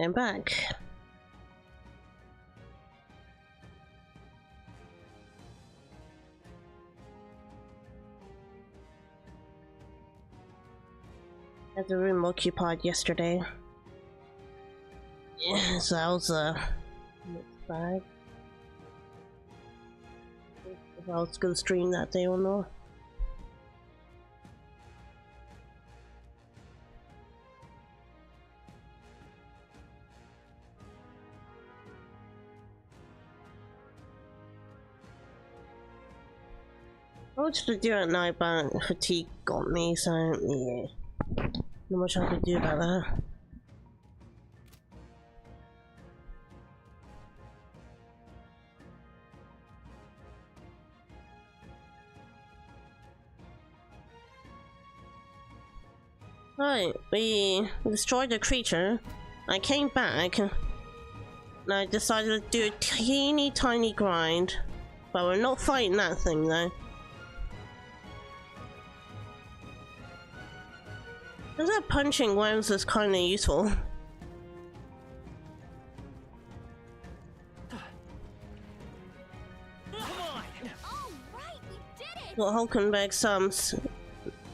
I'm back. Had the room occupied yesterday. Yeah, so I was mixed bag. If I was gonna stream that day or not. I wanted to do it at night, but fatigue got me, so yeah. Not much I could do about that. Right, we destroyed the creature. I came back and I decided to do a teeny tiny grind. But we're not fighting that thing though. That punching worms is kinda useful. Got Hulkenberg's some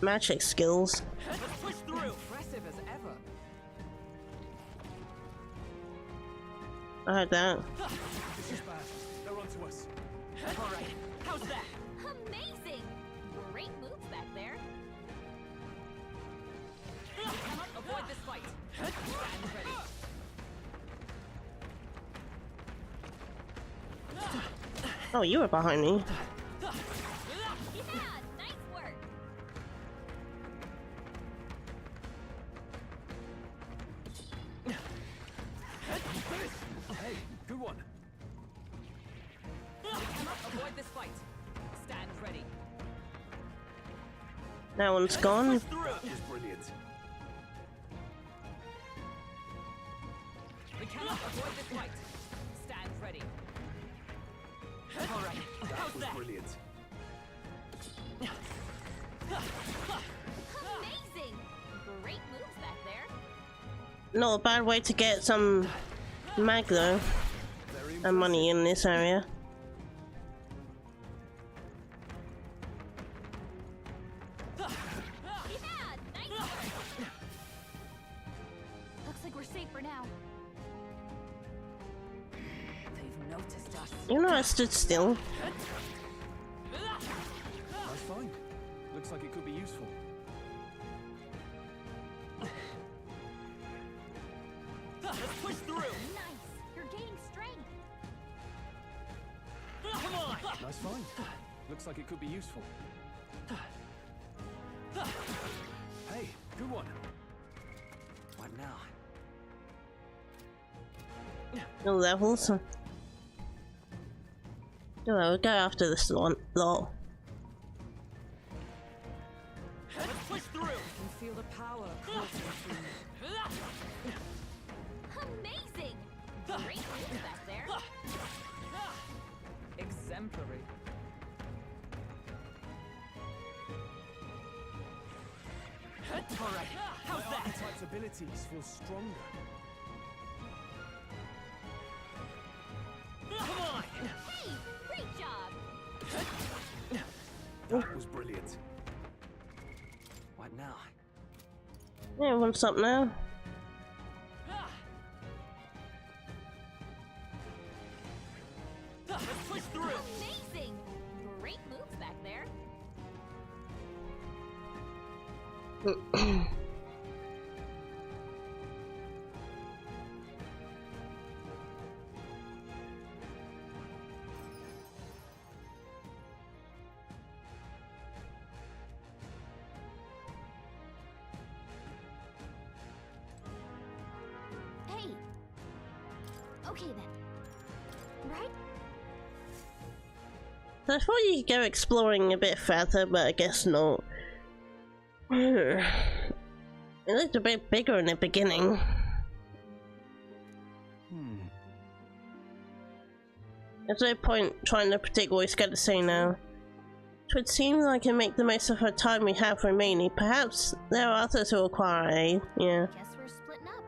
magic skills. Impressive as ever. I heard that. This is bad. They're onto us. All right. How's that? Amazing! Great moves back there. You cannot avoid this fight. Stand ready. Oh, you were behind me. Yeah, nice work. Hey, good one. You cannot avoid this fight. Stand ready. That one's gone. That was brilliant. We cannot avoid this fight. Stand ready. All right. How's that? Brilliant. Amazing! Great moves back there. Not a bad way to get some mag though, and money in this area. Yeah, nice work. Looks like we're safe for now. They've noticed us. You know I stood still. That's fine. Looks like it could be useful. Let's push through. Nice! You're gaining strength. Come on. That's fine. Looks like it could be useful. Hey, good one. What now? No levels. No, we'll go after this one lot. Let's push through. I can feel the power coursing through me. Amazing! Great moves back there. Exemplary. All right. How's that? Archetype's abilities feel stronger. Come on. Hey, great job! That was brilliant. What now? Yeah, what's up now? Let's push through. Amazing! Great moves back there. Hey! Okay then. Right? I thought you could go exploring a bit further, but I guess not. It looked a bit bigger in the beginning. There's no point trying to predict what he's going to say now. It would seem like I can make the most of the time we have remaining. Perhaps there are others who require aid. Yeah. Guess we're splitting up.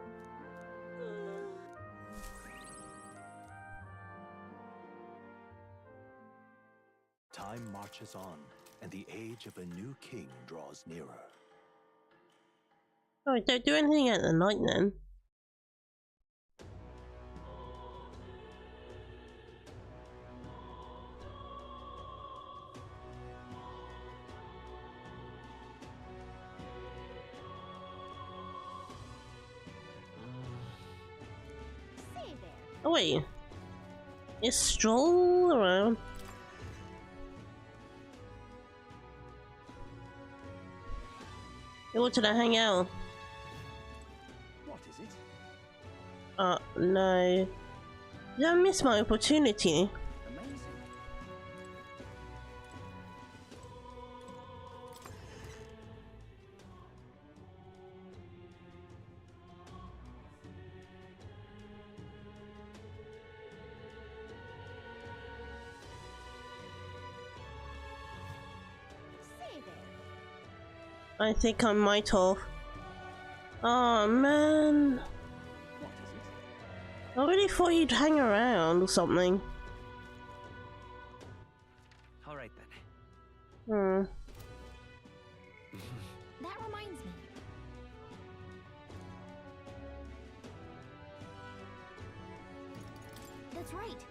Time marches on, and the age of a new king draws nearer. Oh, don't do anything at the night then. Say there. Oh wait. It's stroll around. What did I hang out? What is it? No. Did I miss my opportunity? Amazing. Say there. I think I might have. Oh man. What is it? I really thought you'd hang around or something. All right then. Hmm. That reminds me. That's right.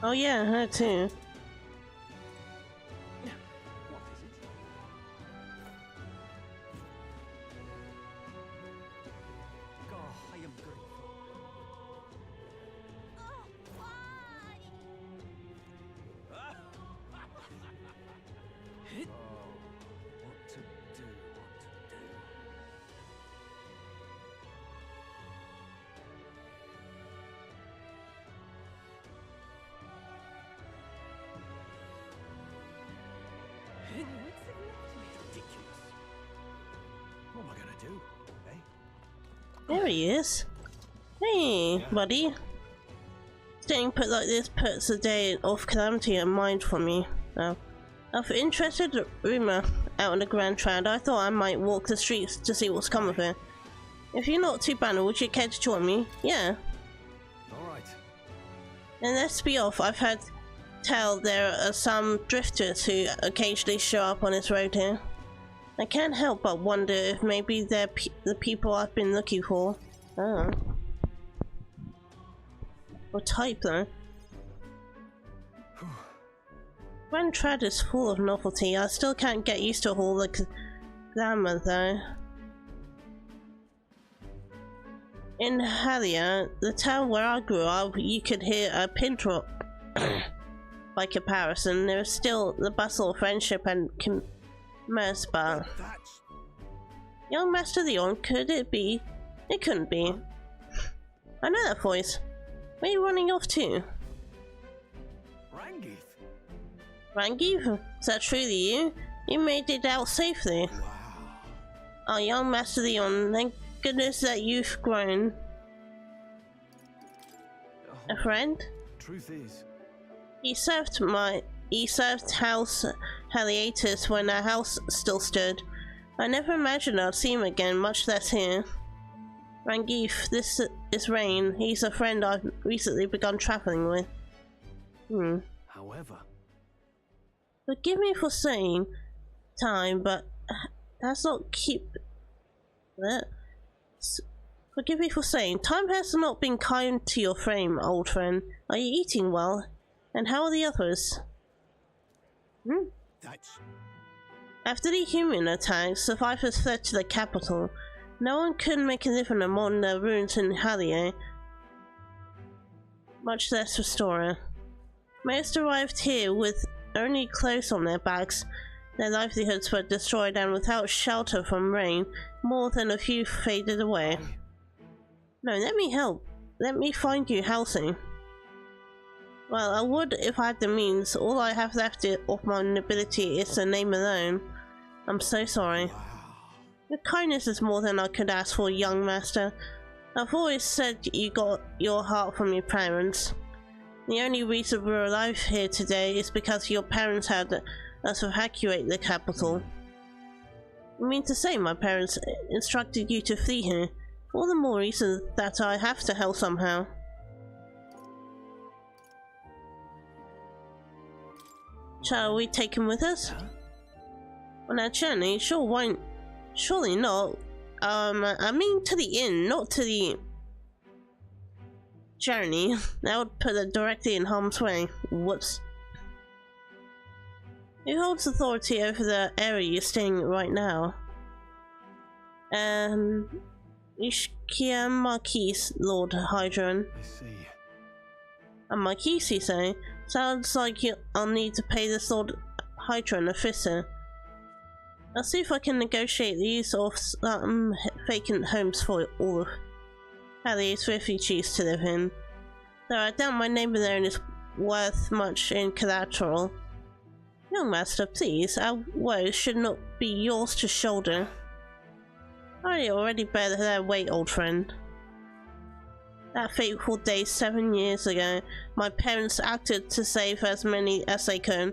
Oh yeah, her too. What is it? Oh, I am grateful. Oh, why? Oh, what to do, what to do. Ridiculous. What am I gonna do, eh? There he is. Hey, buddy. Staying put like this puts a day of calamity in mind for me. Now, I've interested rumor out on the Grand Trad. I thought I might walk the streets to see what's come of it. If you're not too bad, would you care to join me? Yeah. All right. And let's be off. I've heard tell there are some drifters who occasionally show up on this road here. I can't help but wonder if maybe they're the people I've been looking for. Oh. What type though? Grand Trad is full of novelty. I still can't get used to all the glamour though. In Halia, the town where I grew up, you could hear a pin drop. By comparison, there is still the bustle of friendship and commerce, but That's young Master Leon, could it be? It couldn't be. I know that voice. Where are you running off to? Rangief. Rangief? Is that truly you? You made it out safely. Wow. Oh, young Master Leon, thank goodness that you've grown. A friend? Truth is, He served House Haliatus when our house still stood. I never imagined I'd see him again, much less here. Rangief, this is Rain. He's a friend I've recently begun traveling with. however, Forgive me for saying time, but that's not keep that. Forgive me for saying time has not been kind to your frame, old friend. Are you eating well? And how are the others? that's After the human attack, survivors fled to the capital. No one could make a living among the ruins in Halia, much less restore her. Most arrived here with only clothes on their backs. Their livelihoods were destroyed, and without shelter from rain, more than a few faded away. No, let me help. Let me find you housing. Well, I would if I had the means. All I have left of my nobility is the name alone. I'm so sorry. wow. Your kindness is more than I could ask for, young master. I've always said you got your heart from your parents. The only reason we're alive here today is because your parents had us evacuate the capital. You mean to say my parents instructed you to flee here? All the more reason that I have to help somehow. Shall we take him with us? On our journey? Sure, won't. Surely not. I mean to the inn, not to the journey. That would put it directly in harm's way. Whoops. Who holds authority over the area you're staying in right now? Ishkia Marquise, Lord Hydron. I see. A Marquise, you say? Sounds like I'll need to pay this Lord Hydron a visit. I'll see if I can negotiate the use of some vacant homes for all of Hallie's refugees to live in. Though I doubt my neighbour there is worth much in collateral. Young master, please, our woes should not be yours to shoulder. I already bear their weight, old friend. That fateful day 7 years ago, my parents acted to save as many as they could.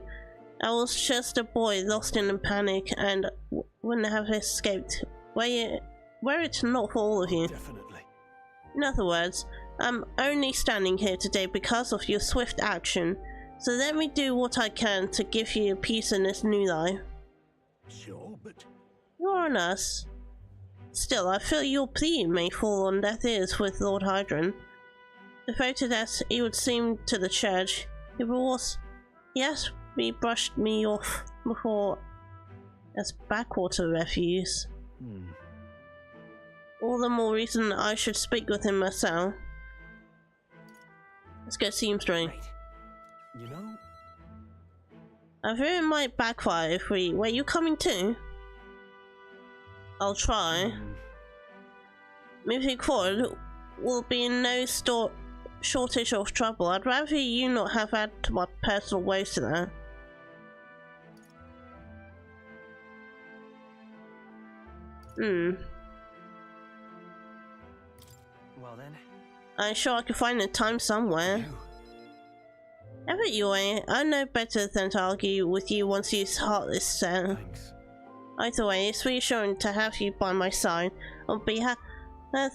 I was just a boy lost in a panic and wouldn't have escaped were it not for all of you. Definitely. In other words, I'm only standing here today because of your swift action, so let me do what I can to give you a piece in this new life. Sure, but You're on us. Still, I feel your plea may fall on deaf ears with Lord Hydron. Devoted as he would seem to the church, he brushed me off before as backwater refuse. All the more reason I should speak with him myself. Let's go see him straight. right. You know, I fear it might backfire if we... Wait, you coming too? I'll try. Moving forward, we'll be in no shortage of trouble. I'd rather you not have added to my personal woes to that. well then. I'm sure I can find the time somewhere. You. Have it your way. I know better than to argue with you once your heart is set. Thanks. Either way, it's reassuring to have you by my side. On behalf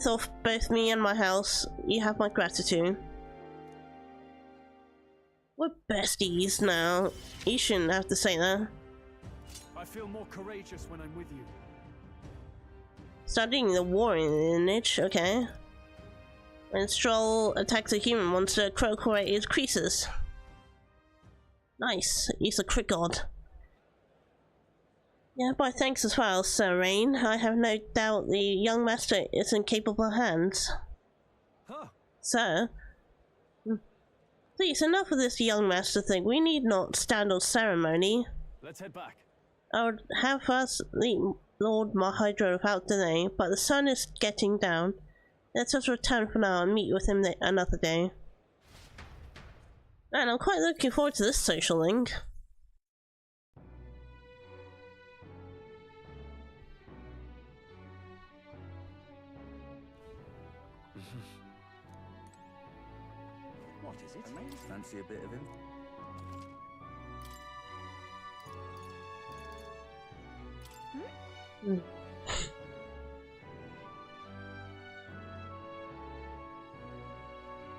of both me and my house, you have my gratitude. We're besties now. You shouldn't have to say that. I feel more courageous when I'm with you. Studying the warring lineage, okay. When Stroll attacks a human monster, Crow creates creases. Nice, he's a crit god. Yeah, but thanks as well, Sir Rain. I have no doubt the young master is in capable hands. Huh. Sir? Please, enough of this young master thing. We need not stand on ceremony. Let's head back. I would have us lead Lord Mahydra without delay, but the sun is getting down. Let us return for now and meet with him another day. Man, I'm quite looking forward to this social link. What is it? Fancy a bit of him?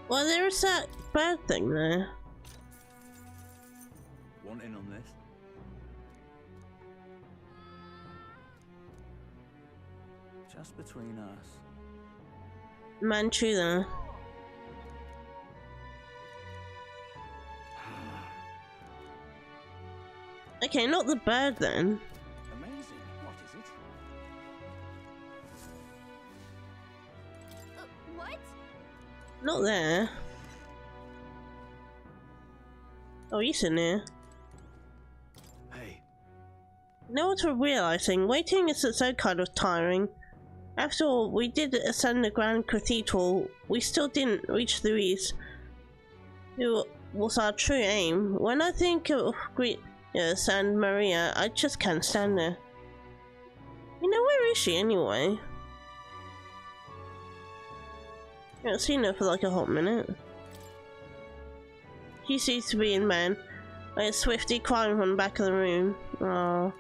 Well, there's that bird thing there. Want in on this? Just between us. Manchu there. Okay, not the bird then. Amazing. What is it? What? Not there. Oh, he's in there. Hey, You know what we're realizing? Waiting is so kind of tiring. After all, we did ascend the Grand Cathedral. We still didn't reach Louise, who was our true aim. When I think of Gretus and Maria, I just can't stand her. You know, where is she anyway? I haven't seen her for like a hot minute. She seems to be in bed. I swiftly climbed from the back of the room. Oh,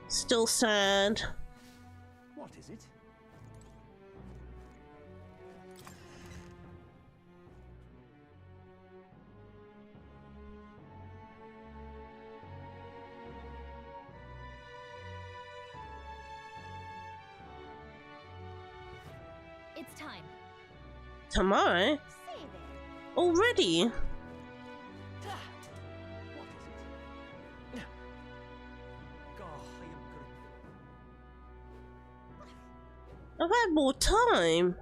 still sad. what is it? It's time. Tomorrow? Say there. Already? I've had more time.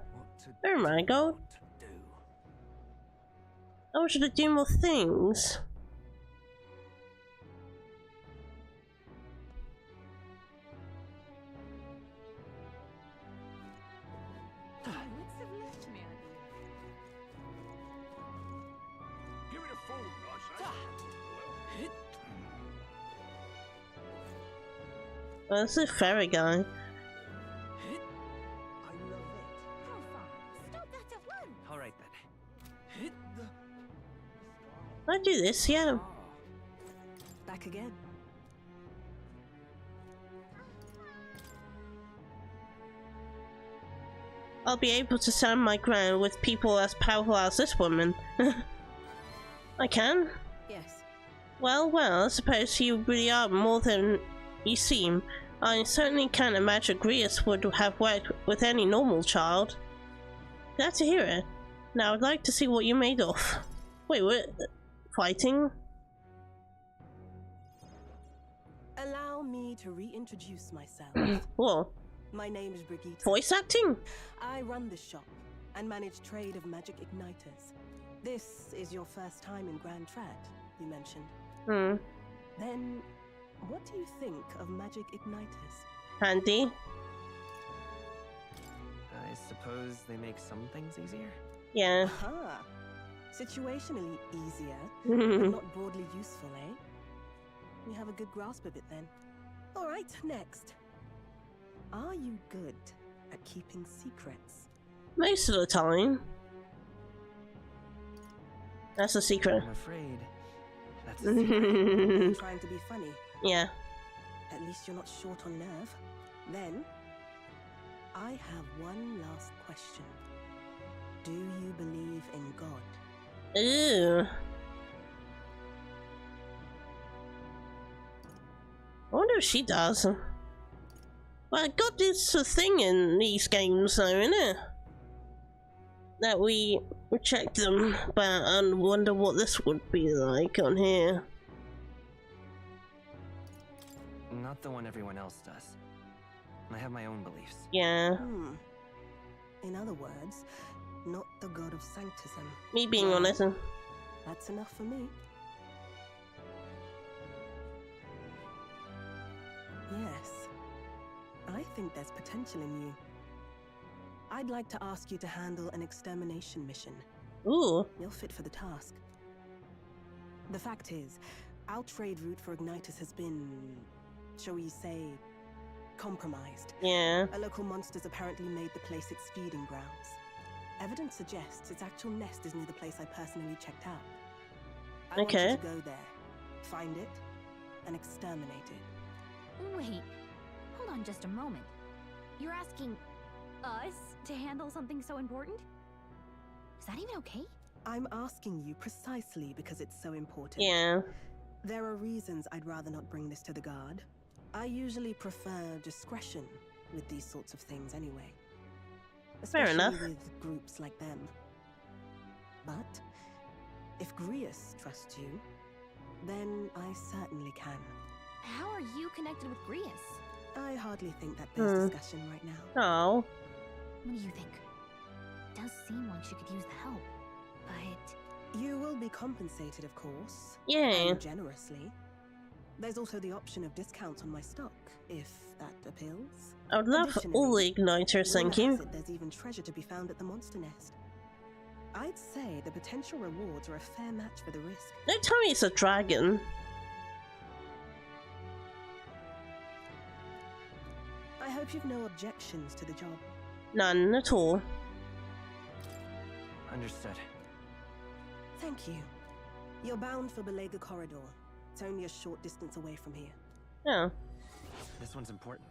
Oh my god. I wanted to do more things. My wits have left me, I believe. Give it a fold, nice. Oh, that's a fairy guy. I love it. How far? Stop that at once. All right then. I do this, yeah. Back again. I'll be able to stand my ground with people as powerful as this woman. I can? Yes. Well, I suppose you really are more than you seem. I certainly can't imagine Grius would have worked with any normal child. Glad to hear it. Now I'd like to see what you made of. Wait, what? Fighting? Allow me to reintroduce myself. What? My name is Brigitte. Voice acting? I run this shop and manage trade of magic igniters. This is your first time in Grand Trat, you mentioned. Hmm. Then, what do you think of magic igniters? Handy. I suppose they make some things easier? Yeah. Aha! Situationally easier, but not broadly useful, eh? You have a good grasp of it then. Alright, next. Are you good at keeping secrets? Most of the time. That's a secret. I'm afraid that's a secret. Trying to be funny. Yeah. At least you're not short on nerve. Then, I have one last question. Do you believe in God? Ew. I wonder if she does. Well, God is a thing in these games, though, isn't it? That we check them, but I wonder what this would be like on here. Not the one everyone else does. I have my own beliefs. Yeah. In other words, not the god of sanctism. Me being Well, honest. That's enough for me. Yes. I think there's potential in you. I'd like to ask you to handle an extermination mission. Ooh. You're fit for the task. The fact is, our trade route for Ignitus has been, shall we say, compromised. Yeah. A local monster's apparently made the place its feeding grounds. Evidence suggests its actual nest is near the place I personally checked out. I want Okay. you to go there, find it, and exterminate it. Wait. Hold on just a moment. You're asking us to handle something so important? Is that even okay? I'm asking you precisely because it's so important. Yeah. There are reasons I'd rather not bring this to the guard. I usually prefer discretion with these sorts of things anyway. Fair Especially enough. with groups like them. But if Grius trusts you, then I certainly can. How are you connected with Grius? I hardly think that there's discussion right now. Oh. What do you think? It does seem like she could use the help, but You will be compensated, of course. Yeah. And generously. There's also the option of discounts on my stock, if that appeals. I would love all the igniters, thank Rumor you. has it there's even treasure to be found at the monster nest. I'd say the potential rewards are a fair match for the risk. Don't tell me it's a dragon. I hope you've no objections to the job. None at all. Understood. Thank you. You're bound for Belega Corridor. It's only a short distance away from here. Oh. This one's important.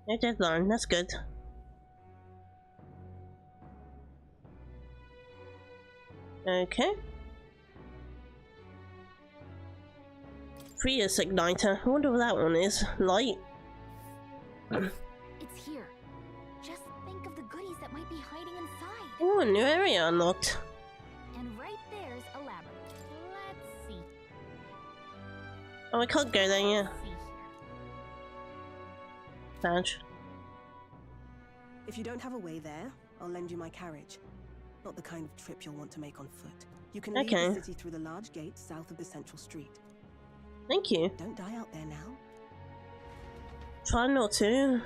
No deadline, that's good. Okay. Prius igniter. I wonder what that one is. Light. it's here. Just think of the goodies that might be hiding inside. Oh, a new area unlocked. And right there's a labyrinth. Let's see. Oh, we can't go there yet. Let's see here. Badge. If you don't have a way there, I'll lend you my carriage. Not the kind of trip you'll want to make on foot. You can leave Okay. the city through the large gate south of the central street. Thank you. Don't die out there now. Try not to.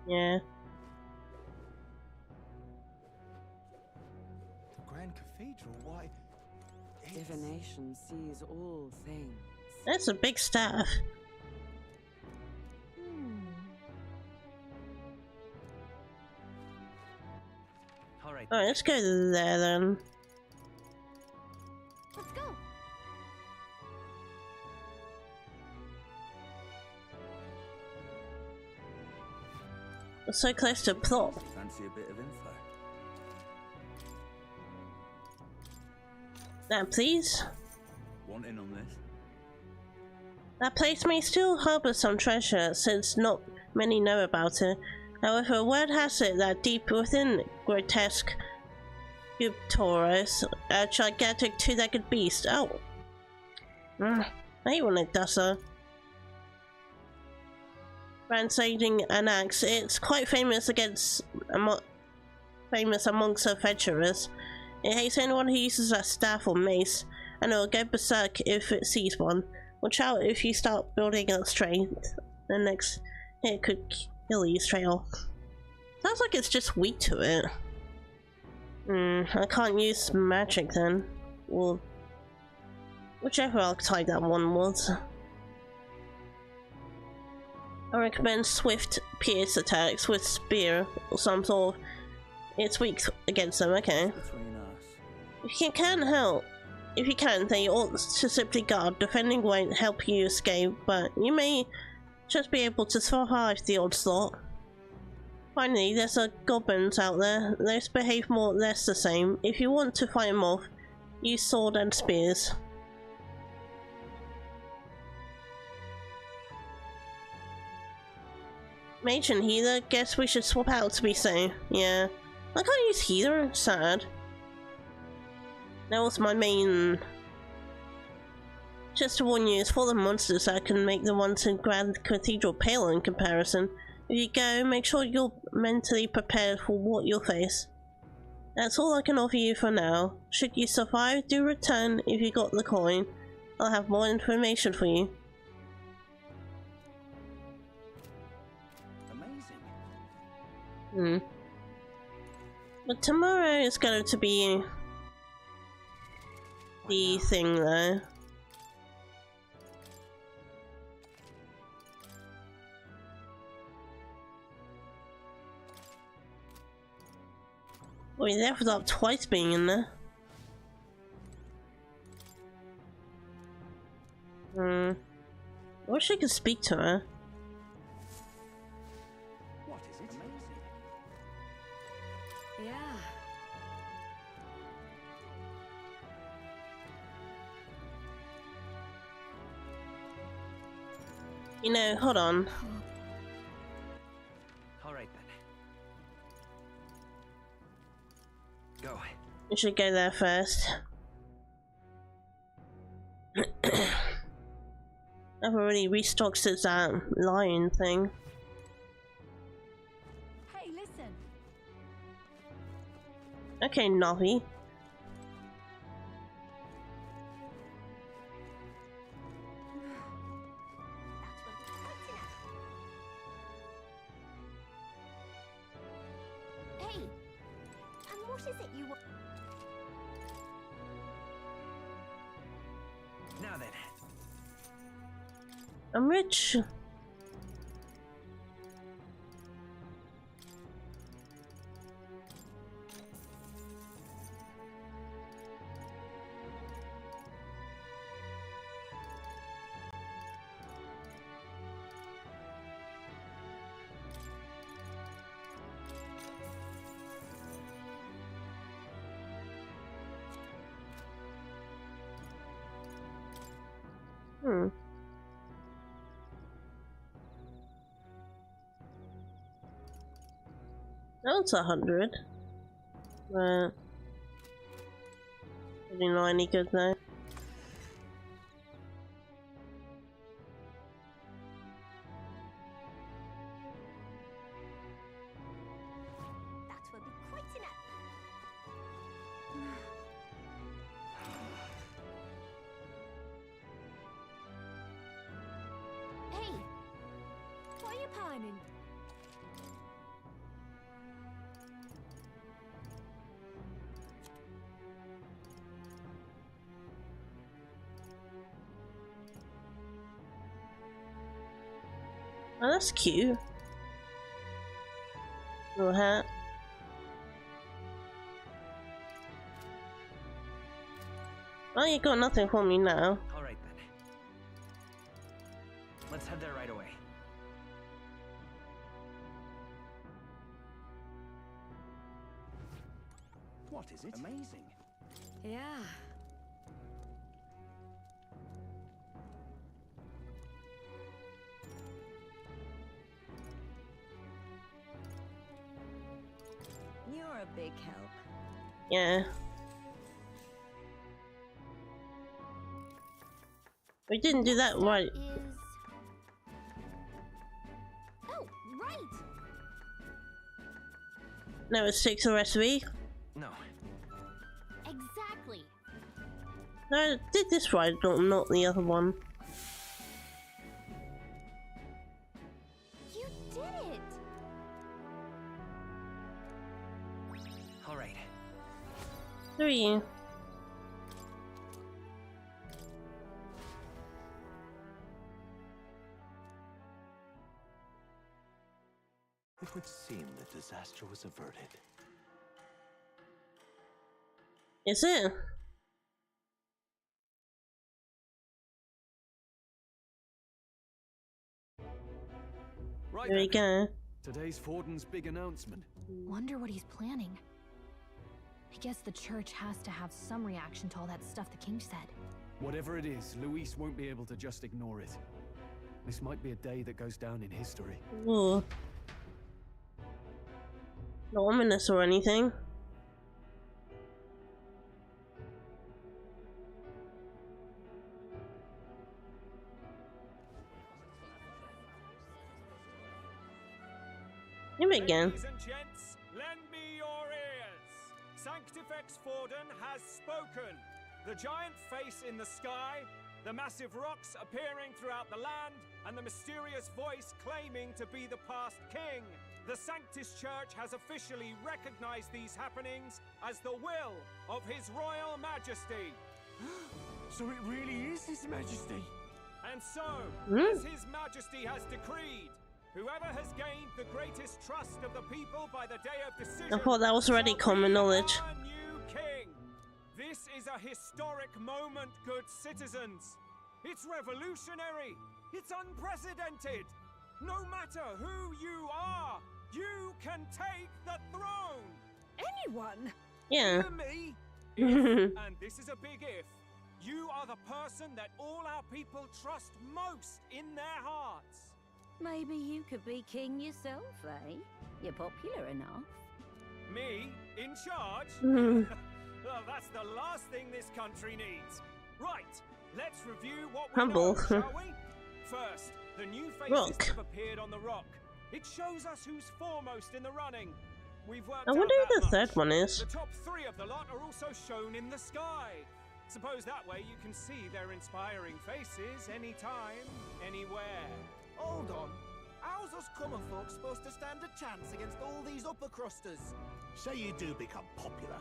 Yeah. The Grand Cathedral, why? It's- Divination sees all things. That's a big staff. All right. Alright, let's go there then. Let's go. We're so close to plot. Fancy a bit of info? Now, please. Want in on this? That place may still harbour some treasure, since not many know about it. However, word has it that deep within grotesque Sculptoros, a gigantic two-legged beast. Oh. I hate when it does that. Ransaging an axe. It's quite famous amongst adventurers. It hates anyone who uses a staff or mace, and it will go berserk if it sees one. Watch out if you start building up strength. The next hit could kill you straight off. Sounds like it's just weak to it. I can't use magic then. Well, whichever archetype that one was. I recommend swift pierce attacks with spear or some sort of... It's weak against them, okay. Between us. If you can help, if you can, then you ought to simply guard. Defending won't help you escape, but you may just be able to survive the onslaught. Finally, there's goblins out there. Those behave more or less the same. If you want to fight them off, use sword and spears. Mage and healer, guess we should swap out to be safe. Yeah. I can't use healer, sad. That was my main... Just to warn you, it's for the monsters that can make the ones in Grand Cathedral pale in comparison. If you go, make sure you're mentally prepared for what you'll face. That's all I can offer you for now. Should you survive, do return if you got the coin. I'll have more information for you. Amazing. But tomorrow is going to be the thing though. We leveled up twice being in there. I wish I could speak to her. What is it? Amazing. Yeah. You know, hold on. All right then. Go. We should go there first. I've already restocked since that lion thing. Hey, listen. Okay, Navi. Hey, and what is it you want? Now then. I'm rich. That's 100. Didn't know any good though. That will be quite enough. Hey, why are you pining? Oh, that's cute. Little hat. Oh, you got nothing for me now. All right then. Let's head there right away. What is it? Amazing. Yeah. You're a big help. Yeah. We didn't do that right. Oh, right! No, it's 6 the recipe. No. Exactly. No, I did this right, not the other one. You did it! All right. 3. It would seem that disaster was averted. Is it? Right There we then. go. Today's Forden's big announcement. Wonder what he's planning. I guess the church has to have some reaction to all that stuff the king said. Whatever it is, Luis won't be able to just ignore it. This might be a day that goes down in history. Ooh. Not ominous or anything. Him again. Ladies and gents, lend me your ears. Sanctifex Forden has spoken. The giant face in the sky, the massive rocks appearing throughout the land, and the mysterious voice claiming to be the past king. The Sanctus Church has officially recognized these happenings as the will of His Royal Majesty. So it really is His Majesty. And so, as His Majesty has decreed, whoever has gained the greatest trust of the people by the day of decision, I thought that was already shall common be knowledge. our new king. This is a historic moment, good citizens. It's revolutionary. It's unprecedented. No matter who you are, you can take the throne. Anyone? Yeah. Hear me? If, and this is a big if, you are the person that all our people trust most in their hearts. Maybe you could be king yourself, eh? You're popular enough. Me? In charge? Well, that's the last thing this country needs. Right, let's review what we Humble. know, shall we? First, the new faces Rock. have appeared on the rock. It shows us who's foremost in the running. We've worked I out wonder that who the much. third one is. The top 3 of the lot are also shown in the sky. Suppose that way you can see their inspiring faces anytime, anywhere. Hold on. How's us common folk supposed to stand a chance against all these upper crusters? Say you do become popular.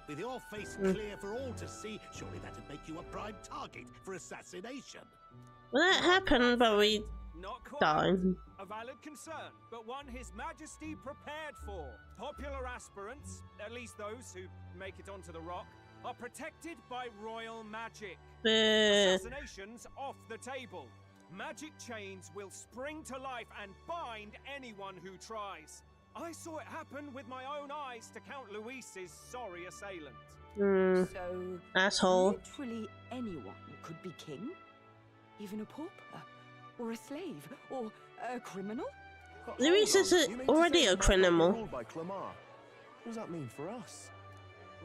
With your face clear for all to see, surely that'd make you a prime target for assassination. Well, that happened, but we Not quite. died. A valid concern, but one His Majesty prepared for. Popular aspirants, at least those who make it onto the rock, are protected by royal magic. Assassinations off the table. Magic chains will spring to life and bind anyone who tries. I saw it happen with my own eyes to Count Luis's sorry assailant. So, Asshole. literally anyone could be king? Even a pauper? Or a slave? Or a criminal? Luis is already a criminal. What does that mean for us?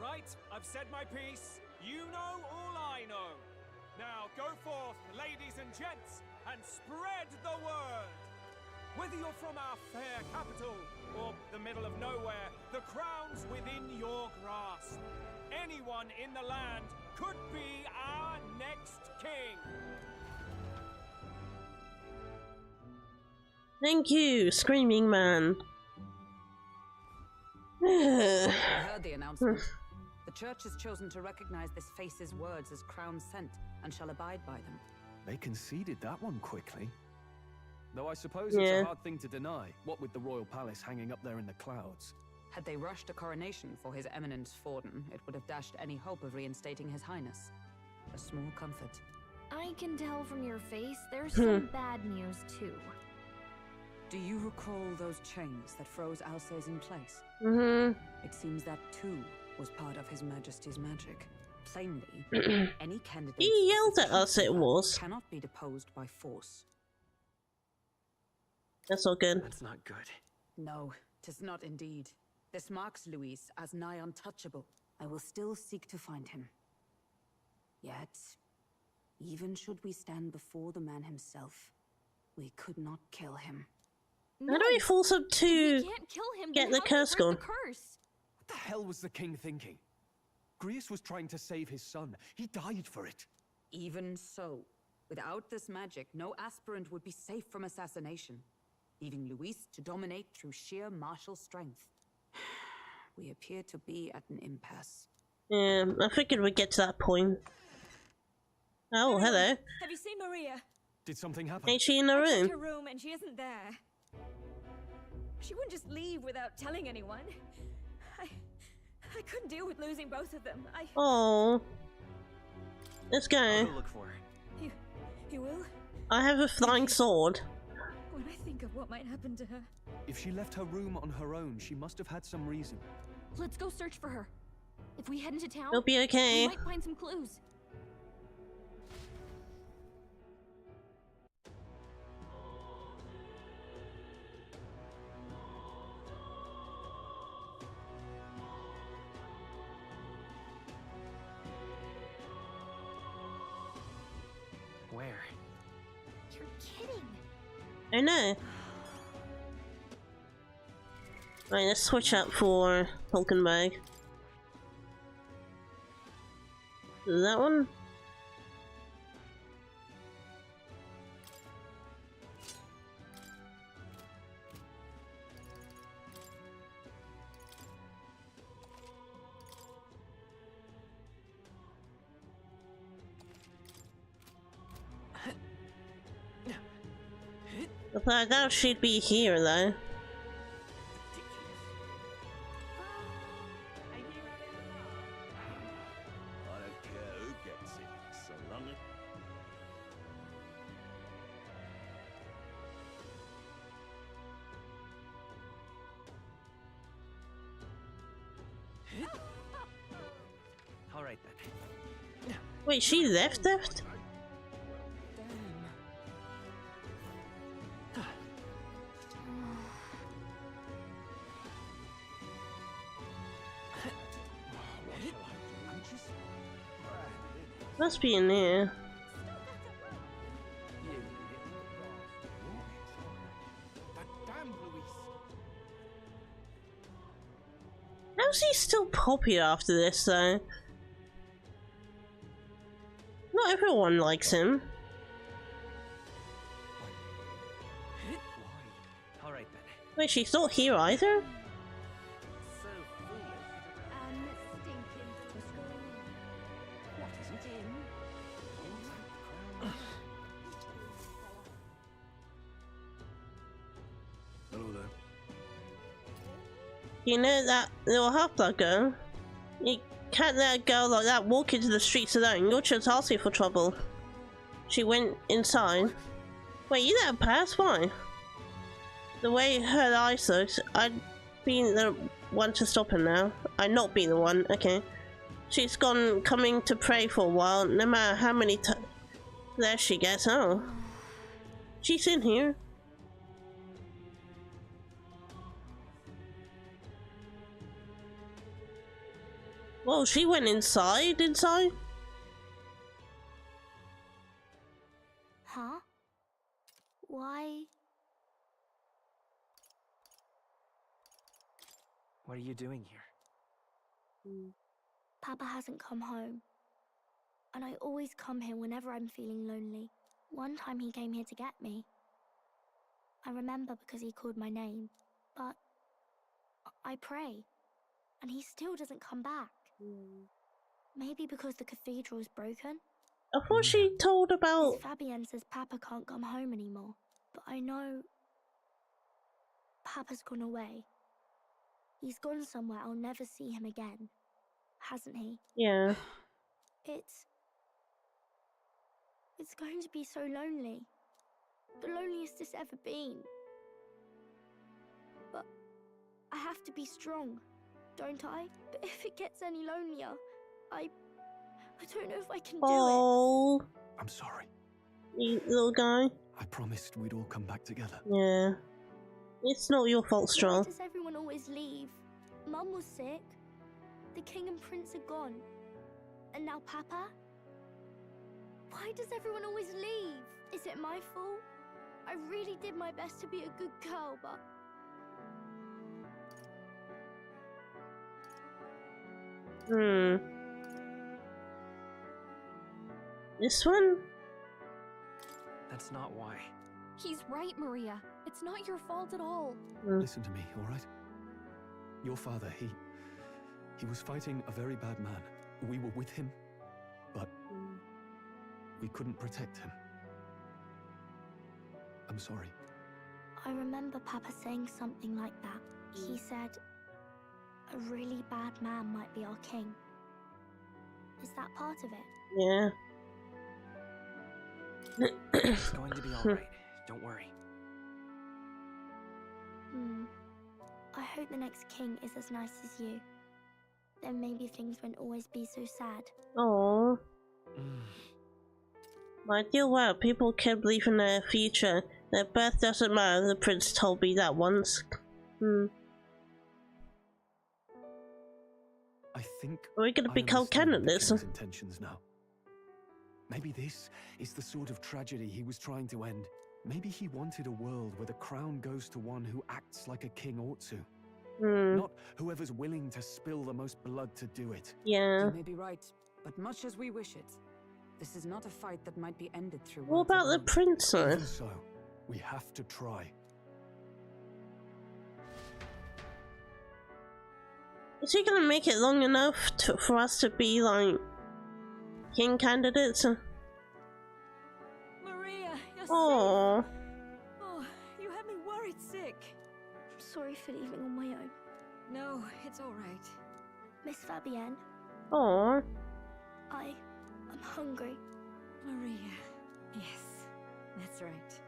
Right, I've said my piece. You know all I know. Now go forth, ladies and gents, and spread the word. Whether you're from our fair capital or the middle of nowhere, the crown's within your grasp. Anyone in the land could be our next king. Thank you, Screaming Man. I heard the announcement. The church has chosen to recognize this face's words as crown sent and shall abide by them. They conceded that one quickly. Though I suppose it's a hard thing to deny, what with the royal palace hanging up there in the clouds. Had they rushed a coronation for His Eminence Forden, it would have dashed any hope of reinstating His Highness. A small comfort. I can tell from your face there's some bad news too. Do you recall those chains that froze Alsace in place? It seems that too was part of His Majesty's magic. Plainly, any candidate He yelled at us it was. cannot be deposed by force. That's all good. That's not good. No, 'tis not indeed. This marks Luis as nigh untouchable. I will still seek to find him. Yet, even should we stand before the man himself, we could not kill him. How do we force him to We can't kill him. get then the how can curse it break gone? the curse? What the hell was the king thinking? Grius was trying to save his son. He died for it. Even so, without this magic, no aspirant would be safe from assassination, leaving Luis to dominate through sheer martial strength. We appear to be at an impasse. Yeah, I figured we'd get to that point. Oh, hello. Have you seen Maria? Did something happen? Ain't she in the I checked room? her room and she isn't there. She wouldn't just leave without telling anyone. I couldn't deal with losing both of them. Oh. Let's I'll go. go look for her. You will? I have a flying sword. When I think of what might happen to her. If she left her room on her own, she must have had some reason. Let's go search for her. If we head into town, It'll be okay. we might find some clues. Where? You're kidding. I know. Right, let's switch up for Hulkenberg. Is that one? I thought she'd be here though. I don't care who gets it, so long as... All right then. Wait, she left? Must be in there. How's he still popular after this though? Not everyone likes him. All right then. Wait, she's not here either? So foolish. Stinking. What's going on? What is it? Hello there. You know that little half-blood girl? You can't let a girl like that walk into the streets alone. You're just asking for trouble. She went inside. Wait, you let her pass? Why? The way her eyes looked, I'd be the one to stop her now. I'd not be the one, okay. She's gone coming to pray for a while, no matter how many there she gets. Oh. She's in here. Well, she went inside. Huh? Why? What are you doing here? Papa hasn't come home. And I always come here whenever I'm feeling lonely. One time he came here to get me. I remember because he called my name. But I pray. And he still doesn't come back. Maybe because the cathedral's broken? I thought she told about... Miss Fabienne says Papa can't come home anymore. But I know... Papa's gone away. He's gone somewhere I'll never see him again. Hasn't he? Yeah. It's going to be so lonely. The loneliest it's ever been. But I have to be strong, don't I? But if it gets any lonelier, I don't know if I can do it. I'm sorry. You little guy. I promised we'd all come back together. Yeah. It's not your fault, Stroll. Why does everyone always leave? Mum was sick. The king and prince are gone. And now Papa? Why does everyone always leave? Is it my fault? I really did my best to be a good girl, but... This one? That's not why. He's right, Maria. It's not your fault at all. Listen to me, all right? Your father, he was fighting a very bad man. We were with him, but we couldn't protect him. I'm sorry. I remember Papa saying something like that. He said, a really bad man might be our king. Is that part of it? Yeah. It's going to be alright. Don't worry. I hope the next king is as nice as you. Then maybe things won't always be so sad. Oh. My dear, wow, people can believe in their future. Their birth doesn't matter. The prince told me that once. I think we're gonna become candidates. Intentions now. Maybe this is the sort of tragedy he was trying to end. Maybe he wanted a world where the crown goes to one who acts like a king ought to. Not whoever's willing to spill the most blood to do it. Yeah. You may be right, but much as we wish it, this is not a fight that might be ended through. What about the princess? Even so, we have to try. Is he gonna make it long enough for us to be like king candidates? Maria, you're Aww. safe. Oh, you had me worried sick. Sorry for leaving on my own. No, it's all right. Miss Fabienne. Aww. I'm hungry. Maria. Yes, that's right.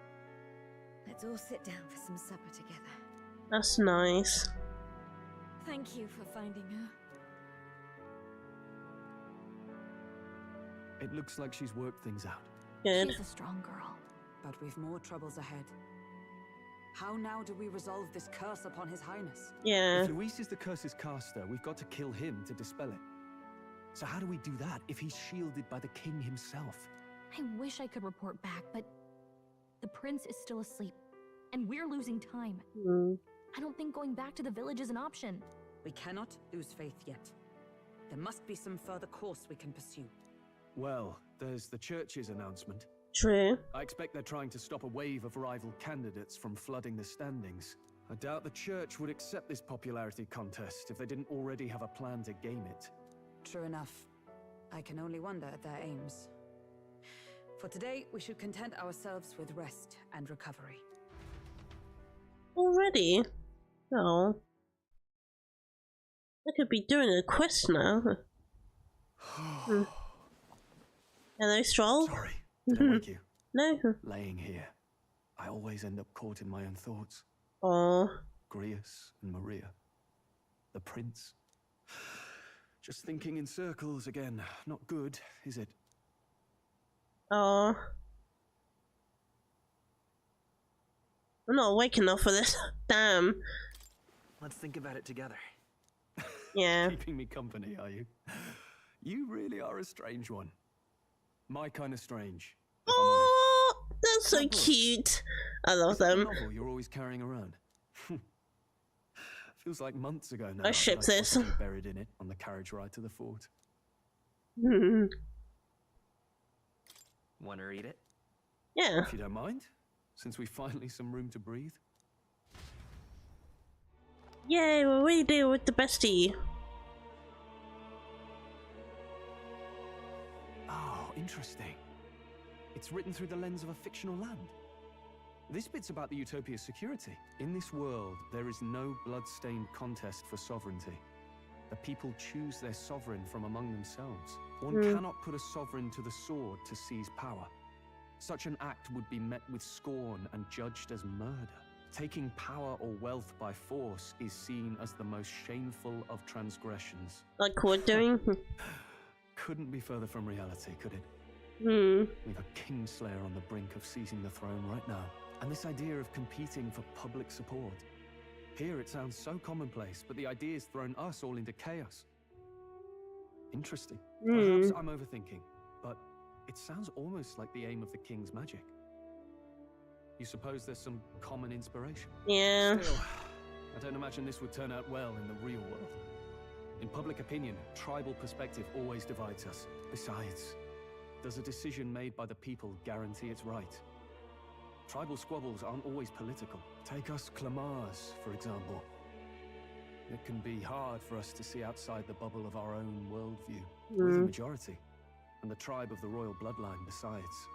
Let's all sit down for some supper together. That's nice. Thank you for finding her. It looks like she's worked things out. Good. She's a strong girl. But we've more troubles ahead. How now do we resolve this curse upon His Highness? Yeah. If Luis is the curse's caster, we've got to kill him to dispel it. So how do we do that if he's shielded by the king himself? I wish I could report back, but the prince is still asleep, and we're losing time. I don't think going back to the village is an option. We cannot lose faith yet. There must be some further course we can pursue. Well, there's the church's announcement. True. I expect they're trying to stop a wave of rival candidates from flooding the standings. I doubt the church would accept this popularity contest if they didn't already have a plan to game it. True enough. I can only wonder at their aims. For today, we should content ourselves with rest and recovery. Already? Oh. I could be doing a quest now. Hello, Stroll? Sorry, did I wake you? No. Laying here, I always end up caught in my own thoughts. Aww. Grius and Maria. The prince. Just thinking in circles again. Not good, is it? Aww. I'm not awake enough for this. Damn. Let's think about it together. Yeah. Keeping me company, are you? You really are a strange one. My kind of strange. Oh, that's so cute. I love them. Novel you're always carrying around. Feels like months ago now. I ship that this. possibly buried in it on the carriage ride to the fort. Want to read it? Yeah. If you don't mind, since we finally some room to breathe. Yay, we're really there with the bestie. Oh, interesting. It's written through the lens of a fictional land. This bit's about the Utopia's security. In this world, there is no blood-stained contest for sovereignty. The people choose their sovereign from among themselves. One cannot put a sovereign to the sword to seize power. Such an act would be met with scorn and judged as murder. Taking power or wealth by force is seen as the most shameful of transgressions. Like we're doing? Couldn't be further from reality, could it? We've a kingslayer on the brink of seizing the throne right now. And this idea of competing for public support. Here it sounds so commonplace, but the idea's thrown us all into chaos. Interesting. Perhaps I'm overthinking, but it sounds almost like the aim of the king's magic. You suppose there's some common inspiration? Yeah. Still, I don't imagine this would turn out well in the real world. In public opinion, tribal perspective always divides us. Besides, does a decision made by the people guarantee it's right? Tribal squabbles aren't always political. Take us Clamars, for example. It can be hard for us to see outside the bubble of our own worldview. We're the majority, and the tribe of the royal bloodline besides.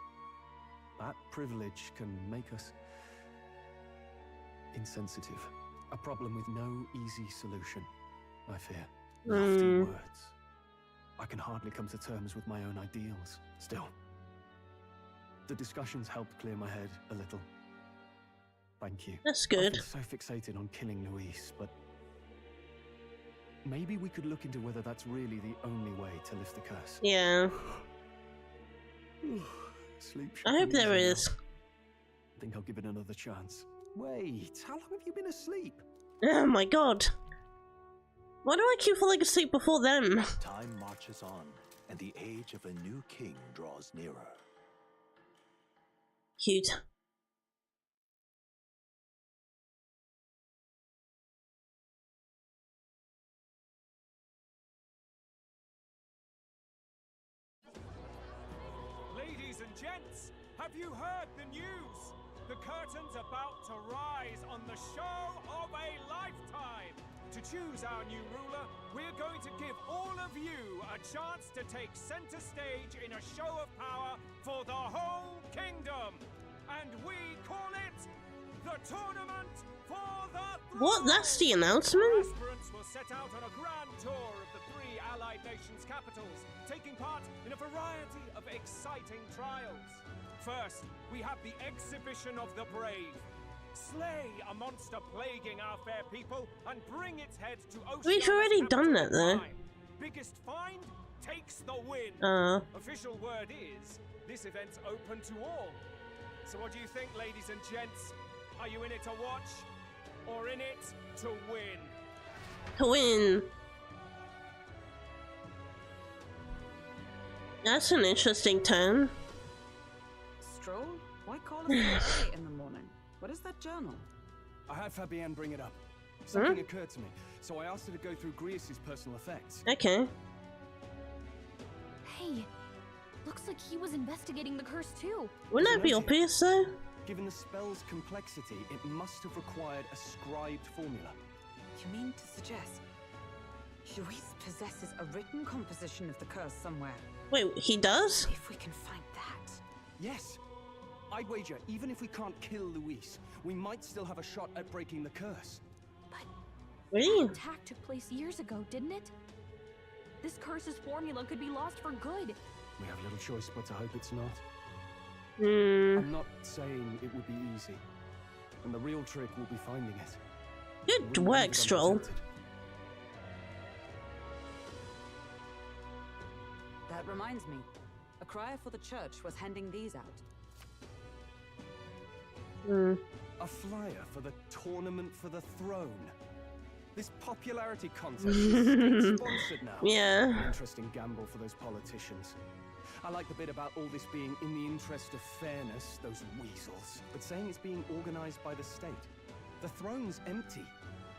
That privilege can make us insensitive. A problem with no easy solution, I fear. Lofty words. I can hardly come to terms with my own ideals. Still, the discussions helped clear my head a little. Thank you. That's good. I've been so fixated on killing Luis, but maybe we could look into whether that's really the only way to lift the curse. Yeah. Sleep. I hope there is. I think I'll give it another chance. Wait, how long have you been asleep? Oh my god. Why do I keep falling asleep before them? Time marches on, and the age of a new king draws nearer. Cute. Ladies and gents, have you heard the news? The curtain's about to rise on the show of a lifetime. To choose our new ruler, we're going to give all of you a chance to take center stage in a show of power for the whole kingdom. And we call it the Tournament for the Throne. What? That's the announcement? Aspirants will set out on a grand tour of the 3 allied nations' capitals, taking part in a variety of exciting trials. First, we have the Exhibition of the Brave. Slay a monster plaguing our fair people and bring its head to Oceania's We've already done that though. Biggest find takes the win. Official word is, this event's open to all. So what do you think, ladies and gents? Are you in it to watch, or in it to win? To win. That's an interesting turn. Stroll? Why call us early in the morning? What is that journal? I had Fabienne bring it up. Something occurred to me, so I asked her to go through Grius' personal effects. Okay. Hey, looks like he was investigating the curse too. Wouldn't that be obvious though? Given the spell's complexity, it must have required a scribed formula. You mean to suggest Luis possesses a written composition of the curse somewhere? Wait, he does? If we can find that. Yes. I'd wager, even if we can't kill Luis, we might still have a shot at breaking the curse. But really? that attack took place years ago, didn't it? This curse's formula could be lost for good. We have little choice but to hope it's not. I'm not saying it would be easy. And the real trick will be finding it. Good work, Stroll. That reminds me. A crier for the church was handing these out. A flyer for the Tournament for the Throne. This popularity contest is state-sponsored now. Yeah. Interesting gamble for those politicians. I like the bit about all this being in the interest of fairness, those weasels, but saying it's being organized by the state. The throne's empty.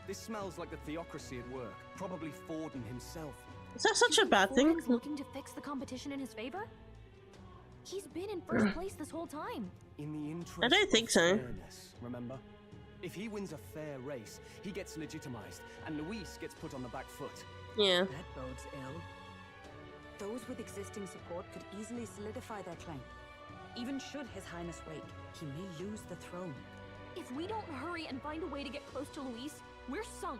This smells like the theocracy at work, probably Forden himself. Is that such a bad thing? Forden's looking to fix the competition in his favor? He's been in first place this whole time. In the interest I don't think of so. fairness, remember? If he wins a fair race, he gets legitimized, and Luis gets put on the back foot. Yeah. That bodes ill. Those with existing support could easily solidify their claim. Even should His Highness wake, he may lose the throne. If we don't hurry and find a way to get close to Luis, we're sunk.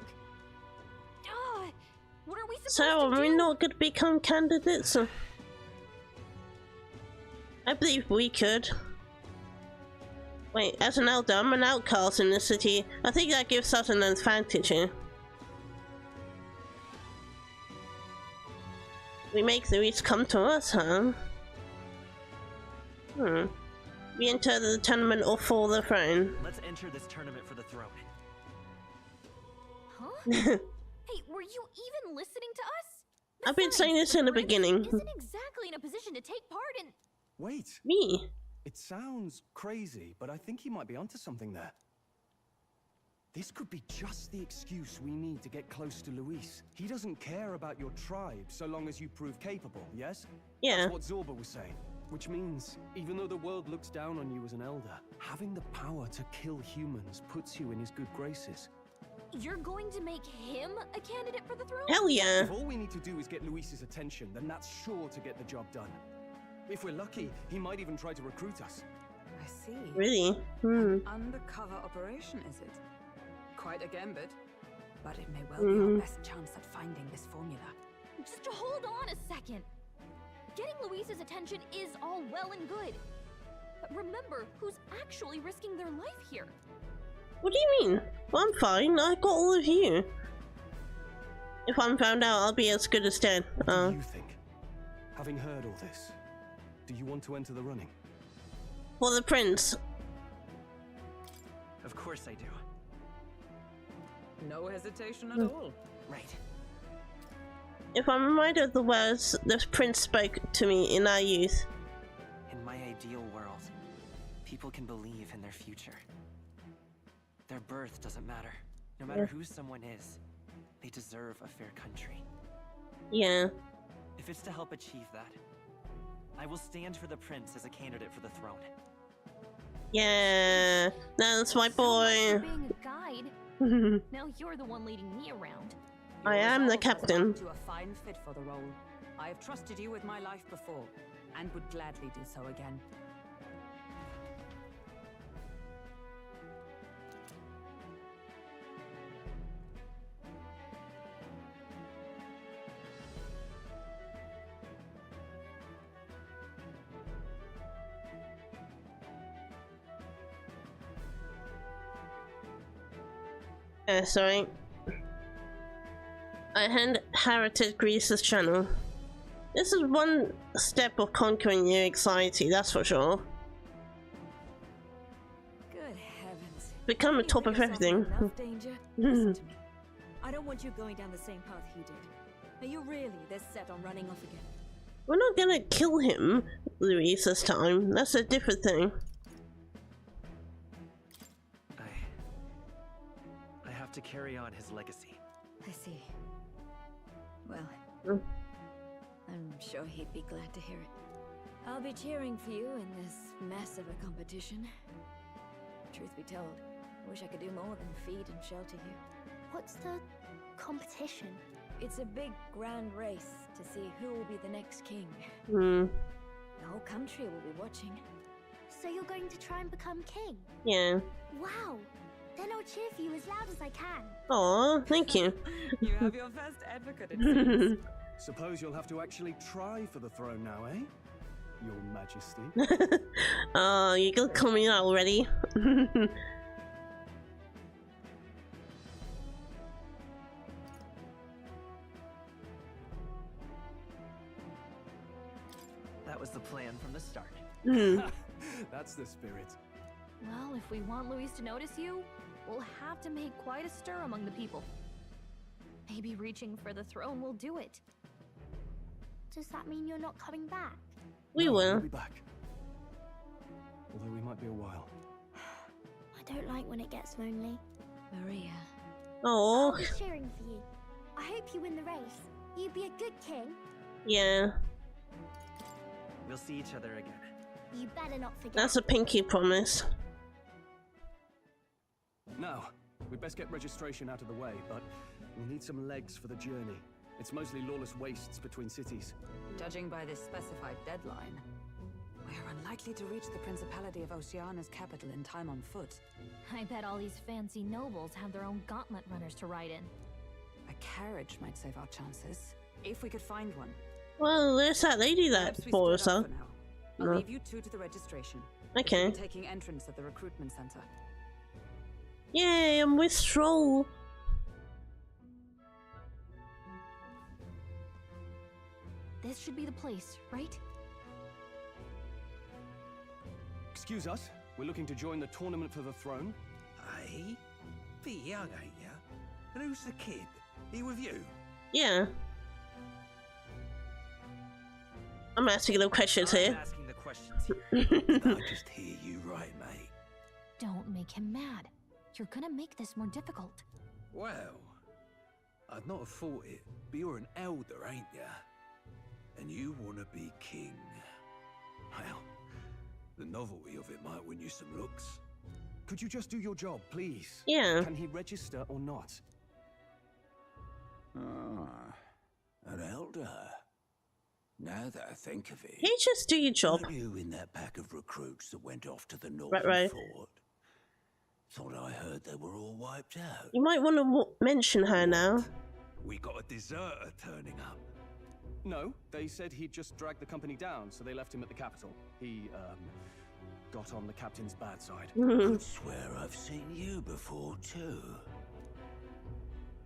What are we supposed So to are we do? not going to become candidates? I believe we could. Wait, as an elder, I'm an outcast in the city. I think that gives us an advantage here. We make Luis come to us, huh? We enter the tournament or for the throne. Let's enter this tournament for the throne. Huh? Hey, were you even listening to us? I've been saying this in the beginning. Isn't exactly in a position to take part in. Wait. Me? It sounds crazy, but I think he might be onto something there. This could be just the excuse we need to get close to Luis. He doesn't care about your tribe so long as you prove capable, yes? Yeah. That's what Zorba was saying. Which means, even though the world looks down on you as an elder, having the power to kill humans puts you in his good graces. You're going to make him a candidate for the throne? Hell yeah. If all we need to do is get Luis's attention, then that's sure to get the job done. If we're lucky, he might even try to recruit us. I see. Really? An undercover operation, is it? Quite a gambit. But it may well be our best chance at finding this formula. Just hold on a second. Getting Luis's attention is all well and good. But remember who's actually risking their life here. What do you mean? Well, I'm fine. I got all of you. If I'm found out, I'll be as good as dead. What do you think? Having heard all this, do you want to enter the running? For the prince. Of course I do. No hesitation at all. Right. If I'm reminded of the words the prince spoke to me in our youth. In my ideal world, people can believe in their future. Their birth doesn't matter. No matter who someone is, they deserve a fair country. Yeah. If it's to help achieve that, I will stand for the prince as a candidate for the throne. Yeah. That's my boy. Being a guide. Now you're the one leading me around. I am the captain. You a fine fit for the role. I have trusted you with my life before, and would gladly do so again. Sorry. I inherited Greece's channel. This is one step of conquering your anxiety, that's for sure. Good heavens. Become a top of everything. Enough danger? Listen to me. I don't want you going down the same path he did. Are you really this set on running off again? We're not gonna kill him, Luis, this time. That's a different thing. I have to carry on his legacy. I see. Well, I'm sure he'd be glad to hear it. I'll be cheering for you in this mess of a competition. Truth be told, I wish I could do more than feed and shelter you. What's the competition? It's a big, grand race to see who will be the next king. Hmm. The whole country will be watching. So you're going to try and become king? Yeah. Wow! Then I'll cheer for you as loud as I can. Aw, thank you. You have your first advocate, it seems. Suppose you'll have to actually try for the throne now, eh? Your Majesty. Oh, you gonna call me out already? That was the plan from the start. That's the spirit. Well, if we want Luis to notice you, we'll have to make quite a stir among the people. Maybe reaching for the throne will do it. Does that mean you're not coming back? We No, will. We'll be back. Although we might be a while. I don't like when it gets lonely. Maria. Oh. I'll be cheering for you. I hope you win the race. You'd be a good king. Yeah. We'll see each other again. You better not forget. That's a pinky promise. Now, we'd best get registration out of the way, but we'll need some legs for the journey. It's mostly lawless wastes between cities. Judging by this specified deadline, we're unlikely to reach the Principality of Oceana's capital in time on foot. I bet all these fancy nobles have their own gauntlet runners to ride in. A carriage might save our chances, if we could find one. Well, there's that lady that Perhaps we bought split us up up. for now. I'll leave you two to the registration. Okay. We'll be taking entrance at the recruitment center. Yay, I'm with Stroll. This should be the place, right? Excuse us, we're looking to join the tournament for the throne. Hey? Bit young, ain't ya? And who's the kid? He with you? Yeah. I'm asking the questions here. Asking the questions here. Did I just hear you right, mate? Don't make him mad. You're gonna make this more difficult. Well, I'd not have thought it, but you're an elder, ain't ya? And you want to be king. Well, the novelty of it might win you some looks. Could you just do your job, please? Yeah. Can he register or not? Ah, an elder. Now that I think of it, Can you just do your job? weren't you in that pack of recruits that went off to the Right, northern right. fort? Thought I heard they were all wiped out. You might want to mention her now. We got a deserter turning up. No, they said he'd just dragged the company down, so they left him at the capital. He, got on the captain's bad side. I swear I've seen you before too.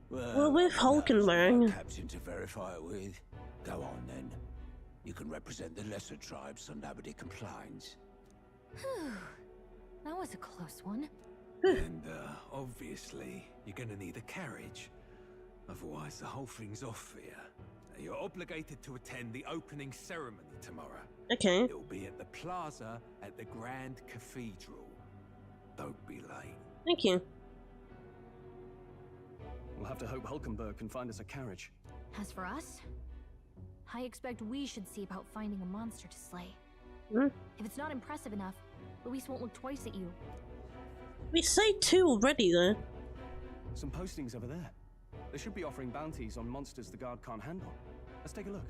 Well, with that's Hulkenberg. my captain to verify it with. Go on then. You can represent the lesser tribes so nobody complains. Whew. That was a close one. And obviously, you're gonna need a carriage. Otherwise, the whole thing's off for you. You're obligated to attend the opening ceremony tomorrow. Okay. It'll be at the plaza at the Grand Cathedral. Don't be late. Thank you. We'll have to hope Hulkenberg can find us a carriage. As for us, I expect we should see about finding a monster to slay. Hmm? If it's not impressive enough, Luis won't look twice at you. We say 2 already, though. Some postings over there. They should be offering bounties on monsters the guard can't handle. Let's take a look.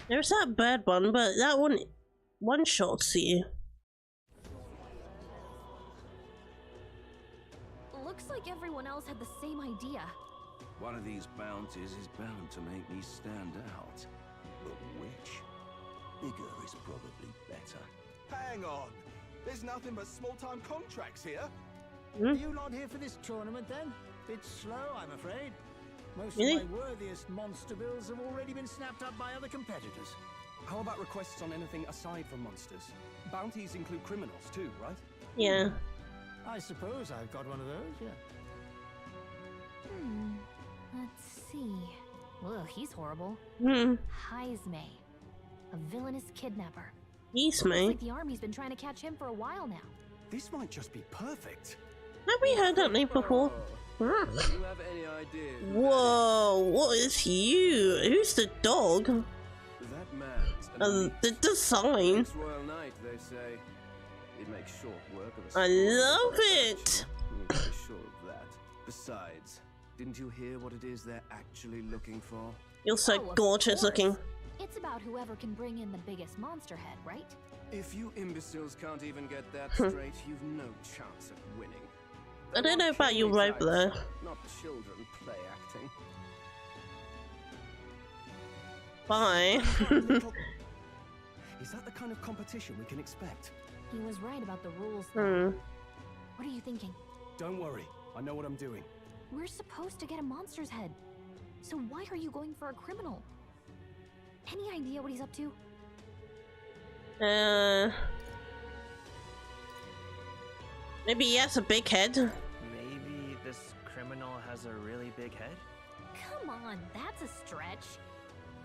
There's that bird one, but that one one-shots you. Looks like everyone else had the same idea. One of these bounties is bound to make me stand out. But which? Bigger is probably better. Hang on. There's nothing but small-time contracts here. Are you not here for this tournament then? Bit slow, I'm afraid. Most Really? of my worthiest monster bills have already been snapped up by other competitors. How about requests on anything aside from monsters? Bounties include criminals too, right? Yeah. I suppose I've got one of those, yeah. Let's see. Ugh, he's horrible. Hmm. Heisme, a villainous kidnapper. He's Looks me. like the army's been trying to catch him for a while now. This might just be perfect. Have we heard that name before? Do you have any idea who Whoa, what is you? Who's the dog? that man's? The design. Ex-royal knight, they say. He'd make short work of a I small love it. You're very sure of that. Besides, didn't you hear what it is they're actually looking for? You're so Oh, of gorgeous course. looking. It's about whoever can bring in the biggest monster head, right? If you imbeciles can't even get that straight, you've no chance at winning. I don't know about you right there. Not children play acting. Bye. Is that the kind of competition we can expect? He was right about the rules. though. Hmm. What are you thinking? Don't worry, I know what I'm doing. We're supposed to get a monster's head. So why are you going for a criminal? Any idea what he's up to? Maybe he has a big head. Maybe this criminal has a really big head? Come on, that's a stretch.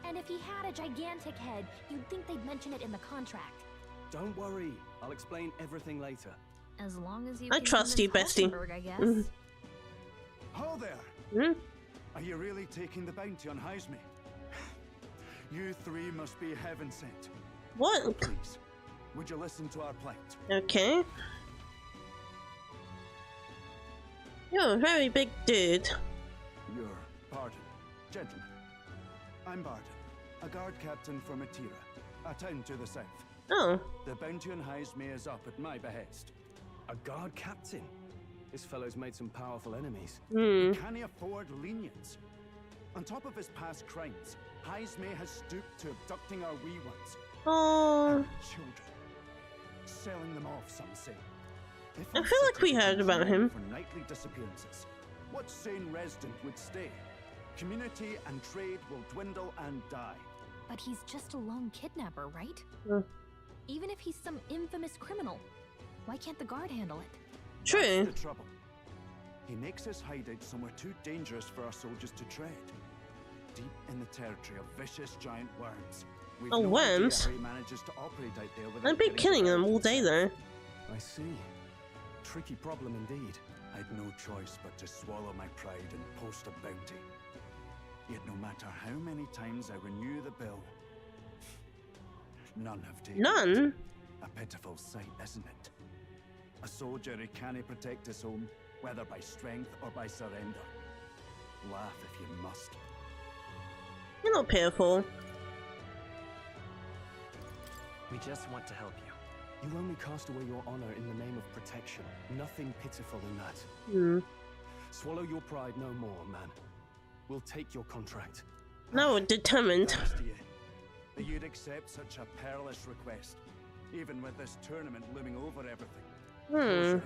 And if he had a gigantic head, you'd think they'd mention it in the contract. Don't worry, I'll explain everything later. As long as you I can trust you, convince bestie. Hulkenberg, I guess. Ho there! Hmm? Are you really taking the bounty on Haisme? You three must be heaven sent. What? Please, would you listen to our plight? Okay. You're a very big dude. Your pardon, gentlemen. I'm Barton, a guard captain from Atira, a town to the south. Oh. The bounty on Haisme is up at my behest. A guard captain? This fellow's made some powerful enemies. Can he afford lenience? On top of his past crimes, Haisme has stooped to abducting our wee ones. Oh. Children. Selling them off, some say. I feel like we heard about him. For nightly disappearances. What sane resident would stay? Community and trade will dwindle and die. But he's just a lone kidnapper, right? Mm. Even if he's some infamous criminal, why can't the guard handle it? True. That's the trouble. He makes his hideout somewhere too dangerous for our soldiers to tread. Deep in the territory of vicious giant worms. We've Oh, no worms? idea how he manages to operate out there without I'd be getting killing them all devoured day though. I see. Tricky problem indeed. I'd no choice but to swallow my pride and post a bounty. Yet no matter how many times I renew the bill, none have taken None? it. A pitiful sight, isn't it? A soldier who can't protect his home, whether by strength or by surrender. Laugh if you must. You're not pitiful. We just want to help you. You only cast away your honor in the name of protection. Nothing pitiful in that. Hmm. Swallow your pride no more, man. We'll take your contract. No, determined. Thanks to you, that you'd accept such a perilous request, even with this tournament looming over everything. Hmm.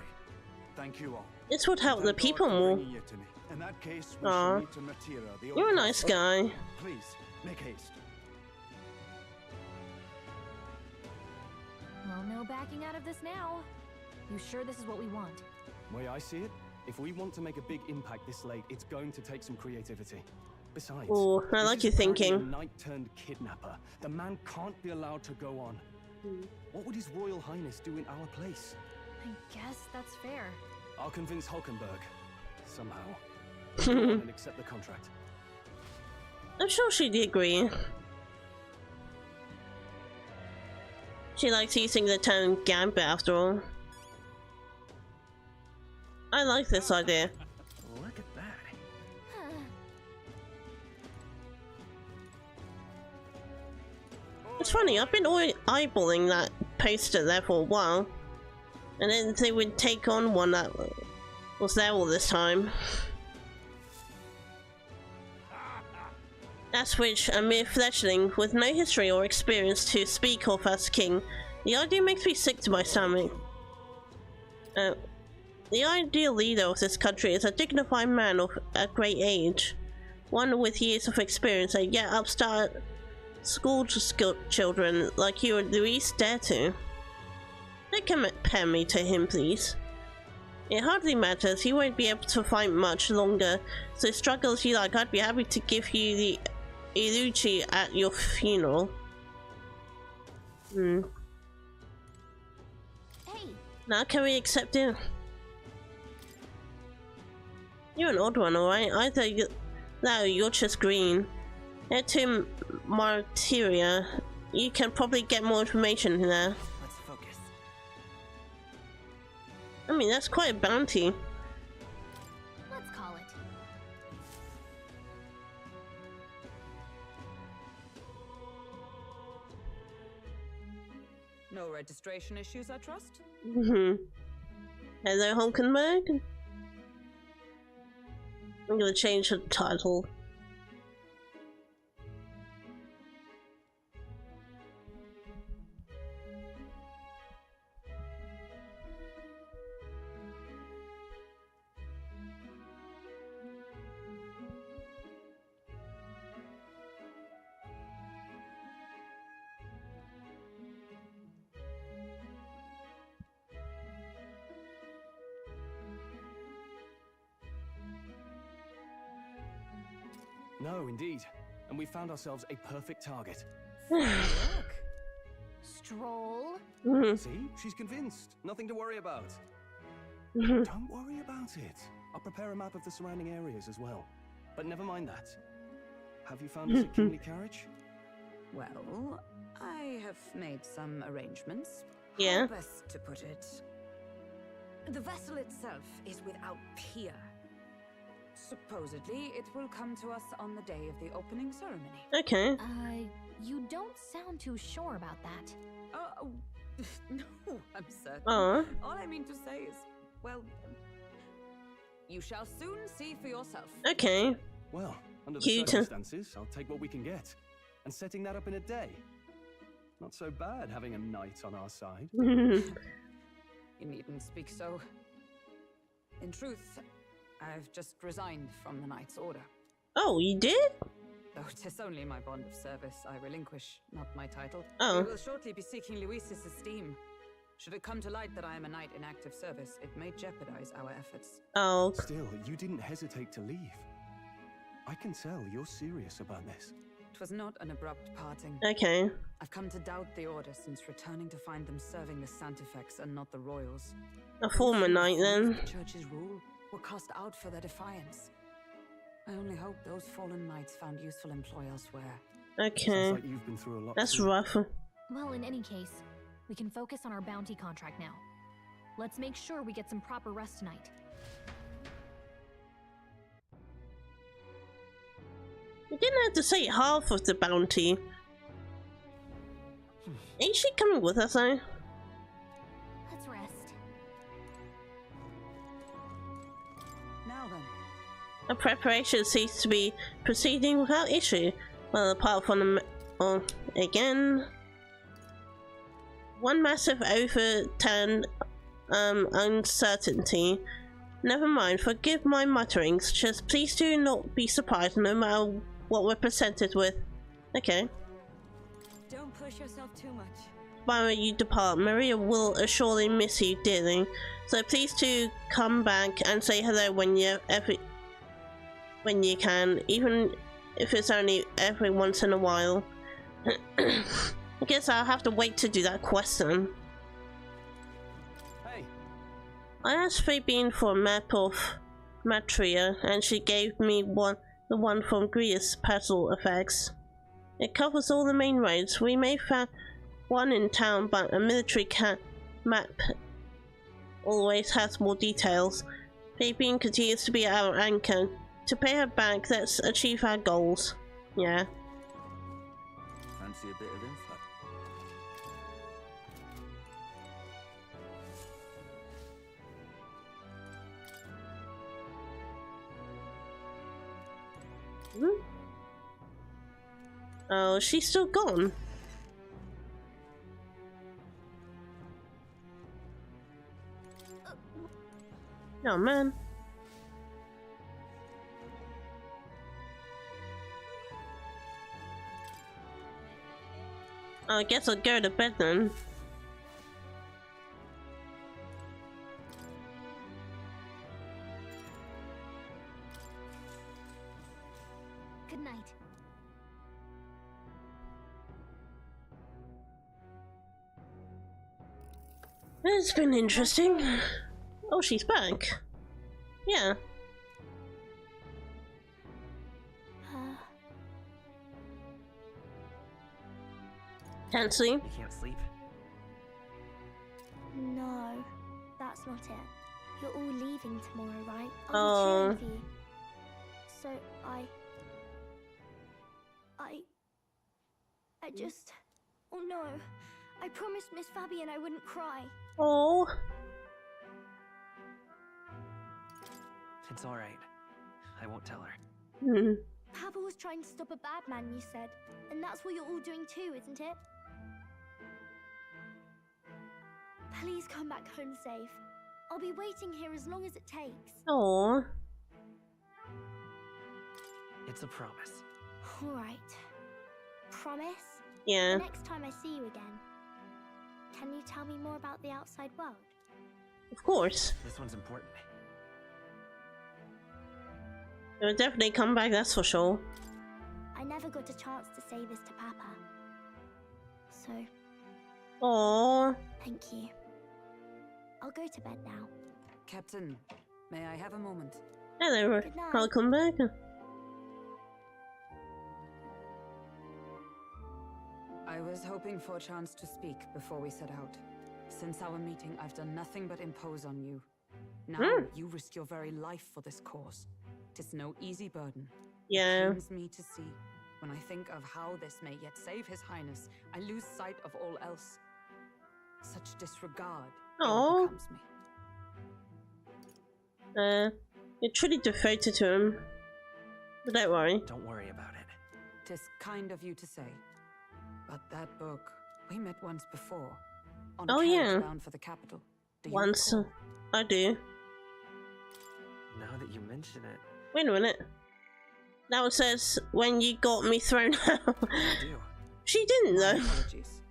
Thank you all. This would help the Thank God people for more. bringing you to me. In that case, we Aw. shall meet in Matira, the You're a old nice castle. guy. Please, make haste. Well, no backing out of this now. You sure this is what we want? Way I see it, if we want to make a big impact this late, it's going to take some creativity. Besides, Oh, I this like is your apparently thinking. a knight-turned-kidnapper. The man can't be allowed to go on. What would His Royal Highness do in our place? I guess that's fair. I'll convince Hulkenberg. Somehow. Go on and accept the contract. I'm sure she'd agree. She likes using the term gambit after all. I like this idea. Look at that. It's funny, I've been eyeballing that poster there for a while. And then they would take on one that was there all this time. As which, a mere fledgling with no history or experience to speak of as king, the idea makes me sick to my stomach. The ideal leader of this country is a dignified man of a great age, one with years of experience, and yet upstart school children like you and Luis dare to. Don't compare me to him, please. It hardly matters, he won't be able to fight much longer, so struggle as you like, I'd be happy to give you the Iluchi at your funeral. Hey. Now can we accept it? You're an odd one, alright? Either that or you're just green. Head to Martyria. You can probably get more information there. Let's focus. I mean, that's quite a bounty. Let's call it. No registration issues, I trust? Hello, Hulkenberg? I'm gonna change the title. No, indeed. And we found ourselves a perfect target. Look. Stroll. See? She's convinced. Nothing to worry about. Don't worry about it. I'll prepare a map of the surrounding areas as well. But never mind that. Have you found us a kingly carriage? Well, I have made some arrangements. Yeah. How best to put it? The vessel itself is without peer. Supposedly, it will come to us on the day of the opening ceremony. Okay. You don't sound too sure about that. Oh, no, I'm certain. Uh. All I mean to say is, well, you shall soon see for yourself. Okay. Well, under the Cute. circumstances, I'll take what we can get. And setting that up in a day. Not so bad having a knight on our side. You needn't speak so. In truth, I've just resigned from the Knight's Order. Oh, you did? Though 'tis only my bond of service I relinquish, not my title. Oh. We will shortly be seeking Luis's esteem. Should it come to light that I am a knight in active service, it may jeopardize our efforts. Oh. Still, you didn't hesitate to leave. I can tell you're serious about this. It was not an abrupt parting. Okay. I've come to doubt the Order since returning to find them serving the Santifex and not the Royals. A former knight then. The Church's rule were cast out for their defiance. I only hope those fallen knights found useful employ elsewhere. Okay. Sounds like you've been through a lot. That's too. rough. Well, in any case, we can focus on our bounty contract now. Let's make sure we get some proper rest tonight. You didn't have to say half of the bounty. Ain't she coming with us though? Let's rest. Now then. The preparation seems to be proceeding without issue. Well, apart from the... again... one massive overturned uncertainty. Never mind, forgive my mutterings. Just please do not be surprised no matter what we're presented with. Okay. Don't push yourself too much. While you depart, Maria will assuredly miss you dearly. So please do come back and say hello when you can, even if it's only every once in a while. I guess I'll have to wait to do that quest then. Hey. I asked Fabienne for a map of Matria, and she gave me the one from Grius Puzzle Effects. It covers all the main roads. We may find one in town, but a military map always has more details. Fabienne continues to be our anchor. To pay her back, let's achieve our goals. Yeah. Fancy a bit of info? Oh, she's still gone. Oh man. I guess I'll go to bed then. Good night. It's been interesting. Oh, she's back. Yeah. Can't sleep? You can't sleep? No, that's not it. You're all leaving tomorrow, right? Oh. I'll be cheering for you. So I just... Oh no. I promised Miss Fabienne I wouldn't cry. Oh. It's alright. I won't tell her. Papa was trying to stop a bad man, you said. And that's what you're all doing too, isn't it? Please come back home safe. I'll be waiting here as long as it takes. Oh. It's a promise. All right. Promise? Yeah. The next time I see you again, can you tell me more about the outside world? Of course. This one's important. It'll definitely come back, that's for sure. I never got a chance to say this to Papa. So... Aww. Thank you. I'll go to bed now. Captain, may I have a moment? Hello, I'll come back. I was hoping for a chance to speak before we set out. Since our meeting, I've done nothing but impose on you. Now you risk your very life for this cause. 'Tis no easy burden. Yeah. It pains me to see. When I think of how this may yet save His Highness, I lose sight of all else. Such disregard becomes me. You're truly devoted to him. But don't worry. Don't worry about it. 'Tis kind of you to say. But that book, we met once before. On a carriage bound for the capital. Once. I do. Now that you mention it. Wait a minute. Now it says when you got me thrown out. I do. She didn't though. Apologies.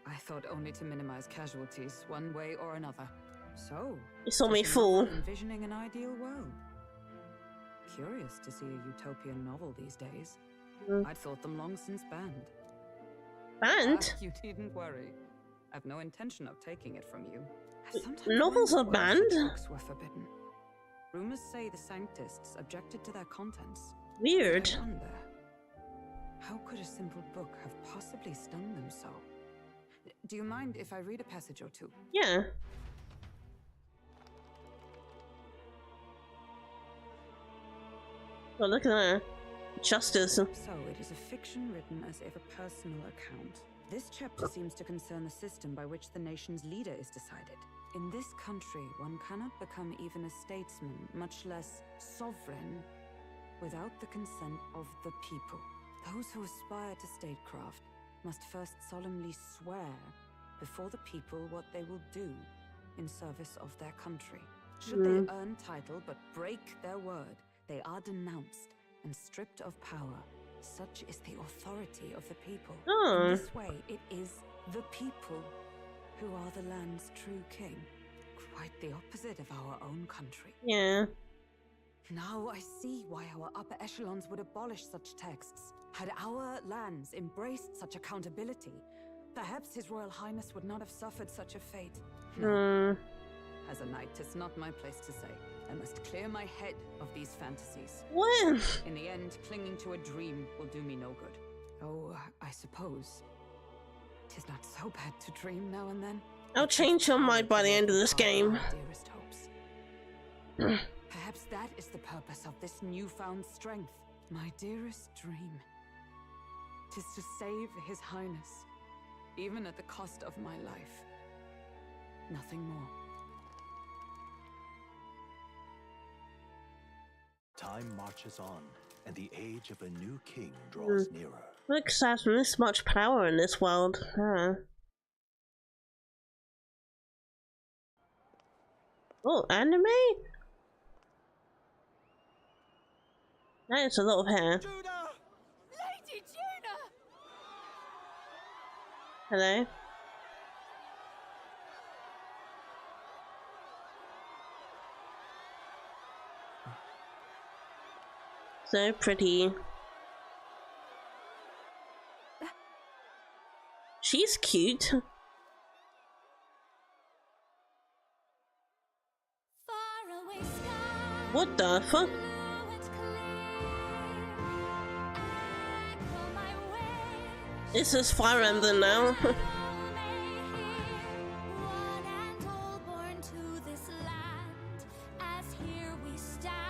I thought only to minimize casualties one way or another. So you saw me fall. Envisioning an ideal world. Curious to see a utopian novel these days. I'd thought them long since banned. Banned? You needn't worry. I've no intention of taking it from you. Novels are banned? Books were forbidden. Rumors say the Sanctists objected to their contents. Weird. I wonder, how could a simple book have possibly stung them so? Do you mind if I read a passage or two? Yeah. Oh, look at that. Justice. So, it is a fiction written as if a personal account. This chapter seems to concern the system by which the nation's leader is decided. In this country, one cannot become even a statesman, much less sovereign, without the consent of the people. Those who aspire to statecraft must first solemnly swear before the people what they will do in service of their country. Should they earn title but break their word, they are denounced and stripped of power. Such is the authority of the people. In this way, it is the people who are the land's true king. Quite the opposite of our own country. Yeah. Now I see why our upper echelons would abolish such texts. Had our lands embraced such accountability, perhaps His Royal Highness would not have suffered such a fate. No. As a knight, it's not my place to say. I must clear my head of these fantasies. What? In the end, clinging to a dream will do me no good. Oh, I suppose 'tis not so bad to dream now and then. I'll change your mind by the end of this game. Dearest hopes. Perhaps that is the purpose of this newfound strength. My dearest dream. 'Tis to save His Highness, even at the cost of my life. Nothing more. Time marches on, and the age of a new king draws nearer. Looks as this much power in this world. Oh, anime? That is a lot of hair. Judah! Lady Judah! Hello? So pretty. She's cute. What the fuck? This is Fire Emblem now.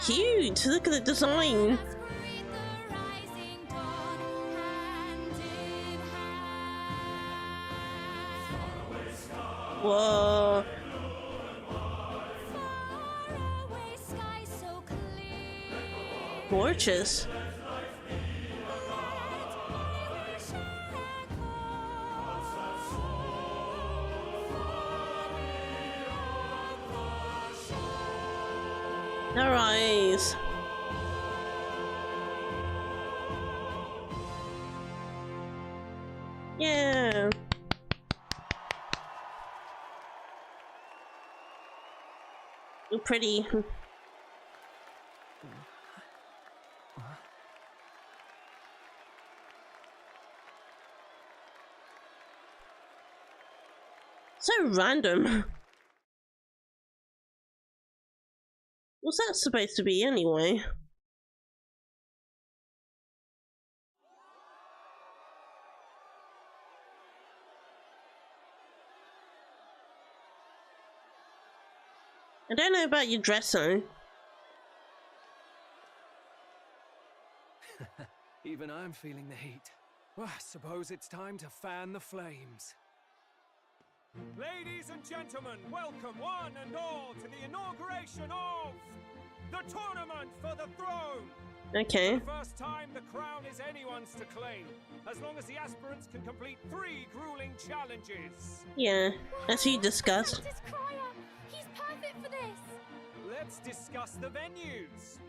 Cute! Look at the design! Whoa! Gorgeous! Her eyes. Yeah. You're pretty. So random. What's that supposed to be anyway? I don't know about your dress though. Even I'm feeling the heat. Well, I suppose it's time to fan the flames. Ladies and gentlemen, welcome one and all to the inauguration of the Tournament for the Throne! Okay. For the first time, the crown is anyone's to claim, as long as the aspirants can complete 3 grueling challenges. Yeah, as you discussed. He's perfect for this! Let's discuss the venues.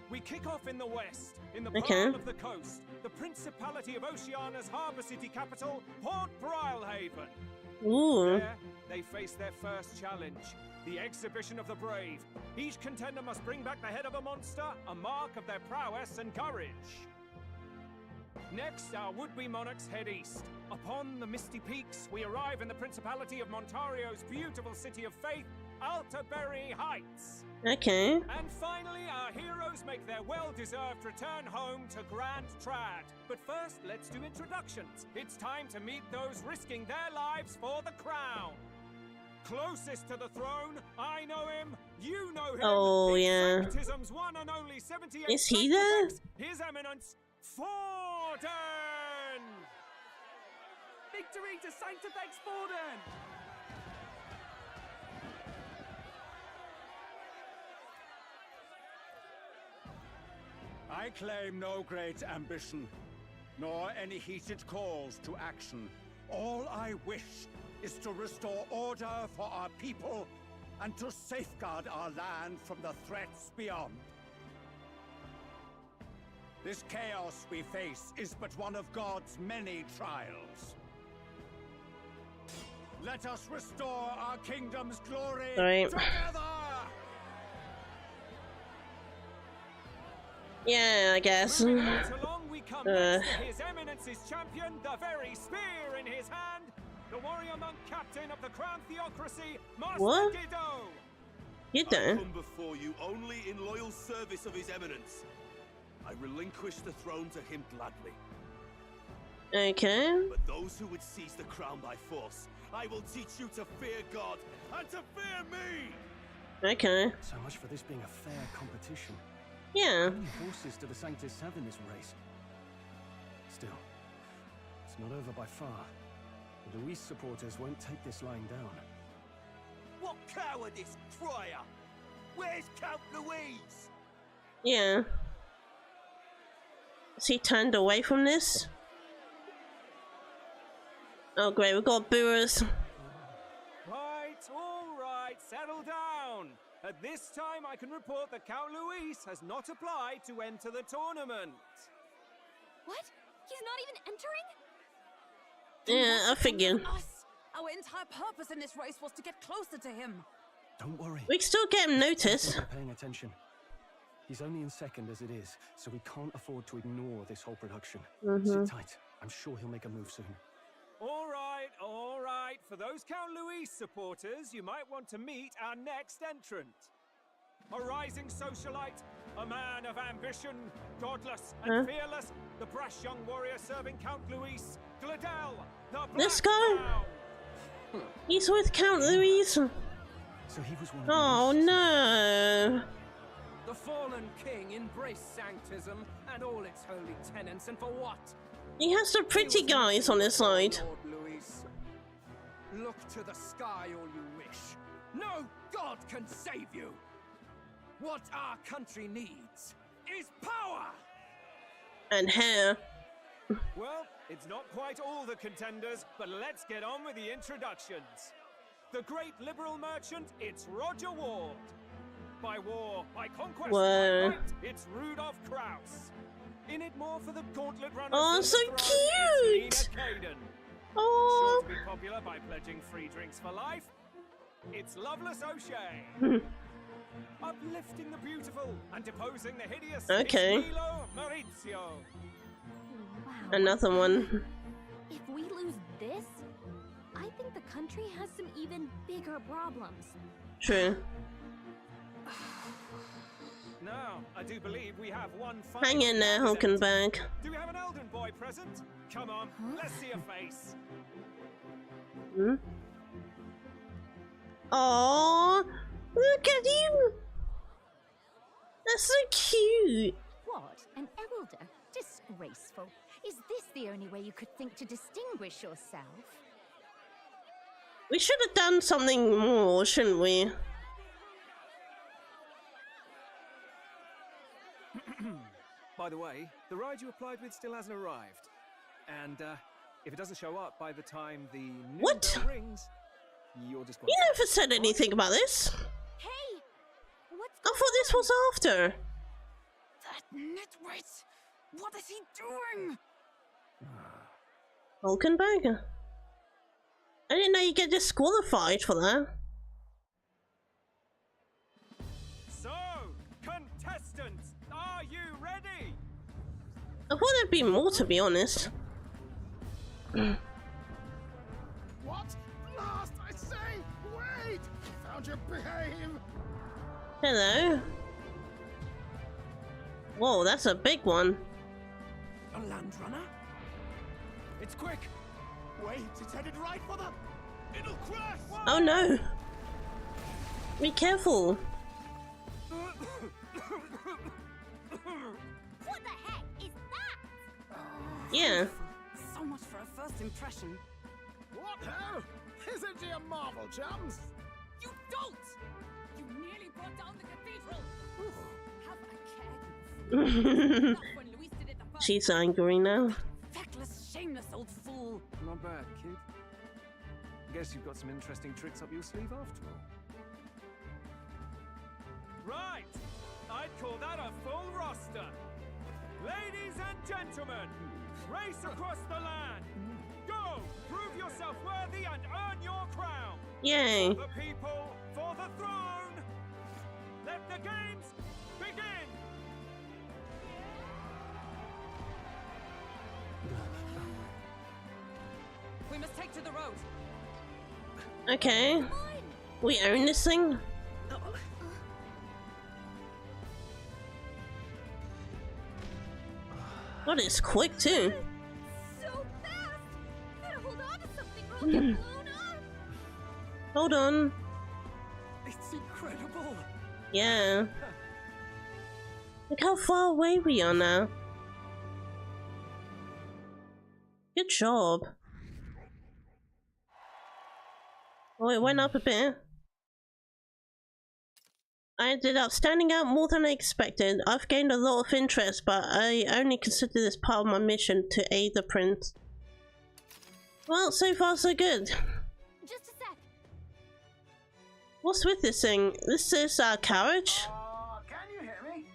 We kick off in the west, in the Okay. pearl of the coast, the Principality of Oceania's harbour city capital, Port Brilehaven. Ooh. There, they face their first challenge, the Exhibition of the Brave. Each contender must bring back the head of a monster, a mark of their prowess and courage. Next, our would-be monarchs head east. Upon the misty peaks, we arrive in the Principality of Montario's beautiful city of faith, Alterbury Heights. Okay. And finally, our heroes make their well-deserved return home to Grand Trad. But first, let's do introductions. It's time to meet those risking their lives for the crown. Closest to the throne, I know him, you know him. Oh, yeah. Sanctism's one and only 78 Is he there? His Eminence, Forden! Victory to Sanctifex Forden! I claim no great ambition, nor any heated calls to action. All I wish is to restore order for our people and to safeguard our land from the threats beyond. This chaos we face is but one of God's many trials. Let us restore our kingdom's glory together! Yeah, I guess. Moving right along, we come next to His Eminence's champion, the very spear in his hand, the warrior monk captain of the Crown Theocracy, Master What? Giddo. You I don't. come before you only in loyal service of His Eminence. I relinquish the throne to him gladly. Okay. But those who would seize the crown by force, I will teach you to fear God and to fear me! Okay. So much for this being a fair competition. Yeah. How many horses do the Sanctus have in this race? Still, it's not over by far. The Luis supporters won't take this lying down. What cowardice, Crier! Where's Count Louise? Yeah. Is he turned away from this? Oh great, we've got booers. Right, all right, settle down. At this time, I can report that Count Luis has not applied to enter the tournament. What? He's not even entering? Yeah, I figured. Us. Our entire purpose in this race was to get closer to him. Don't worry. We can still get him noticed. We're paying attention. He's only in second as it is, so we can't afford to ignore this whole production. Sit tight. I'm sure he'll make a move soon. All right, all right. For those Count Luis supporters, you might want to meet our next entrant. A rising socialite, a man of ambition, godless and fearless, the brash young warrior serving Count Luis, Gladel, the Black This guy? Crown. He's with Count Luis. So he was one of Oh no. The fallen king embraced sanctism and all its holy tenets, and for what? He has some pretty guys on his side. Lord Luis. Look to the sky all you wish. No god can save you. What our country needs is power. And hair. Well, it's not quite all the contenders, but let's get on with the introductions. The great liberal merchant, it's Roger Ward. By war, by conquest, Whoa. by right, it's Rudolph Kraus. In it more for the gauntlet runners. Oh, than so the throne, cute! it's Lena Kaden. Oh. Sure to be popular by pledging free drinks for life. It's Loveless O'Shea. Uplifting the beautiful and deposing the hideous. Okay. It's Milo Maurizio. Another one. If we lose this, I think the country country has some even bigger problems. True. Now, I do believe we have one Hang in there, Hulkenberg. Do we have an Elden boy present? Come on, let's see a face. Hmm? Aww, look at you! That's so cute! What? An elder? Disgraceful. Is this the only way you could think to distinguish yourself? We should have done something more, shouldn't we? By the way, the ride you applied with still hasn't arrived. And if it doesn't show up by the time the new bell rings, you're just You never said anything about this. Hey! I thought this was after. That nitwit! What is he doing? Hulkenberg? I didn't know you get disqualified for that. So, contestants, are you ready? I thought there'd be more, to be honest. What? Last, I say! Wait! Found your behave! Hello. Whoa, that's a big one. A land runner? It's quick! Wait, it's headed right for the... It'll crash! Oh no! Be careful. What the heck is that? Yeah. So much for a first impression. What hell? Isn't he a marvel, chums? You don't! You nearly brought down the cathedral! Have a care. When Luis did it the first She's angry now. feckless, shameless old fool. Not bad, kid. Guess you've got some interesting tricks up your sleeve after all. Right! I'd call that a full roster. Ladies and gentlemen, race across the land. Go! Prove yourself worthy and earn your crown. Yay. For the people, for the throne. Let the games begin. We must take to the road. Okay. We own this thing? God, it's quick too. So fast! Better hold on to something or I'll get blown up! Hold on. It's incredible. Yeah. Look how far away we are now. Good job. Oh, it went up a bit. I ended up standing out more than I expected. I've gained a lot of interest, but I only consider this part of my mission to aid the prince. Well, so far so good. Just a sec. What's with this thing? This is our carriage? Can you hear me?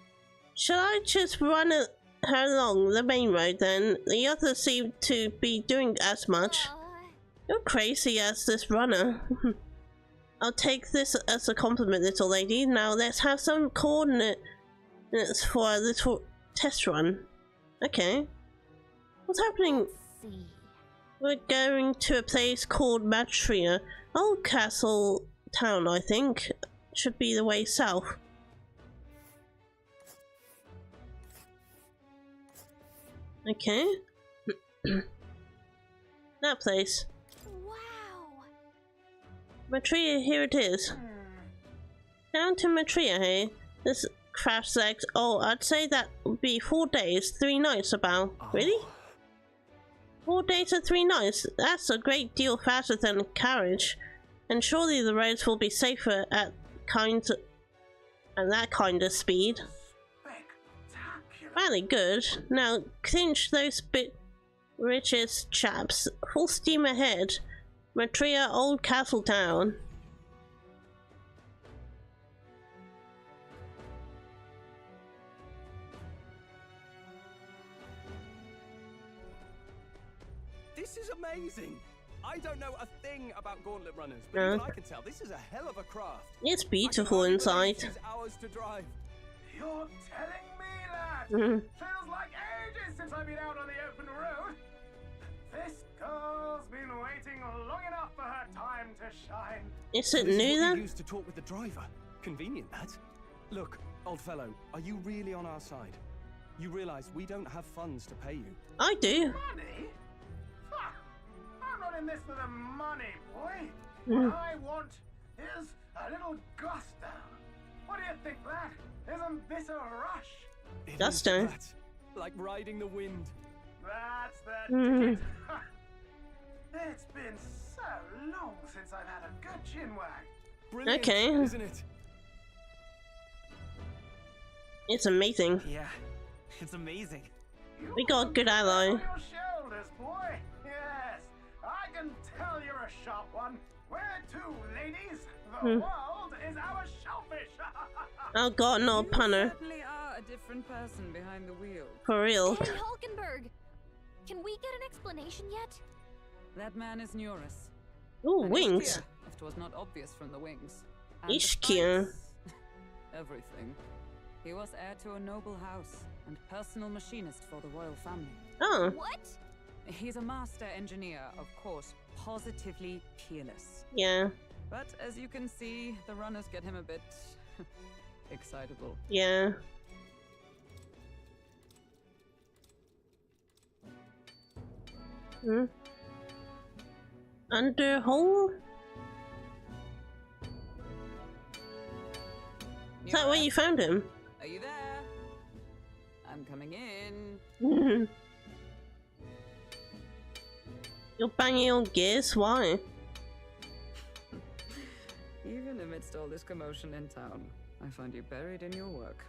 Shall I just run her along the main road then? The others seem to be doing as much. You're crazy as this runner. I'll take this as a compliment, little lady. Now let's have some coordinates for a little test run. Okay. What's happening? We're going to a place called Matria. Old Castle Town, I think. Should be the way south. Okay. That place. Matria, here it is. Down to Matria, hey? This craft's like, oh, I'd say that would be 4 days, 3 nights about. Really? 4 days and 3 nights? That's a great deal faster than a carriage. And surely the roads will be safer at that kind of speed. Really good. Now, clinch those richest chaps. Full steam ahead. Matria, Old Castle Town. This is amazing. I don't know a thing about gauntlet runners, but even I can tell this is a hell of a craft. It's beautiful inside. Hours to drive. You're telling me, lad? Feels like ages since I've been out on the open road. This girl's been waiting long enough for her time Is it This new is what then? you used to talk with the driver. Convenient, that. Look, old fellow, are you really on our side? You realize we don't have funds to pay you. I do. Money? Ha! I'm not in this for the money, boy. Mm. What I want is a little gusto. What do you think, lad? Isn't this a rush? Gusto. Like riding the wind. That's the Mm. ticket. It's been so long since I've had a good chinwag. Brilliant, Okay. isn't it? It's amazing. Yeah, it's amazing. We got a good ally. On your shoulders, boy. Yes, I can tell you're a sharp one. Where to, ladies? The world is our shellfish. Oh god, no, You punner. certainly are a different person behind the wheel. For real. Hey, Hulkenberg! Can we get an explanation yet? That man is Neurus. Ooh, And wings. Ishkir, if 'twas not obvious from the wings. And the Ishkir. spikes. Everything. He was heir to a noble house and personal machinist for the royal family. Oh. What? He's a master engineer, of course, positively peerless. Yeah. But as you can see, the runners get him a bit excitable. Yeah. Hmm. Under hole? Is that where you found him? Are you there? I'm coming in. You're banging on gears? Why? Even amidst all this commotion in town, I find you buried in your work.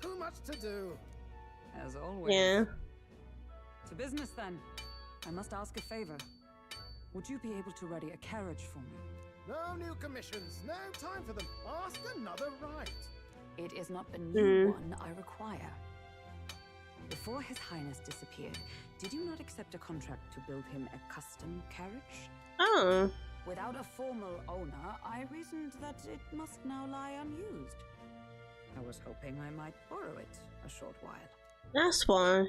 Too much to do. As always. Yeah. To business then. I must ask a favor. Would you be able to ready a carriage for me? No new commissions, no time for them. Ask another right. It is not a new one I require. Before His Highness disappeared, did you not accept a contract to build him a custom carriage? Oh. Without a formal owner, I reasoned that it must now lie unused. I was hoping I might borrow it a short while. That's why.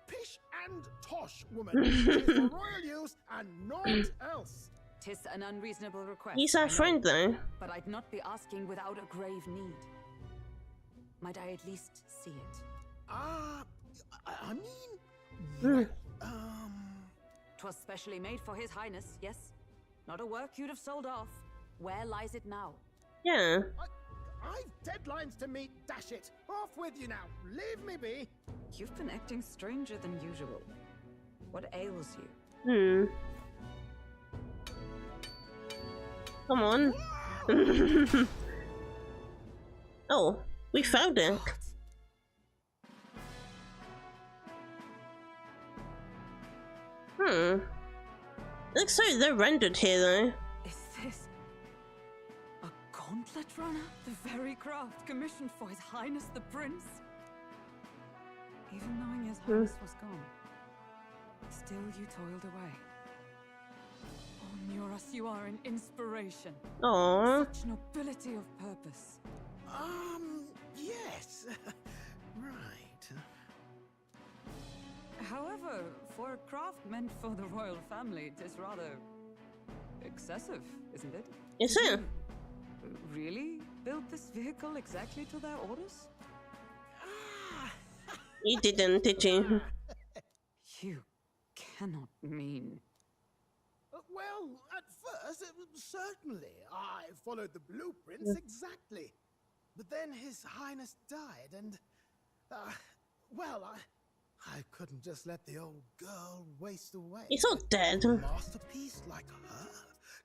Pish and tosh, woman. It is for royal use and naught else. 'Tis an unreasonable request. He's our I know, friend though. But I'd not be asking without a grave need. Might I at least see it? I mean, Mm. 'Twas specially made for His Highness, yes? Not a work you'd have sold off. Where lies it now? Yeah. I've deadlines to meet, dash it. Off with you now. Leave me be. You've been acting stranger than usual. What ails you? Come on. Oh, we found it. Looks like they're rendered here though. Is this a gauntlet runner? The very craft commissioned for His Highness the Prince? Even knowing His Highness was gone, still you toiled away. Oh, Neurus, you are an inspiration. Aww. Such nobility of purpose. Yes. Right. However, for a craft meant for the royal family, it is rather excessive, isn't it? Is it? Really build this vehicle exactly to their orders? You didn't, did you? You cannot mean. Well, at first, certainly. I followed the blueprints exactly. But then His Highness died, and, well, I couldn't just let the old girl waste away. He's not dead. A masterpiece like her?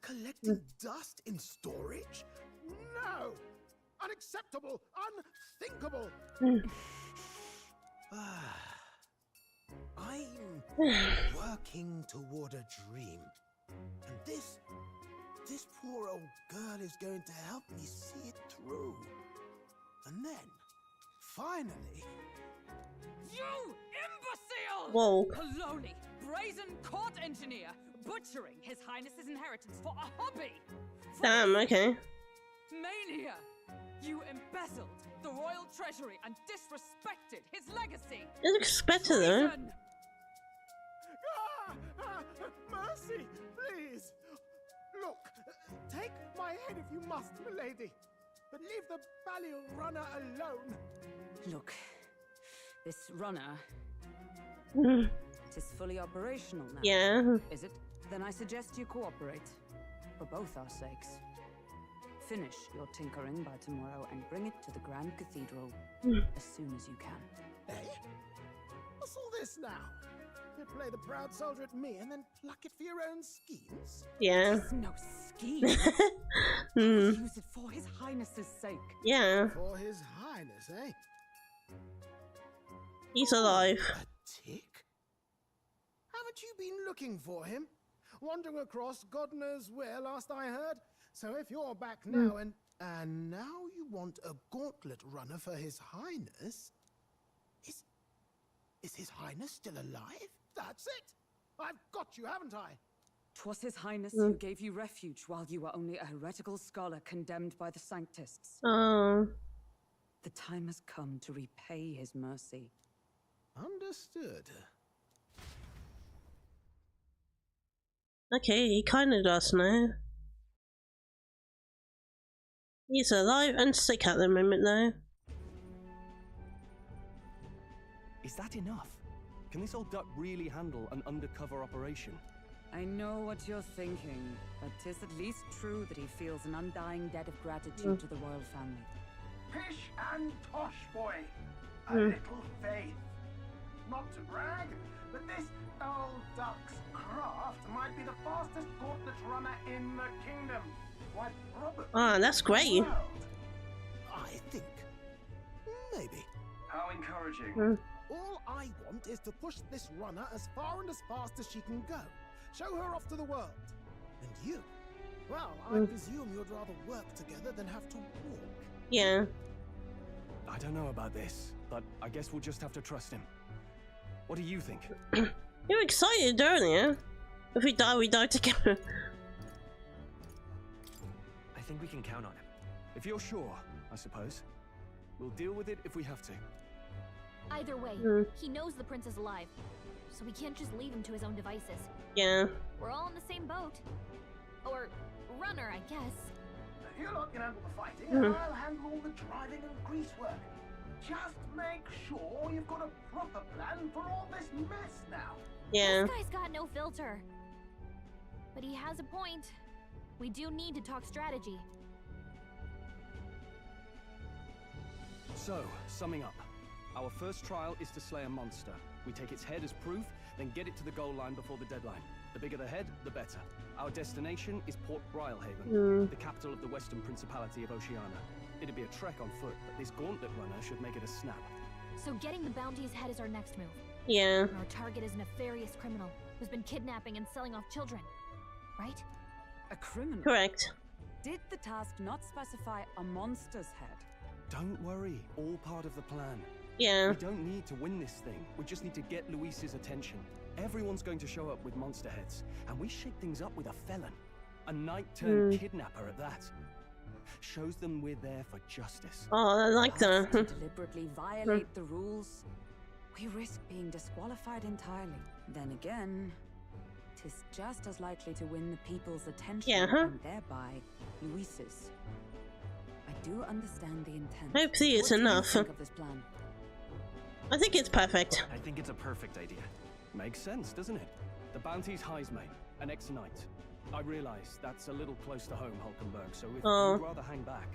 Collecting dust in storage? No! Unacceptable! Unthinkable! I'm working toward a dream. And this poor old girl is going to help me see it through. And then, finally... You imbecile! Whoa. Poloni, brazen court engineer, butchering His Highness's inheritance for a hobby! Damn, okay. Mania! You embezzled the royal treasury and disrespected his legacy! It looks better though. Treason! Mercy, please! Look, Take my head if you must, milady, but leave the Balliol runner alone. Look, this runner... It is fully operational now. Yeah. Is it? Then I suggest you cooperate. For both our sakes. Finish your tinkering by tomorrow and bring it to the Grand Cathedral as soon as you can. Eh? What's all this now? You play the proud soldier at me and then pluck it for your own schemes? Yeah. It's no scheme. Use it for His Highness's sake. Yeah. For His Highness, eh? He's alive. A tick? Haven't you been looking for him? Wandering across God knows where last I heard? So if you're back now and now you want a gauntlet runner for His Highness? Is His Highness still alive? That's it! I've got you, haven't I? 'Twas His Highness who gave you refuge while you were only a heretical scholar condemned by the Sanctists. Oh. The time has come to repay His mercy. Understood. Okay, he kinda does now. He's alive and sick at the moment though. Is that enough? Can this old duck really handle an undercover operation? I know what you're thinking, but 'tis at least true that he feels an undying debt of gratitude to the royal family. Pish and tosh, boy. A little faith. Not to brag, but this old duck's craft might be the fastest gauntlet runner in the kingdom. Quite probably. Ah, that's great. I think. Maybe. How encouraging. All I want is to push this runner as far and as fast as she can go. Show her off to the world. And you? Well, I presume you'd rather work together than have to walk. Yeah. I don't know about this, but I guess we'll just have to trust him. What do you think? You were excited earlier. If we die together. I think we can count on him. If you're sure, I suppose. We'll deal with it if we have to. Either way, he knows the prince is alive, so we can't just leave him to his own devices. Yeah. We're all in the same boat. Or runner, I guess. If you lot can handle the fighting, I'll handle all the driving and grease work. Just make sure you've got a proper plan for all this mess now. Yeah. This guy's got no filter. But he has a point. We do need to talk strategy. So, summing up. Our first trial is to slay a monster. We take its head as proof, then get it to the goal line before the deadline. The bigger the head, the better. Our destination is Port Brilehaven, the capital of the Western Principality of Oceania. It'd be a trek on foot, but this gauntlet runner should make it a snap. So getting the bounty's head is our next move. Yeah. And our target is a nefarious criminal who's been kidnapping and selling off children. Right? A criminal? Correct. Did the task not specify a monster's head? Don't worry, all part of the plan. Yeah. We don't need to win this thing. We just need to get Luis's attention. Everyone's going to show up with monster heads, and we shake things up with a felon. A knight-turned-kidnapper at that. Shows them we're there for justice. Oh, I like that. To deliberately violate the rules, we risk being disqualified entirely. Then again, 'tis just as likely to win the people's attention and thereby Luis's. I do understand the intent. Hopefully it's enough. What do you think of this plan? I think it's perfect. I think it's a perfect idea. Makes sense, doesn't it? The bounty's Heismay, an ex-knight. I realize that's a little close to home, Hulkenberg, so if you'd rather hang back...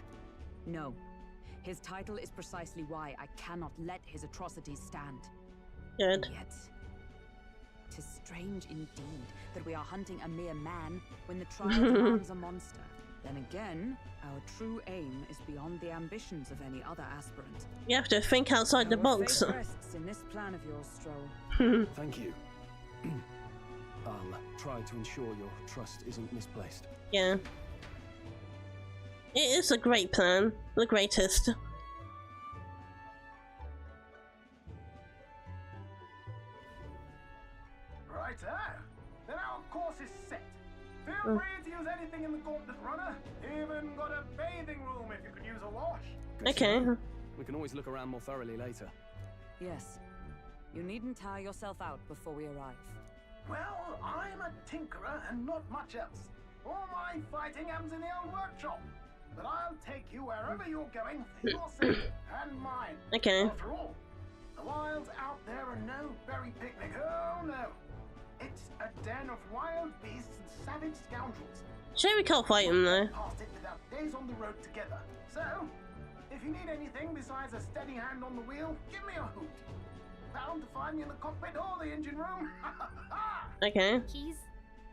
No. His title is precisely why I cannot let his atrocities stand. Good. Yet, 'tis strange indeed that we are hunting a mere man when the trial demands a monster. Then again, our true aim is beyond the ambitions of any other aspirant. You have to think outside the box. Fate rests in this plan of yours, Stroll. Thank you. Try to ensure your trust isn't misplaced. Yeah. It is a great plan. The greatest. Righto. Then our course is set. Feel free to use anything in the gauntlet runner. Even got a bathing room if you could use a wash. Okay. We can always look around more thoroughly later. Yes. You needn't tire yourself out before we arrive. Well, I'm a tinkerer and not much else. All my fighting am's in the old workshop. But I'll take you wherever you're going for your sake and mine. Okay. After all, the wilds out there are no berry picnic. Oh no. It's a den of wild beasts and savage scoundrels. Sure, we can't fight him though. Past it without days on the road together. So, if you need anything besides a steady hand on the wheel, give me a hoot. Bound to find me in the cockpit or the engine room. Okay. He's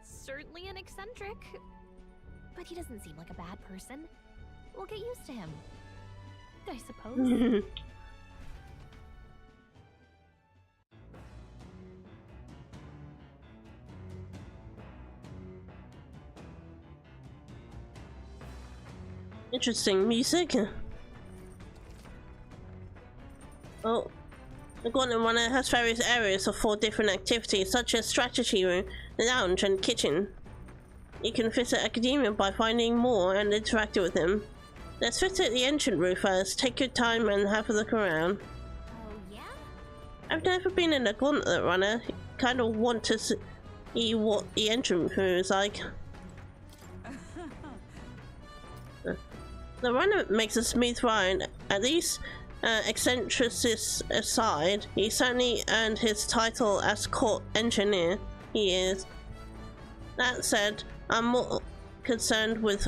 certainly an eccentric, but he doesn't seem like a bad person. We'll get used to him, I suppose. Interesting music. Oh, the Gauntlet Runner has various areas for different activities, such as strategy room, lounge, and kitchen. You can visit Academia by finding more and interacting with him. Let's visit the ancient room first. Take your time and have a look around. Oh yeah? I've never been in a Gauntlet Runner. Kind of want to see what the ancient room is like. The runner makes a smooth ride. At least, eccentricities aside, he certainly earned his title as court engineer. He is. That said, I'm more concerned with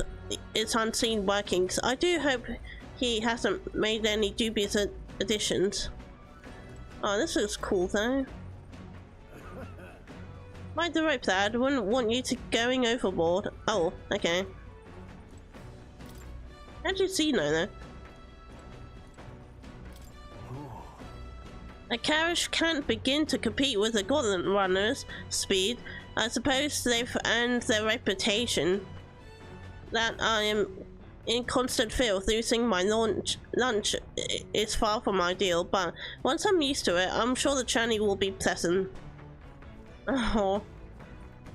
its unseen workings. I do hope he hasn't made any dubious additions. Oh, this looks cool though. Mind the rope, Dad. I wouldn't want you to going overboard. Oh, okay. How'd you see no though? A carriage can't begin to compete with the Gauntlet Runner's speed. I suppose they've earned their reputation. That I am in constant fear of losing my lunch is far from ideal, but once I'm used to it, I'm sure the journey will be pleasant. Oh,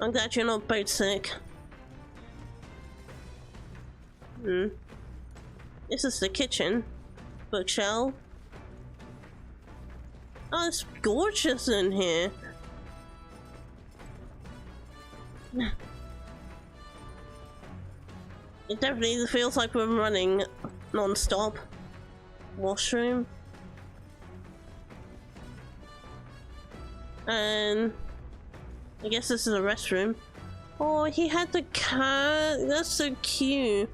I'm glad you're not boat sick. This is the kitchen. Bookshelf. Oh, it's gorgeous in here. It definitely feels like we're running non-stop. Washroom. And I guess this is a restroom. Oh, he had the cat. That's so cute.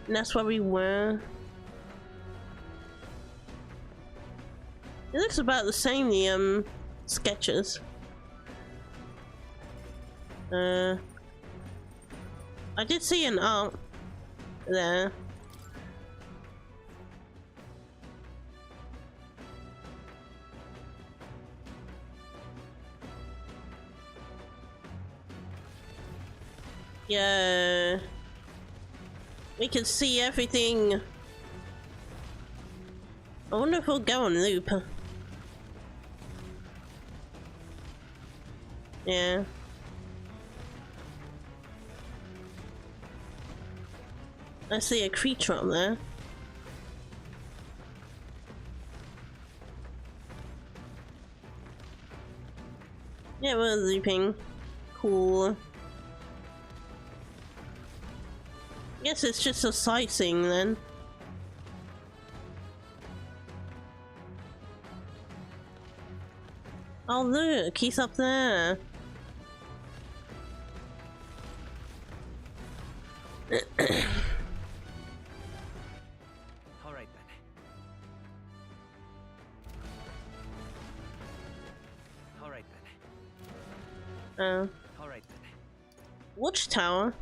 And that's where we were. It looks about the same, the sketches. I did see an art there. Yeah. We can see everything. I wonder if we'll go on loop. Yeah. I see a creature up there. Yeah, we're looping. Cool. Guess it's just a sightseeing then. Oh look, he's up there. Alright then. Alright then. Alright then. Watchtower?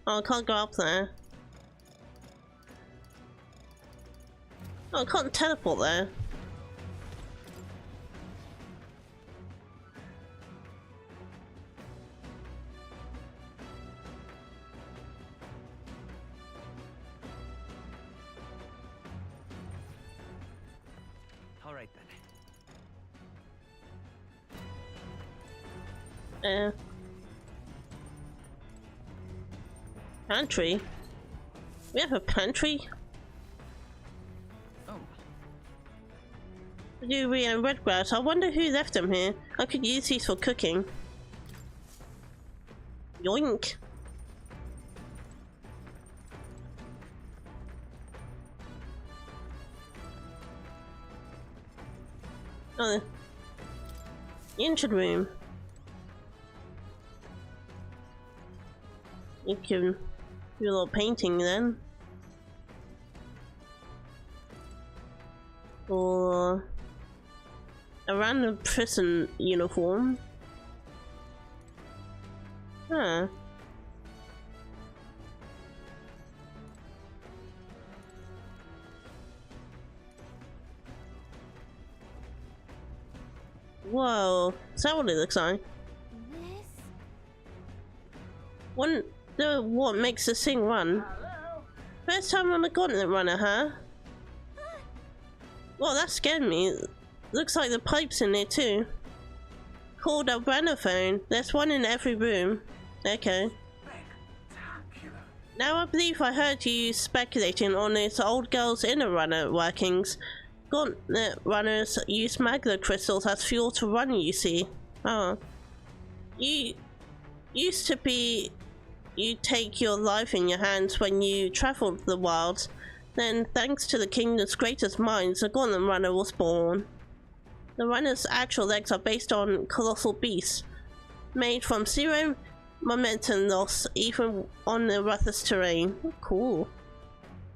Oh, I can't go up there. Oh, I can't teleport there. Alright then. Pantry? We have a pantry? Oh. Blueberry and red grass. I wonder who left them here. I could use these for cooking. Yoink. Oh, the engine room. You can do a little painting then. Or a random prison uniform. Huh. Whoa, is that what it looks like? What makes this thing run? First time on the gauntlet runner, huh? Well, that scared me. Looks like the pipe's in there too. Called a runner-phone. There's one in every room. Okay. Now I believe I heard you speculating on this old girl's inner runner workings. Gauntlet runners use magma crystals as fuel to run, you see. Oh. You used to be... You take your life in your hands when you traveled the wilds. Then, thanks to the kingdom's greatest minds, the Gauntlet Runner was born. The runner's actual legs are based on colossal beasts, made from zero momentum loss even on the roughest terrain. Cool.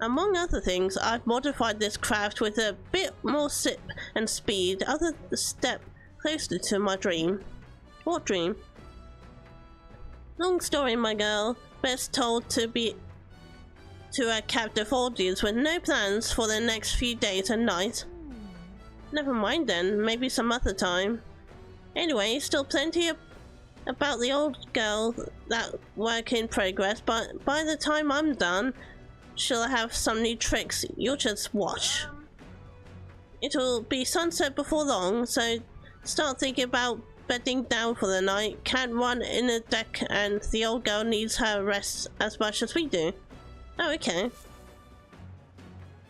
Among other things, I've modified this craft with a bit more zip and speed, other step closer to my dream. What dream? Long story, my girl. Best told to a captive audience with no plans for the next few days and nights. Never mind then, maybe some other time. Anyway, still plenty about the old girl, that work in progress, but by the time I'm done, she'll have some new tricks. You'll just watch. It'll be sunset before long, so start thinking about bedding down for the night. Can't run in the deck, and the old girl needs her rest as much as we do. Oh, okay.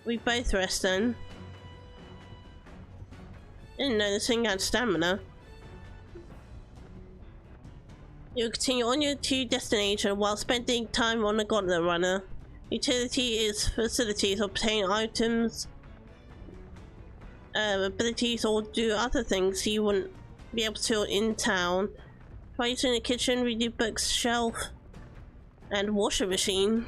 We both rest then. Didn't know this thing had stamina. You'll continue on your to destination while spending time on the Gauntlet Runner. Utility is facilities, obtain items, abilities, or do other things you wouldn't be able to in town. Try using the kitchen, redo books, shelf, and washing machine.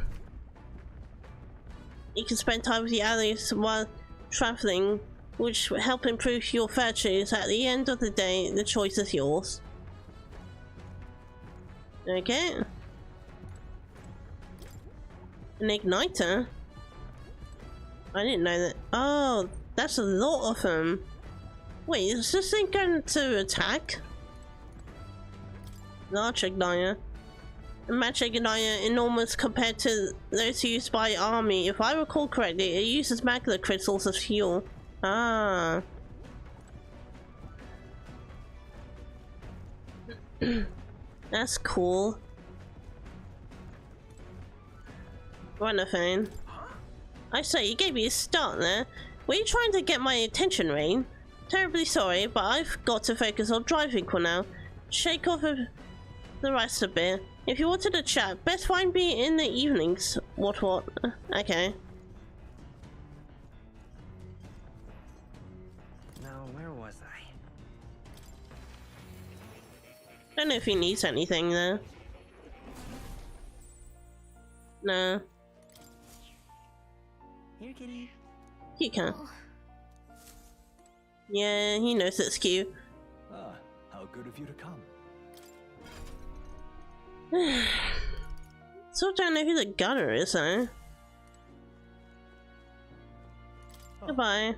You can spend time with the allies while traveling, which will help improve your virtues. At the end of the day, the choice is yours. Okay. An igniter? I didn't know that. Oh, that's a lot of them. Wait, is this thing going to attack? Large igniter. A magic igniter enormous compared to those used by army. If I recall correctly, it uses magma crystals as fuel. Ah. That's cool. Runner-phone. I say, you gave me a start there. Were you trying to get my attention, Rain? Terribly sorry, but I've got to focus on driving for now. Shake off the rest a bit. If you wanted to chat, best find me in the evenings. What? Okay. Now, where was I? Don't know if he needs anything there. No. Here, kitty. You can. Yeah, he knows it's cute. Ah, how good of you to come. Still don't know who the gunner is, though. Oh. Goodbye.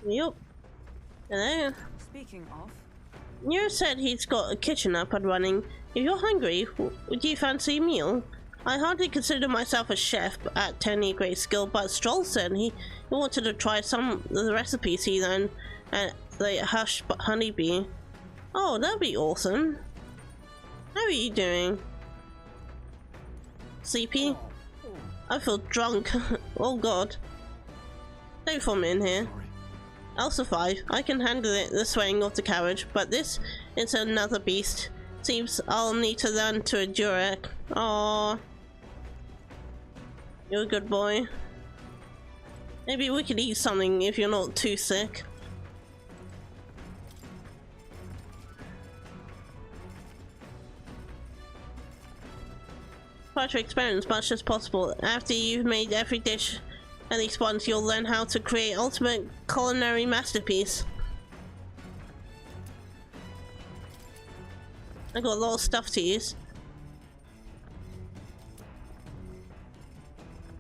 Yup. Hello. Speaking of, Nero said he's got a kitchen up and running. If you're hungry, would you fancy a meal? I hardly consider myself a chef at any great skill, but Stroll said he wanted to try some of the recipes he learned at the Hush Honeybee. Oh, that'd be awesome. How are you doing? Sleepy? I feel drunk. Oh god. Don't form in here. I'll survive. I can handle it, the swaying of the carriage, but this is another beast. Seems I'll need to learn to endure it. Aww. You're a good boy. Maybe we could eat something if you're not too sick. Try to experiment as much as possible. After you've made every dish at least once, you'll learn how to create ultimate culinary masterpiece. I got a lot of stuff to use.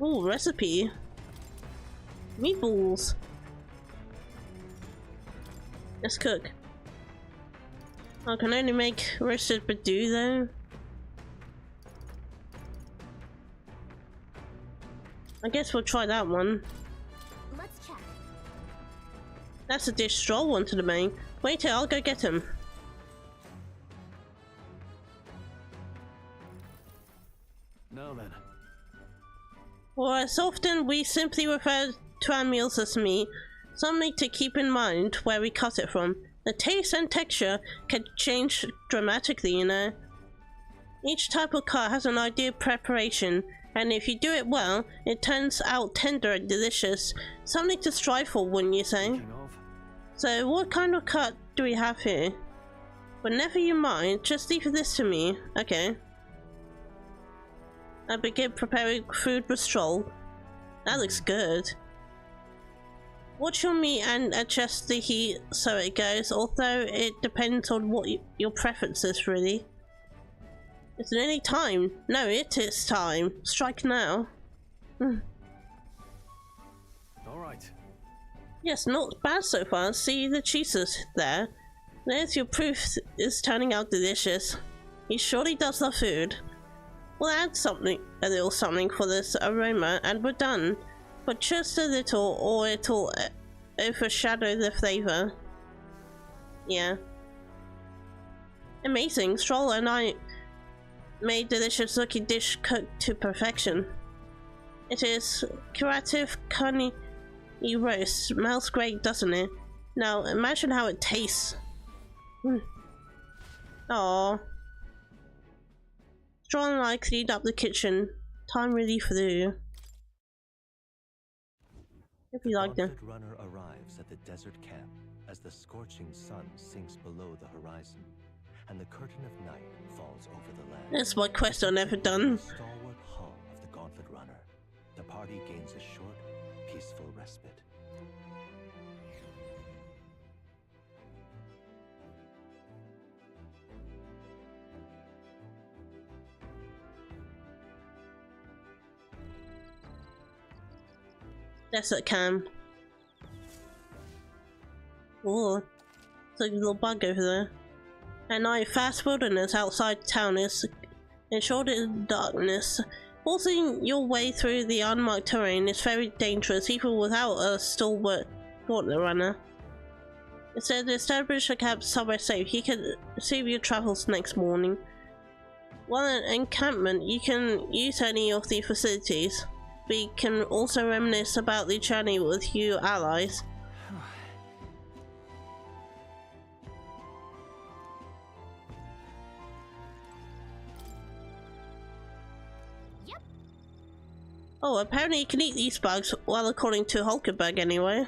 Ooh, recipe. Meatballs. Let's cook. I can only make roasted badoo though. I guess we'll try that one. Let's check. That's a dish Stroll wanted to make. Wait here, I'll go get him. Now then. For as often we simply refer to our meals as meat, something to keep in mind where we cut it from. The taste and texture can change dramatically, you know. Each type of cut has an ideal preparation, and if you do it well, it turns out tender and delicious. Something to strive for, wouldn't you say? So what kind of cut do we have here? But never you mind, just leave this to me. Okay. I begin preparing food with Stroll. That looks good. Watch your meat and adjust the heat so it goes, although it depends on what your preference is, really. Is it any time? No, it is time. Strike now. Alright. Yes, not bad so far. See the cheeses there? There's your proof it's turning out delicious. He surely does love food. We'll add a little something for this aroma and we're done. But just a little or it'll overshadow the flavor. Yeah. Amazing. Stroll and I made delicious looking dish cooked to perfection. It is curative honey roast. Smells great, doesn't it? Now imagine how it tastes. Aww. Stroll and I cleaned up the kitchen. Time really flew. If you like them. The runner arrives at the desert camp as the scorching sun sinks below the horizon, and the curtain of night falls over the land. That's my quest I've never done. The stalwart hull of the Gauntlet Runner, the party gains a short, peaceful respite. Desert camp. Oh, it's like a little bug over there. At night, vast wilderness outside town is enshrouded in darkness. Forcing your way through the unmarked terrain is very dangerous, even without a stalwart Gauntlet Runner. Instead, establish a camp somewhere safe. You can resume your travels next morning. While at encampment, you can use any of the facilities. We can also reminisce about the journey with you allies. Yep. Oh, apparently you can eat these bugs, well, according to Hulkenberg anyway.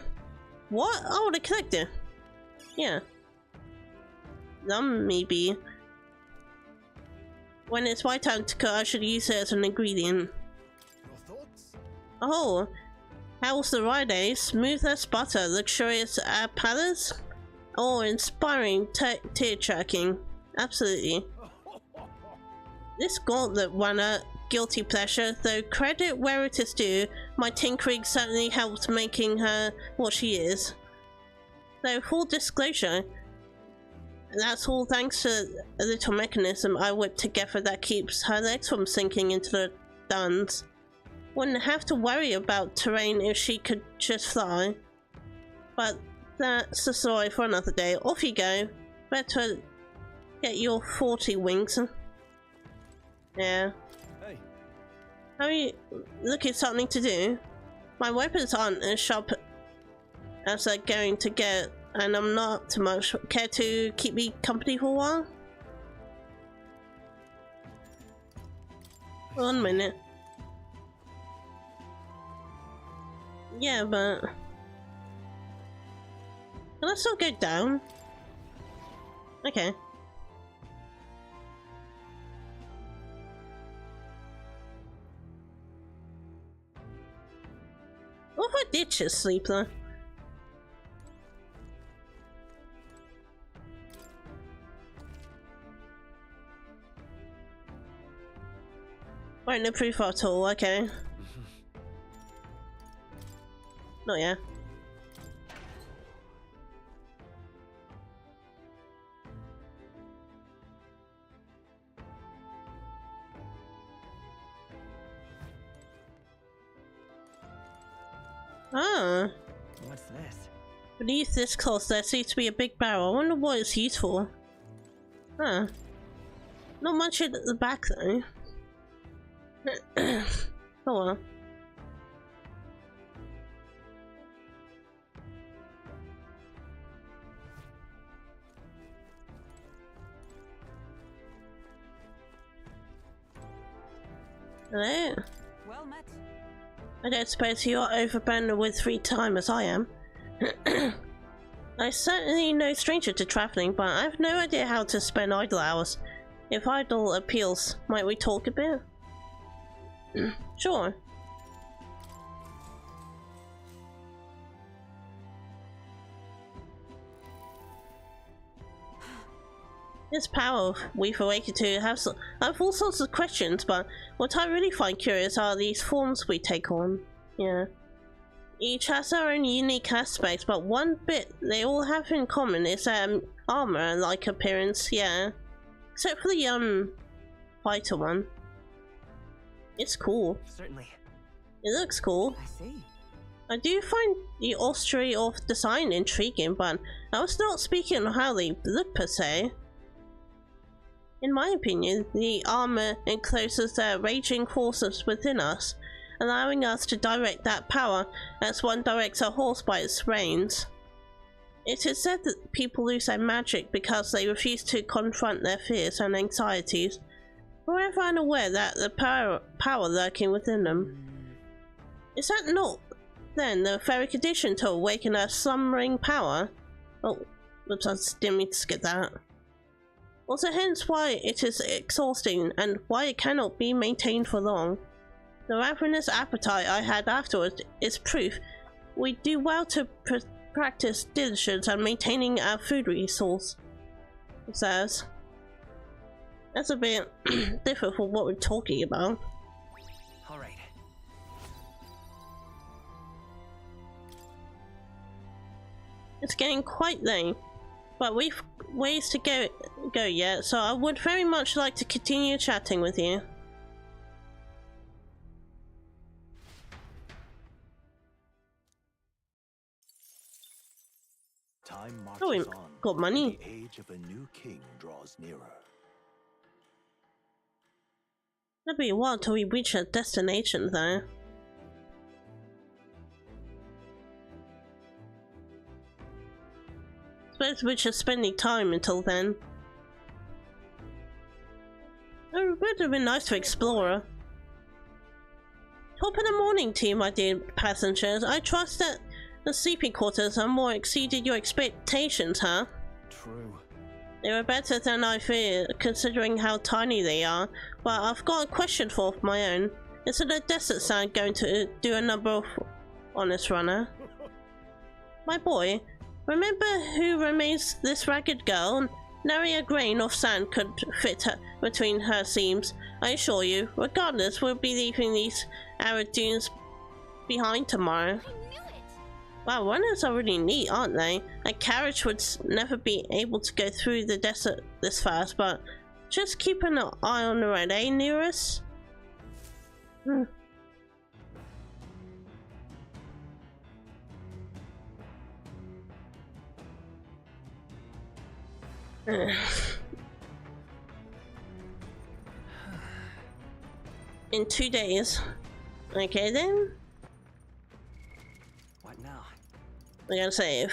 What? Oh, the collector. Yeah. Maybe. When it's my time to cook, I should use it as an ingredient. Oh, how's the ride, eh? Smooth as butter, luxurious palace? Oh, inspiring, tear-jerking. Absolutely. This Gauntlet Runner, guilty pleasure, though credit where it is due, my tinkering certainly helped making her what she is. Though, full disclosure, that's all thanks to a little mechanism I whipped together that keeps her legs from sinking into the stuns. Wouldn't have to worry about terrain if she could just fly. But that's a story for another day. Off you go. Better get your 40 wings. Yeah. Hey. How are you looking something to do? My weapons aren't as sharp as they're going to get, and I'm not up to much. Care to keep me company for a while? 1 minute. Yeah, but can I still go down? Okay. What if I did just sleep though? Won't no proof at all, okay. Not yet. Ah. What's this? Beneath this cloth there seems to be a big barrel. I wonder what it's used for. Huh. Not much at the back though. Oh well. Hello? Well met. I don't suppose you are overburdened with free time as I am. I'm certainly no stranger to travelling, but I have no idea how to spend idle hours. If idle appeals, might we talk a bit? Sure. This power we've awakened to I have all sorts of questions, but what I really find curious are these forms we take on. Yeah. Each has their own unique aspects, but one bit they all have in common is armor-like appearance, yeah. Except for the fighter one. It's cool. Certainly. It looks cool. I see. I do find the austerity of design intriguing, but I was not speaking on how they look per se. In my opinion, the armor encloses the raging forces within us, allowing us to direct that power as one directs a horse by its reins. It is said that people lose their magic because they refuse to confront their fears and anxieties, forever unaware that the power lurking within them. Is that not, then, the very condition to awaken a slumbering power? Oh, oops, I didn't mean to skip that. Also, hence why it is exhausting and why it cannot be maintained for long. The ravenous appetite I had afterwards is proof we do well to practice diligence and maintaining our food resource. It says. That's a bit different from what we're talking about. Alright. It's getting quite late, but we've ways to go yet, so I would very much like to continue chatting with you. Time marches Oh, we on. got money. The age of a new king draws nearer. It'll be a while till we reach our destination, though. Suppose we're just spending time until then. It would have been nice to explore. Top of the morning to you, my dear passengers. I trust that the sleeping quarters have more exceeded your expectations, huh? True. They were better than I feared, considering how tiny they are. But I've got a question for my own. Isn't the desert sand going to do a number of honest runner? My boy, remember who remains this ragged girl? Nary a grain of sand could fit her between her seams, I assure you. Regardless, we'll be leaving these arid dunes behind tomorrow. Wow, runners are really neat, aren't they? A carriage would never be able to go through the desert this fast, but just keep an eye on the road, eh, Nearest? In 2 days. Okay then. What now? We gotta save.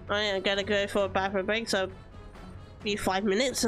Alright, I gotta go for a bathroom break, so be 5 minutes.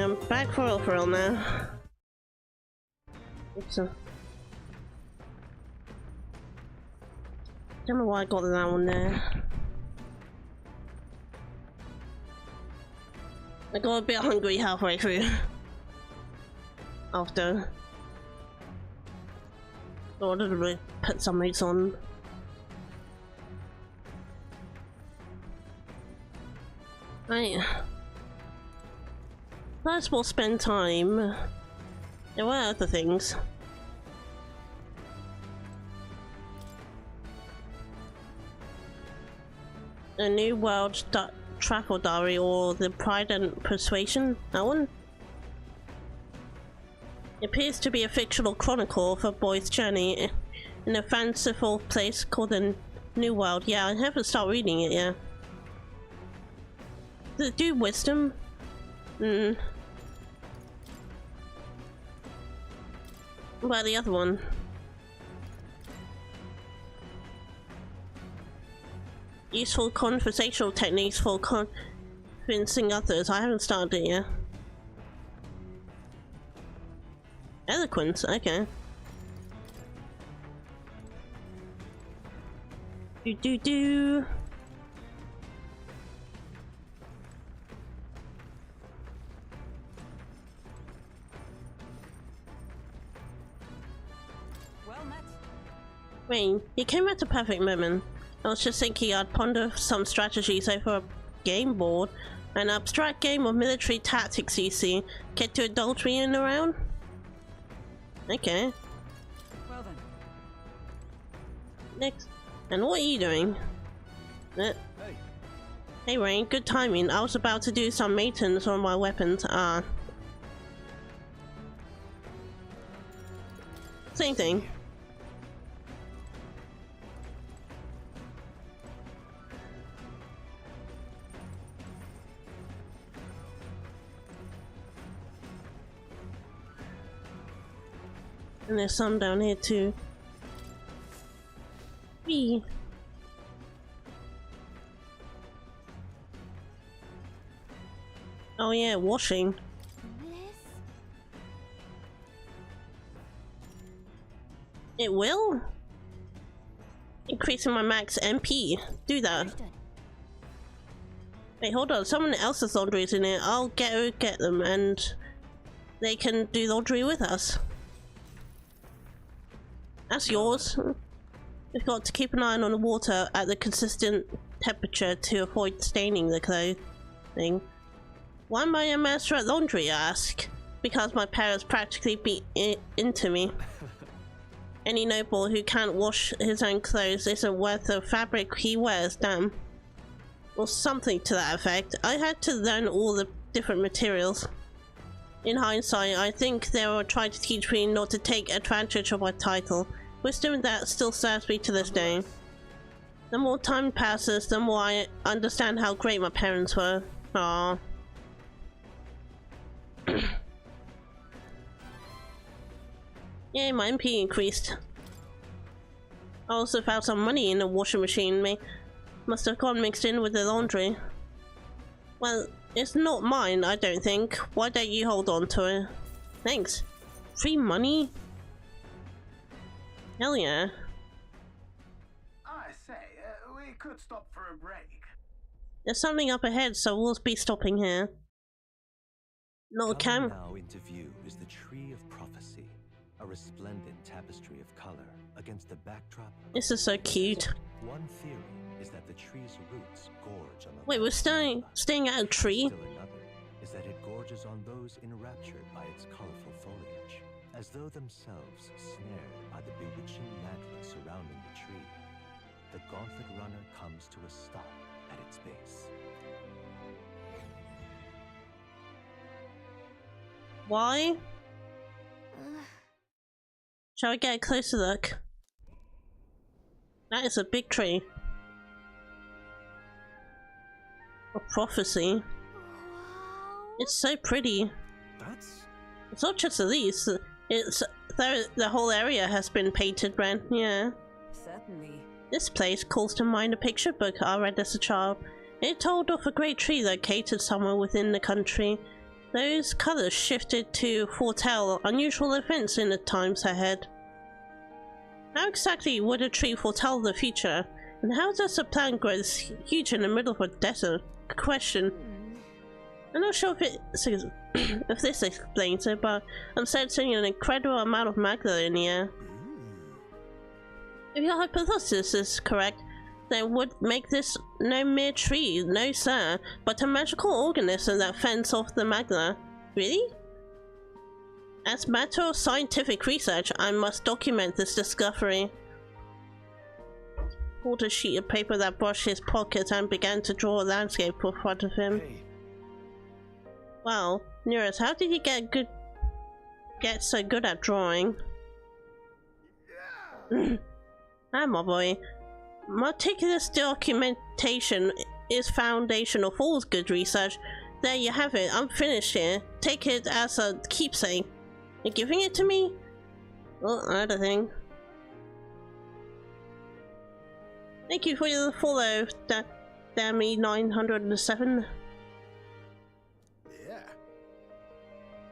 I'm back for real now. Oops. Don't know why I got that one there. I got a bit hungry halfway through. After. I wanted to put some meat on. Right. First we'll spend time. There were other things. A New World Travel Diary or the Pride and Persuasion, that one? It appears to be a fictional chronicle of a boy's journey in a fanciful place called the New World. Yeah, I haven't started reading it yet. Does it do wisdom? What about the other one? Useful conversational techniques for convincing others. I haven't started it yet. Eloquence, okay. Do. Well met. Wait, you came at the perfect moment. I was just thinking I'd ponder some strategies over a game board. An abstract game of military tactics, you see. Get to indulge me in around? Okay. Well then. Next. And what are you doing? Hey Rain, good timing. I was about to do some maintenance on my weapons. Same thing. And there's some down here too. Whee! Oh yeah, washing. It will? Increasing my max MP. Do that. Wait, hold on. Someone else's laundry is in here. I'll get them and they can do laundry with us. That's yours. We've got to keep an eye on the water at the consistent temperature to avoid staining the clothing. Why am I a master at laundry, I ask? Because my parents practically beat it into me. Any noble who can't wash his own clothes isn't worth the fabric he wears, damn. Or something to that effect. I had to learn all the different materials. In hindsight, I think they were trying to teach me not to take advantage of my title. Wisdom that still serves me to this day. The more time passes, the more I understand how great my parents were. Aww. Yay, my MP increased. I also found some money in the washing machine. Must have gone mixed in with the laundry. Well, it's not mine, I don't think. Why don't you hold on to it? Thanks. Free money? Hell yeah. I say, we could stop for a break. There's something up ahead, so we'll be stopping here. No cam. Now into view is the Tree of Prophecy, a resplendent tapestry of color against the backdrop. This is so cute. One theory is that the tree's roots gorge on the. Wait, we're staying at a tree? Still another is that it gorges on those enraptured by its colorful foliage, as though themselves snared by the bewitching mantle surrounding the tree. The gauntlet runner comes to a stop at its base. Why? Shall we get a closer look? That is a big tree. A prophecy. It's so pretty. It's not just the leaves. It's the whole area has been painted red. Yeah. Certainly. This place calls to mind a picture book I read as a child. It told of a great tree located somewhere within the country. Those colors shifted to foretell unusual events in the times ahead. How exactly would a tree foretell the future? And how does a plant grow this huge in the middle of a desert? Good question. I'm not sure if this explains it, but I'm sensing an incredible amount of magma in the air. If your hypothesis is correct, then would make this no mere tree, no sir, but a magical organism that fends off the magma. Really? As a matter of scientific research, I must document this discovery. Pulled a sheet of paper that brushed his pocket and began to draw a landscape in front of him. Hey. Wow, Nereus, how did you get so good at drawing? Ah, my boy. Meticulous documentation is foundation of all good research. There you have it. I'm finished here. Take it as a keepsake. You're giving it to me? Well, I don't think. Thank you for your follow, Dammy 907. Yeah.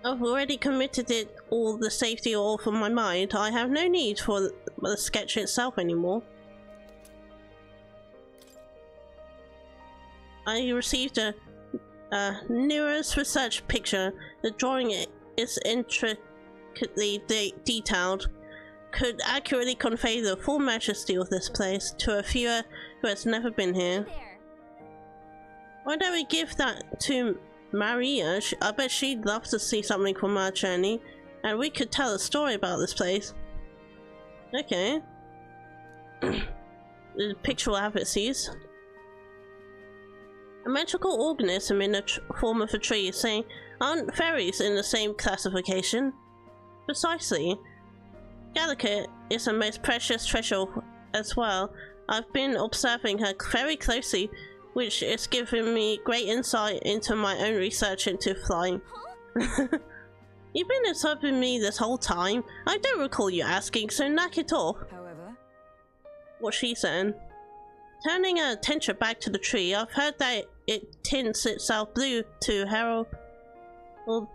I've already committed it all the safety all for my mind. I have no need for the sketch itself anymore. I received a Nereus research picture. The drawing is intricately detailed. Could accurately convey the full majesty of this place to a viewer who has never been here. Why don't we give that to Maria? I bet she'd love to see something from our journey, and we could tell a story about this place. Okay. The picture will have its use. A magical organism in the form of a tree, saying, aren't fairies in the same classification? Precisely. Gallica is a most precious treasure as well. I've been observing her very closely, which is giving me great insight into my own research into flying. You've been observing me this whole time. I don't recall you asking, so knock it off. However, what she said. Turning her attention back to the tree, I've heard that it tints itself blue to herald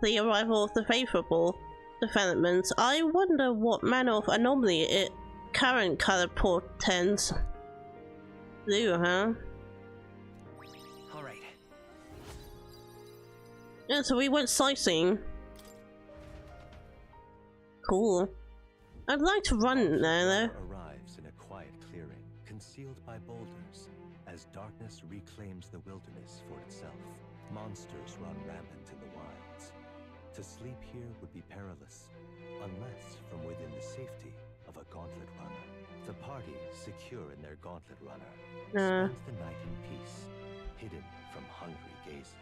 the arrival of the favourable developments. I wonder what manner of anomaly its current colour portends. Blue, huh? Alright. Yeah, so we went sightseeing. Cool. I'd like to run there though. Arrives in a quiet clearing, concealed by boulders, as darkness reclaims the wilderness for itself. Monsters run rampant in the wilds. To sleep here would be perilous, unless from within the safety of a gauntlet runner. The party, secure in their gauntlet runner, spends the night in peace, hidden from hungry gazes.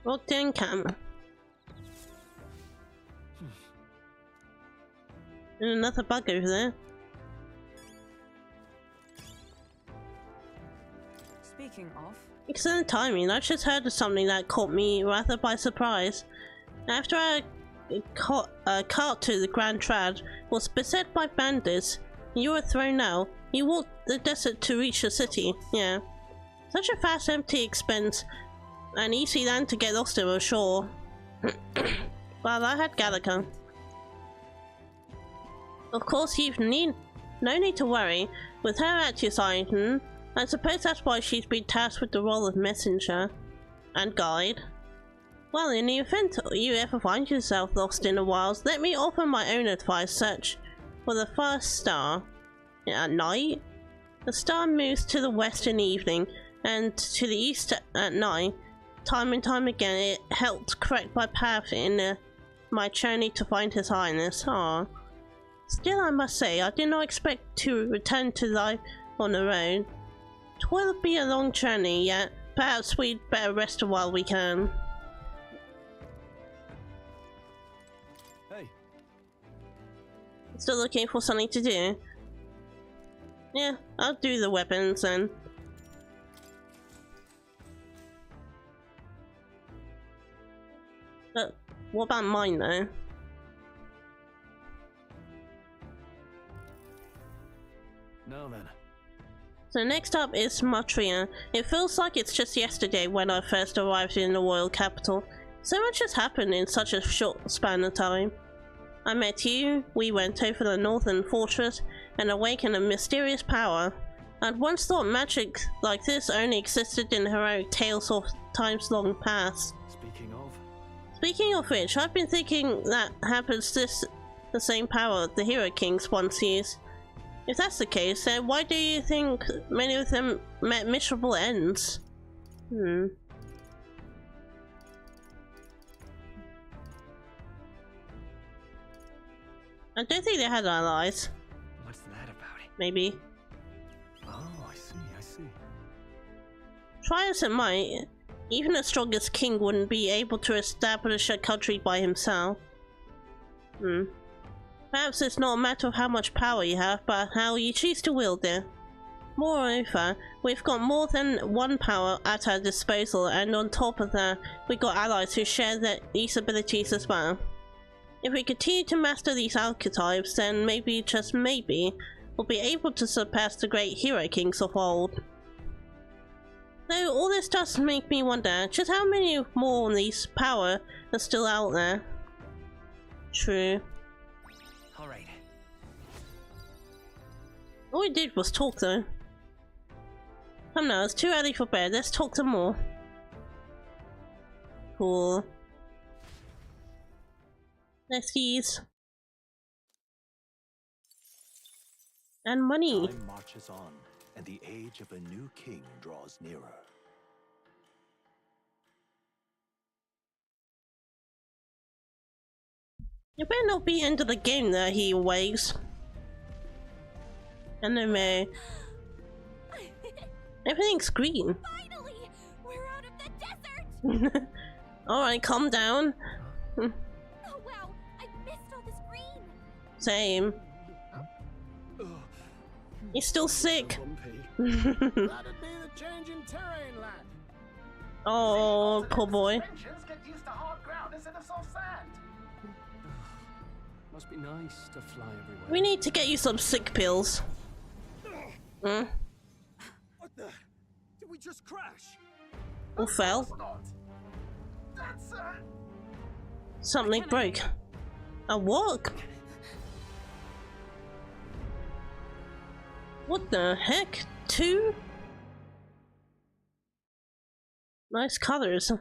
Walked in camera. And another bug over there. speaking of... Excellent timing. I just heard of something that caught me rather by surprise. After a cart to the Grand Trad was beset by bandits, you were thrown out. You walked the desert to reach the city. Yeah. Such a fast, empty expense. An easy land to get lost in, I'm sure. Well, I had Gallica. Of course, you've no need to worry. With her at your side, I suppose that's why she's been tasked with the role of messenger and guide. Well, in the event you ever find yourself lost in the wilds, let me offer my own advice. Search for the first star at night. The star moves to the west in the evening and to the east at night. Time and time again, it helped correct my path in my journey to find His Highness. Aww. Still, I must say, I did not expect to return to life on the road. 'Twill be a long journey, yet perhaps we'd better rest a while we can. Hey. Still looking for something to do? Yeah, I'll do the weapons then. But what about mine though? So next up is Matria. It feels like it's just yesterday when I first arrived in the royal capital. So much has happened in such a short span of time. I met you, we went over the northern fortress, and awakened a mysterious power. I'd once thought magic like this only existed in heroic tales of times long past. Speaking of which, I've been thinking that happens the same power the Hero Kings once used. If that's the case, then why do you think many of them met miserable ends? I don't think they had allies. What's that about? Maybe. Oh, I see. Try as it might, even the strongest king wouldn't be able to establish a country by himself. Perhaps it's not a matter of how much power you have, but how you choose to wield it. Moreover, we've got more than one power at our disposal, and on top of that, we've got allies who share these abilities as well. If we continue to master these archetypes, then maybe, just maybe, we'll be able to surpass the great Hero Kings of old. Though all this does make me wonder just how many more of these power are still out there. True. Alright. All we did was talk though. Come now, it's too early for bed, let's talk some more. Cool. Let's and money. Time marches on, and the age of a new king draws nearer. It better not be end of the game that he wakes. Anime. Everything's green. Finally, we're out of the desert. Alright, calm down. Oh wow, I missed all this green. Same. He's still sick. That'd be the change in terrain, lad. Oh, poor boy. Get used to hard ground instead of soft sand. Must be nice to fly everywhere. We need to get you some sick pills. What the? Did we just crash? Or fell? That's Something broke. A what? What the heck? Two? Nice colors.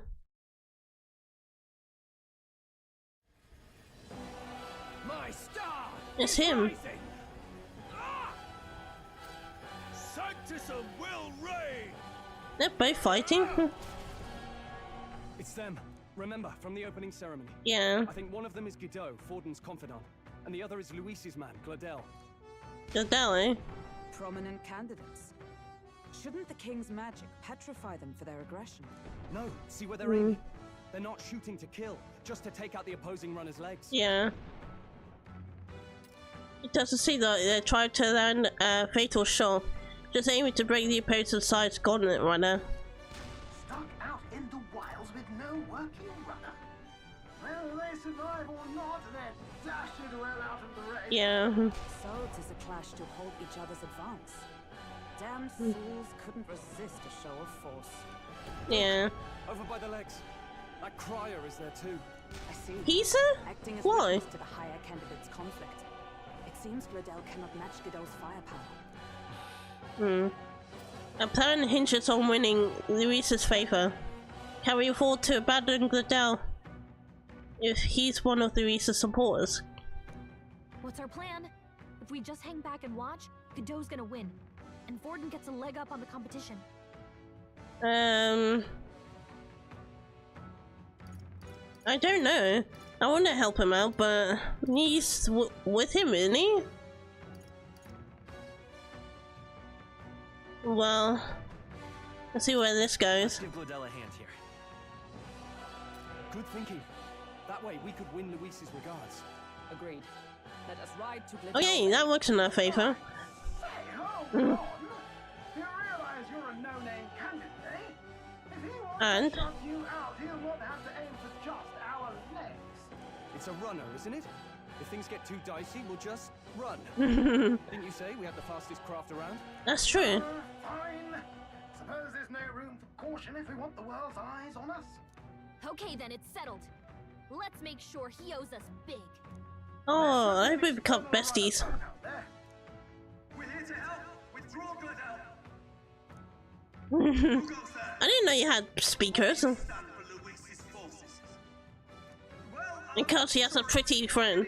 My star! It's him. Sanctism will reign! They're both fighting. It's them. Remember, from the opening ceremony. Yeah. I think one of them is Guido, Forden's confidant, and the other is Luis's man, Gladel. Gladel, eh? Prominent candidates. Shouldn't the king's magic petrify them for their aggression? No, see where they're aiming? They're not shooting to kill, just to take out the opposing runner's legs. Yeah. It doesn't seem that they tried to land a fatal shot, just aiming to break the opposing side's gauntlet runner. stuck out in the wilds with no working rudder. Whether they survive or not, they're dashing well out of the race. Yeah. So it is a clash to hold each other's advance. Damned fools couldn't resist a show of force. Yeah. Over by the legs. That crier is there too. I see. He's acting as why? witness to the higher candidate's conflict. It seems Gladel cannot match Godot's firepower. Our plan hinges on winning Luis's favor. Can we afford to abandon Gladel if he's one of Luis's supporters? What's our plan? If we just hang back and watch, Godot's gonna win, and Forden gets a leg up on the competition. I don't know. I want to help him out, but he's with him, isn't he? Well, let's see where this goes. Give Gladel a hand here. Good thinking. That way we could win Luis's regards. Agreed. Let us ride to Gladel. Oh yeah, that works in our favor. You realize you're a no-name candidate, eh? If he wants And? to shut you out, he'll not have to aim for just our legs. It's a runner, isn't it? If things get too dicey, we'll just run. Didn't you say we had the fastest craft around? That's true. Fine. Suppose there's no room for caution if we want the world's eyes on us. Okay, then it's settled. Let's make sure he owes us big. Oh, I hope we become besties. We're here to help. Withdraw, I didn't know you had speakers. Because he has a pretty friend.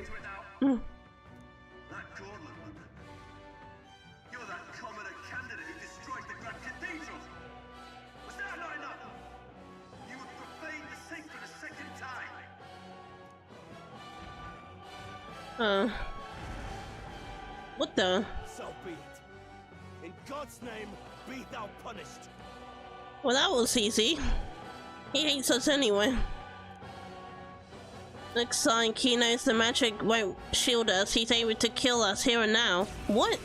What the? So be it. In God's name, be thou punished. Well, that was easy. He hates us anyway. Looks like he knows the magic won't shield us. He's able to kill us here and now. What?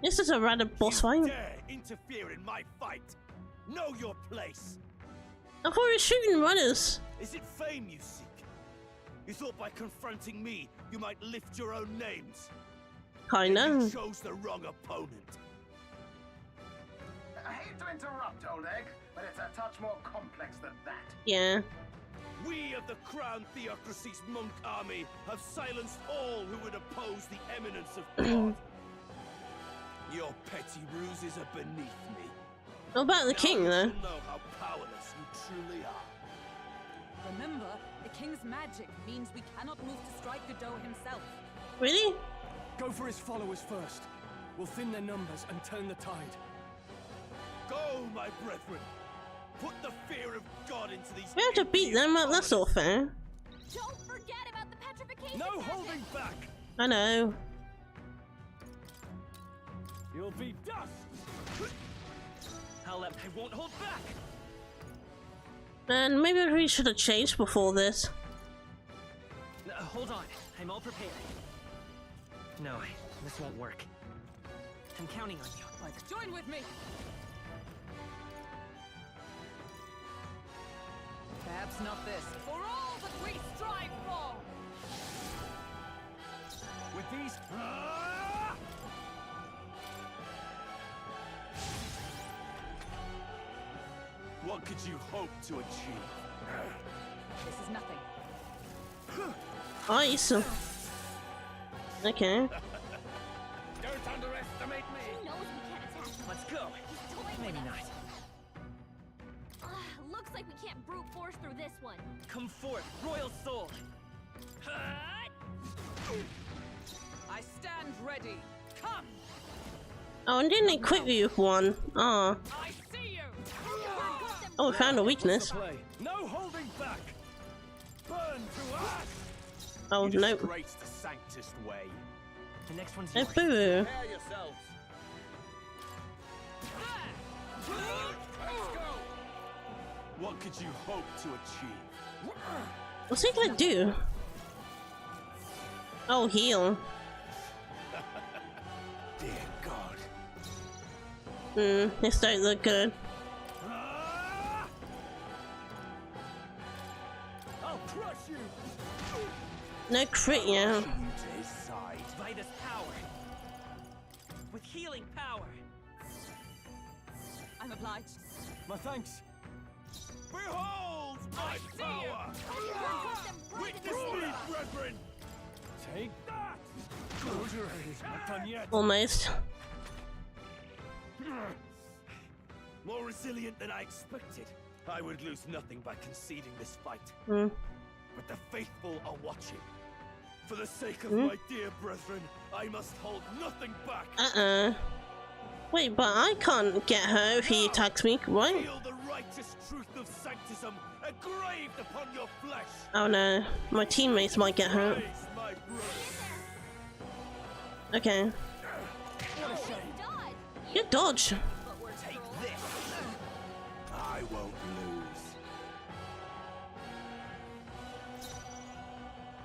This is a rather boss fight. Dare interfere in my fight. Know your place. I thought we were shooting runners. Is it fame you seek? You thought by confronting me, you might lift your own names. I know. You chose the wrong opponent. I hate to interrupt, Old Egg, but it's a touch more complex than that. Yeah. We of the Crown Theocracy's monk army have silenced all who would oppose the eminence of God. Your petty ruses are beneath me. What about the king, though? You know how powerless you truly are. Remember, the king's magic means we cannot move to strike Godot himself. Really? Go for his followers first. We'll thin their numbers and turn the tide. Go, my brethren. Put the fear of God into these. We have to beat them up, that's all fair. Don't forget about the petrification. No holding back. I know. You'll be dust. I won't hold back. Man, maybe we should have changed before this. Hold on, I'm all prepared. No, this won't work. I'm counting on you. Join with me. Perhaps not this. For all that we strive for. With these. What could you hope to achieve? This is nothing. Ice. Okay. Don't underestimate me. He knows we can't attack him. Let's go. He's toying Maybe with not. us. Looks like we can't brute force through this one. Come forth, royal soul. I stand ready. Come. Oh, and didn't equip you with one. Oh. I see you. Oh, we found a weakness. No holding back. Burn to ash. Oh, you no. disgrace the sanctest way. The next one's Oh, yours. boo. Prepare yourselves. Let's go. What could you hope to achieve? What's he gonna do? Oh, heal. Dear God. This don't look good. I'll crush you. No crit, yeah. To his side. By this power. With healing power. I'm obliged. My thanks. Behold my power! Witness me, brethren! Take that! Close your eyes. Not done yet. Almost. More resilient than I expected. I would lose nothing by conceding this fight. Hmm. But the faithful are watching. For the sake of my dear brethren, I must hold nothing back. Wait, but I can't get her if he attacks me, right? Feel the righteous truth of sanctism engraved upon your flesh. Oh no, my teammates might get hurt. Praise my brothers. Okay. You dodge. Take this. I won't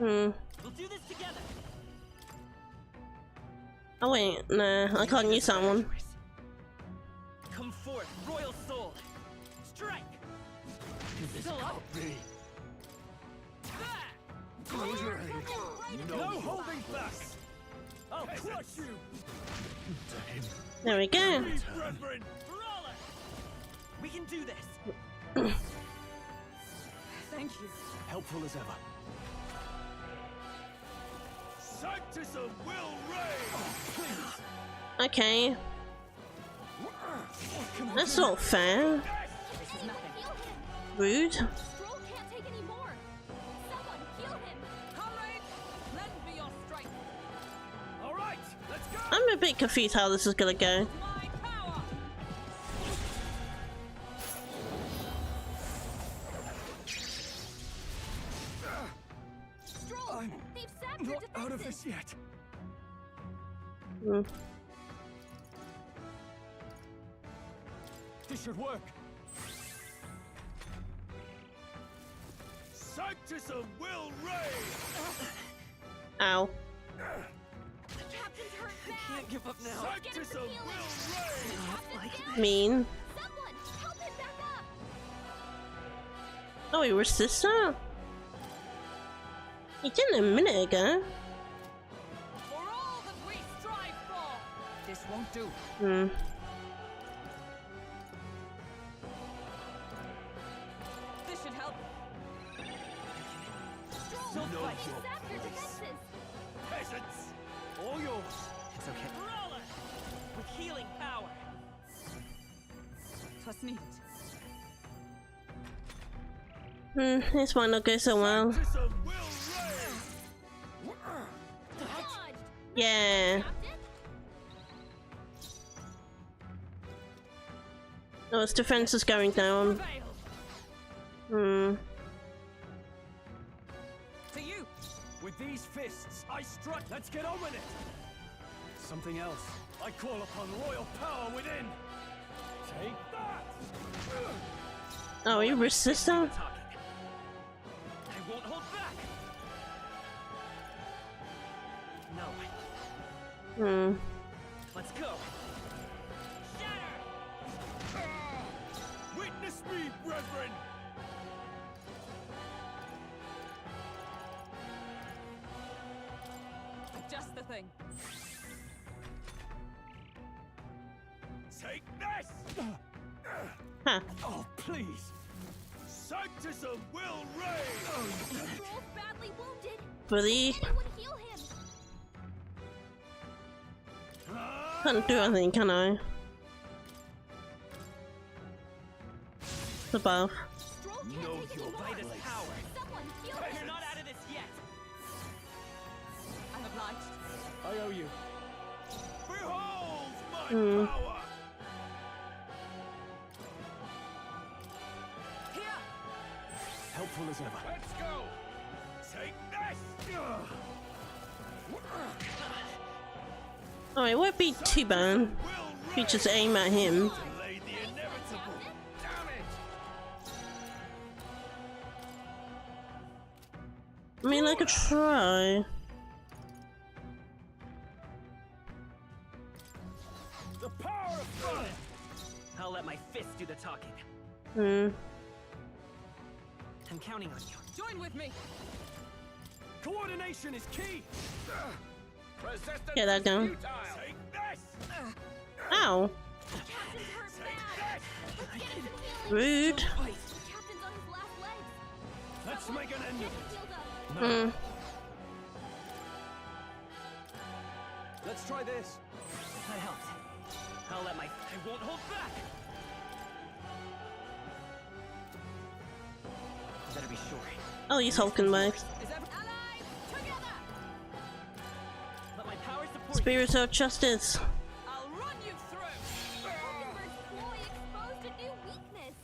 lose. We'll do this together. Oh wait, nah, I can't use that one. Come forth, royal soul. Strike. This can't be. No holding back! I'll crush you! There we go. We can do this! Thank you. Helpful as ever. Sanctism will reign! Okay. That's not fair. Rude. Stroll can't take any more. Someone heal him. Comrades, lend me your strength. All right, let's go! I'm a bit confused how this is gonna go. My power. Stroll, they've sapped your Not out of defenses. this yet. Hmm. This should work. Sanctism will reign! Ow. The captain's hurt bad. Can't give up now. Sanctism will reign! Mean. Someone help him back up. Oh, he resists that? He didn't a minute ago. For all that we strive for. This won't do. Hmm. This should help. Stroll, Know they've your sapped your place. defenses. Peasants, all yours! It's okay. Brawler! With healing power! Twas needed. This might not go so well. Sanctism will reign! Dodged. Yeah. Captain? Oh, his defense is going down. Hmm. To you. With these fists, I strut. Let's get on with it. Something else. I call upon royal power within. Take that. Oh, he resists that? I won't hold back! No. Hmm. Let's go! Witness me, brethren! Just the thing. Take this! Huh. Oh, please. Sanctism will reign! Stroll's badly wounded. Really? Anyone heal him. Can't do anything, can I? It's above. Stroll can't Know take your any more. By this power! Someone heal You're him. not out of this yet! I'm obliged. I owe you. Behold my power! Here. Helpful as ever. Let's go! Take this! Oh, it won't be too bad if you just aim at him. Delay the inevitable! Damn it! I mean, I could try. The power of fire! I'll let my fists do the talking. Hmm. I'm counting on you. Join with me. Coordination is key. Resistance Get that down. is futile. Take this! Ow. Captain's hurt bad. Let's get him some healing. Rude. The captain's on his last legs. Let's make an end of Get it. him healed up. Hmm. Let's try this. That helped. I'll let my... I won't hold back! Better be sure. Oh, he's hulking back. Is everyone allies together? Let my power support Spirit of justice. I'll run you through. Hulkenberg's ploy exposed a new weakness.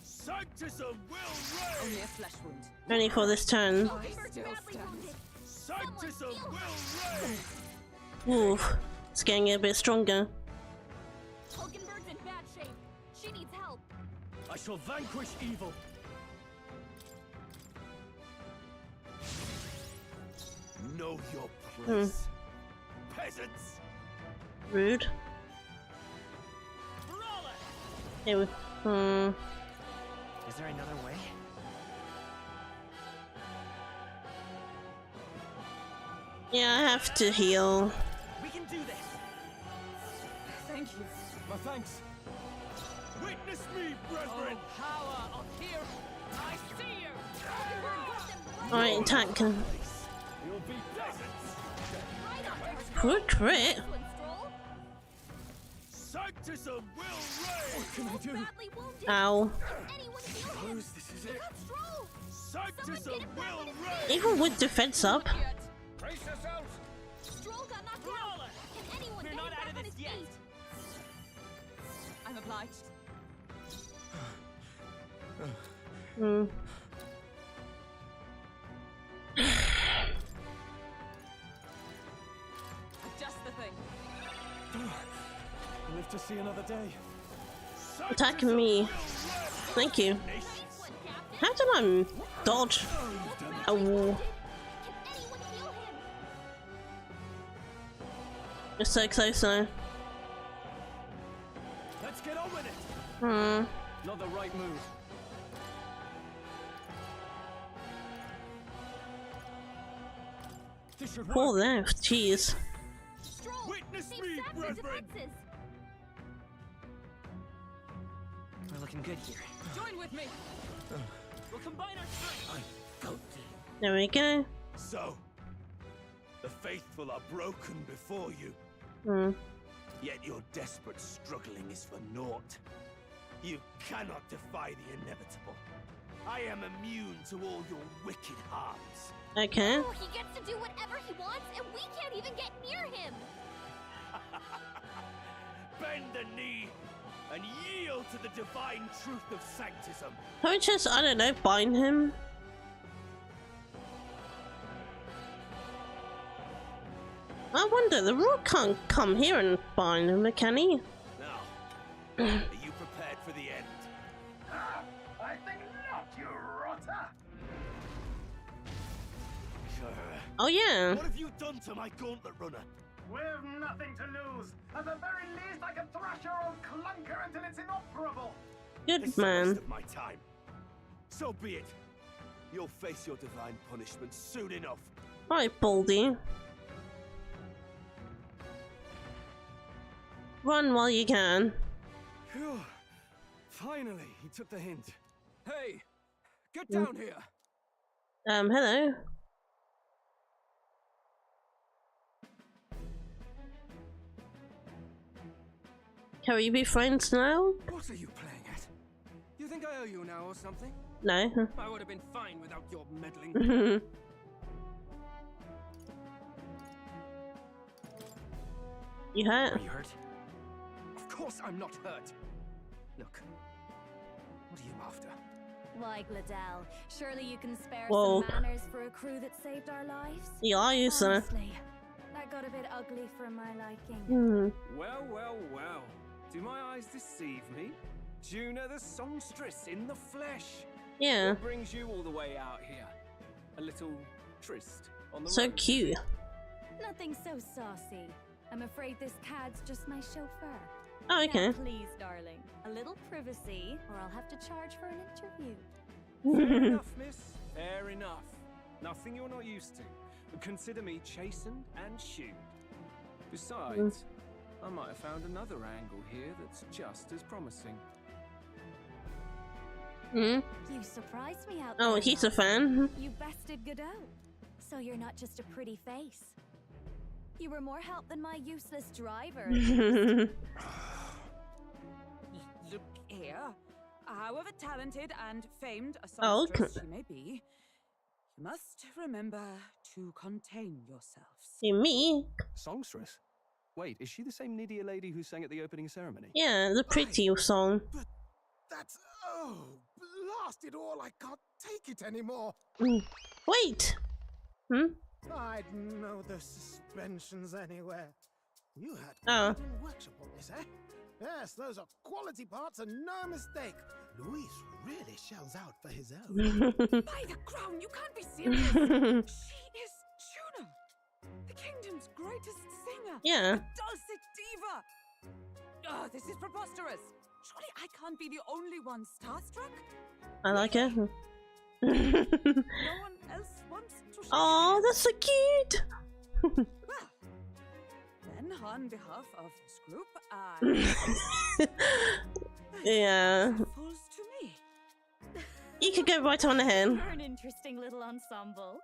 Sanctism will reign! Only a flesh wound. Only for this turn. Hulkenberg's still badly stand. wounded. Sanctism will reign! Ooh, it's getting a bit stronger. Hulkenberg's in bad shape. She needs help. I shall vanquish evil. Know your place. Peasants! Rude. It was. Is there another way? Yeah, I have to heal. We can do this. Thank you. My thanks. Witness me, brethren. Oh, power of hero. I see you. Alright, attack him. You'll be peasants. Good crit. Sanctism will reign. What can I do? Ow. Suppose this is it. Sanctism will reign. Even with defense up. Brace yourselves. Stroll got knocked out. Can anyone We're get not him out back of on this his yet. feet? I'm obliged. Hmm. Just the thing. Live to see another day. Attacking me. Thank you. How did I dodge? Oh. You're so close though. Let's get on with it. Hmm. Not the right move. This should Poor left, jeez. Witness me, brethren. We're looking good here. Join with me. We'll combine our strength. There we go. So, the faithful are broken before you. Hmm. Yet your desperate struggling is for naught. You cannot defy the inevitable. I am immune to all your wicked harms. Okay. Oh, he gets to do whatever he wants, and we can't even get near him. Bend the knee and yield to the divine truth of sanctism. Can we just, I don't know, bind him? I wonder, the rook can't come here and bind him, can he? Now, are you prepared for the end? I think not, you rotter! Oh yeah. What have you done to my gauntlet runner? We've nothing to lose. At the very least, I can thrash your old clunker until it's inoperable. Good It's a man. waste of my time. So be it. You'll face your divine punishment soon enough. Right, Baldy. Run while you can. Phew. Finally, he took the hint. Hey, get down here. Hello. Can we be friends now? What are you playing at? You think I owe you now or something? No. I would have been fine without your meddling. You hurt? Are you hurt? Of course I'm not hurt. Look, what are you after? Why, Gladell, surely you can spare Whoa. some manners for a crew that saved our lives? You are, you sir. Honestly, that got a bit ugly for my liking. Well, well, well. Do my eyes deceive me? Juna the songstress in the flesh. Yeah. What brings you all the way out here? A little tryst on the So road. cute. Nothing so saucy. I'm afraid this cad's just my chauffeur. Oh, okay. Now, please, darling, a little privacy, or I'll have to charge for an interview. Fair enough, miss. Fair enough. Nothing you're not used to. But consider me chastened and shoed. Besides, I might have found another angle here that's just as promising. Hmm. You surprised me out Oh, there, he's a Mark. fan. You bested Godot. So you're not just a pretty face. You were more help than my useless driver. Look here. However talented and famed a Oh, songstress she may be, you must remember to contain yourselves. You me? Songstress? Wait, is she the same Nydia lady who sang at the opening ceremony? Yeah, the pretty song. That's... oh, blast it all, I can't take it anymore. Wait! Hmm? I'd know the suspensions anywhere. You had Oh. quite a workshop on this, eh? Yes, those are quality parts and no mistake. Luis really shells out for his own. By the crown, you can't be serious. She is Juna, the kingdom's greatest singer. Yeah. A dulcet diva. Oh, this is preposterous. Surely I can't be the only one starstruck? I like it. No one else wants to share Oh, that's so cute! Then, on behalf of this group, yeah. falls to me. You could go right on ahead. You're an interesting little ensemble.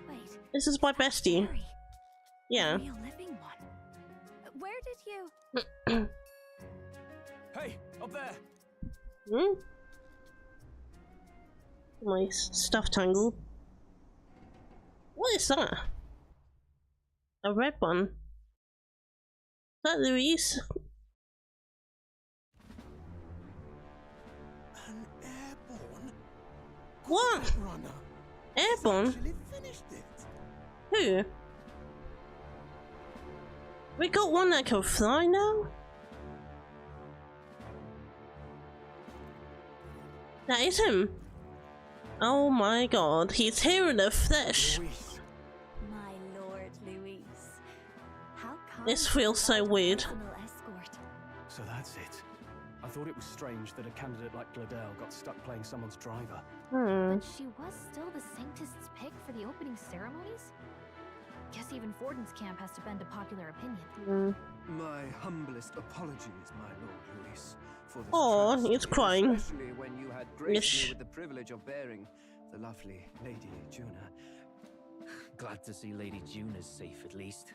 Wait. This is my bestie. Yeah. A real living one. Where did you? Hey, up there. Hmm? My stuff tangle. What is that? A red one. Is that Louise? An airborne What? runner. Airborne? Actually finished it. Who? We got one that can fly now? That is him. Oh my god, he's here in the flesh. My lord, Louise. How come This feels so weird. So that's it. I thought it was strange that a candidate like Gladell got stuck playing someone's driver. But she was still the Sanctist's pick for the opening ceremonies? Guess even Forden's camp has to bend to popular opinion. My humblest apologies, my lord Luis, for this Oh, travesty, he's crying. especially when you had graced Yes. me with the privilege of bearing the lovely Lady Juna. Glad to see Lady Juna's safe at least.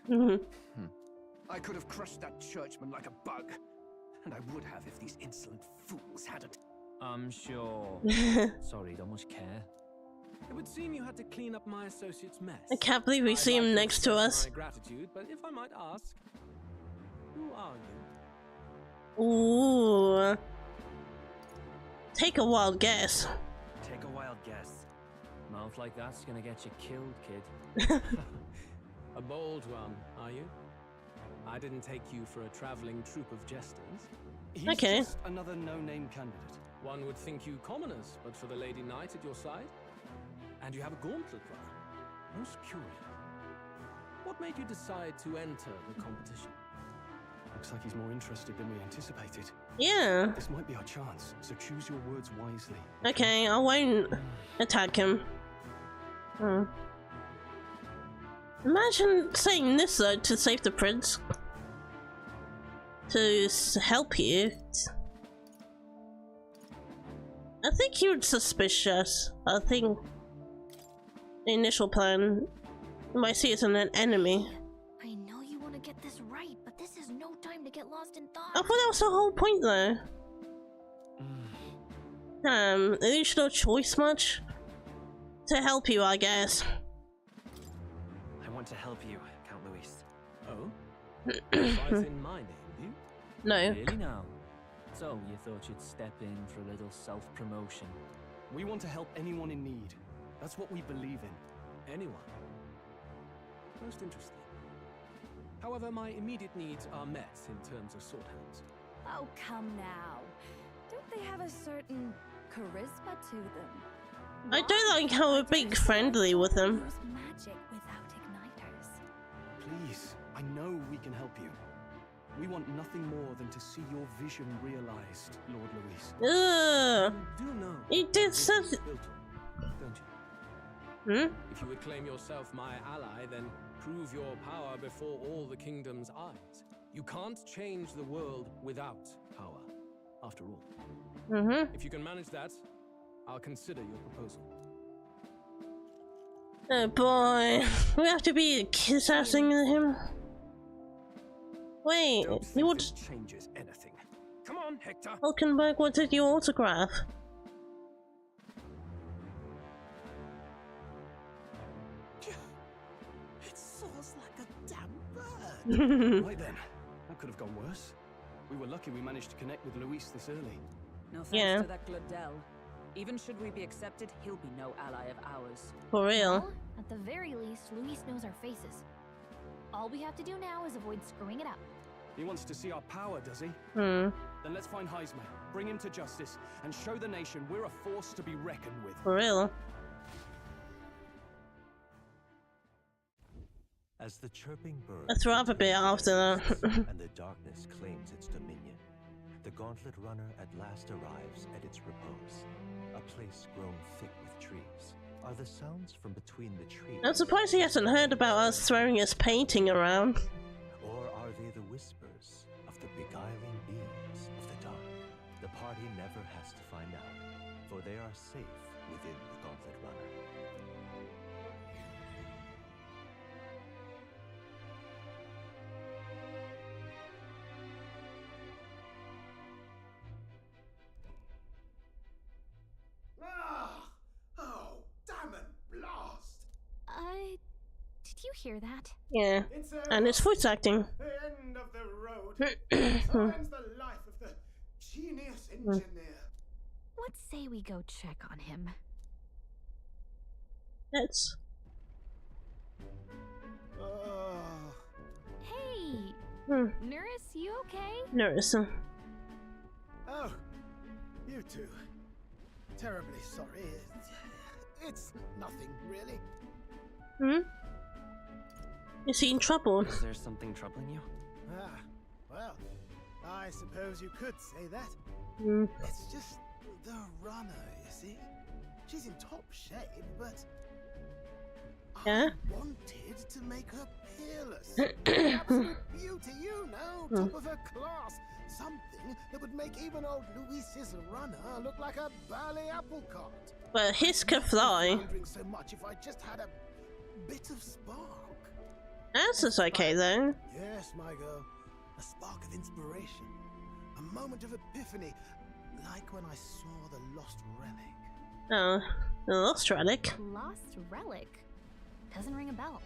I could have crushed that churchman like a bug, and I would have if these insolent fools hadn't. I'm sure. Sorry, don't much care. It would seem you had to clean up my associate's mess. I can't believe we see him next to us. My gratitude, but if I might ask, who are you? Ooh. Take a wild guess. Take a wild guess. Mouth like that's gonna get you killed, kid. A bold one, are you? I didn't take you for a traveling troupe of jesters. He's Okay. just another no-name candidate. One would think you commoners, but for the Lady Knight at your side. And you have a gauntlet runner. Most curious. What made you decide to enter the competition? Looks like he's more interested than we anticipated. Yeah. This might be our chance, so choose your words wisely. Okay, I won't attack him. Imagine saying this though to save the prince. To help you. I think he would suspicious. I think the initial plan you might see it as an enemy. I know you want to get this right, but this is no time to get lost in thought. I thought that was the whole point though. There's no choice much to help you, I guess. I want to help you, Count Luis. Oh? Fight in my name, you? No. Really now? So, you thought you'd step in for a little self-promotion? We want to help anyone in need. That's what we believe in. Anyone? Most interesting. However, my immediate needs are met in terms of sword hands. Oh, come now. Don't they have a certain charisma to them? I don't like how we're being friendly with them. Use magic without igniters. Please, I know we can help you. We want nothing more than to see your vision realized, Lord Luis. Ugh. You do know He did this say. is built on, don't you? Hmm? If you would claim yourself my ally, then prove your power before all the kingdom's eyes. You can't change the world without power, after all. If you can manage that, I'll consider your proposal. Oh boy, we have to be kiss-assing him. Wait, you would. Changes anything. Come on, Hector. Hulkenberg wanted your autograph. It soars like a damn bird. Right then, that could have gone worse. We were lucky we managed to connect with Luis this early. No thanks Yeah. to that Gladell. Even should we be accepted, he'll be no ally of ours. For real. Well, at the very least, Luis knows our faces. All we have to do now is avoid screwing it up. He wants to see our power, does he? Hmm. Then let's find Heisman, bring him to justice, and show the nation we're a force to be reckoned with. For real. As the chirping bird I threw up a bit after that. and the darkness claims its dominion, the Gauntlet Runner at last arrives at its repose, a place grown thick with trees, are the sounds from between the trees. I'm surprised he hasn't heard about us throwing his painting around. Or are they the whispers of the beguiling beings of the dark? The party never has to find out, for they are safe within the Gauntlet Runner. Oh, damn it, blast! Did you hear that? Yeah, and it's voice acting. The end of the road. So ends the life of the genius engineer. Let's say we go check on him. Let's. Hey! Nurse, you okay? Nurse. Oh, you two. Terribly sorry. It's nothing, really. Is he in trouble? Is there something troubling you? Ah, well, I suppose you could say that. It's just the runner, you see? She's in top shape, but I wanted to make her peerless. Absolute beauty, you know, top of her class. Something that would make even old Luis's runner look like a bally apple cart. But his can fly. Wondering so much if I just had a bit of spark. That's okay though. Yes, my girl. A spark of inspiration. A moment of epiphany. Like when I saw the lost relic. Oh, the lost relic? Lost relic? Doesn't ring a bell.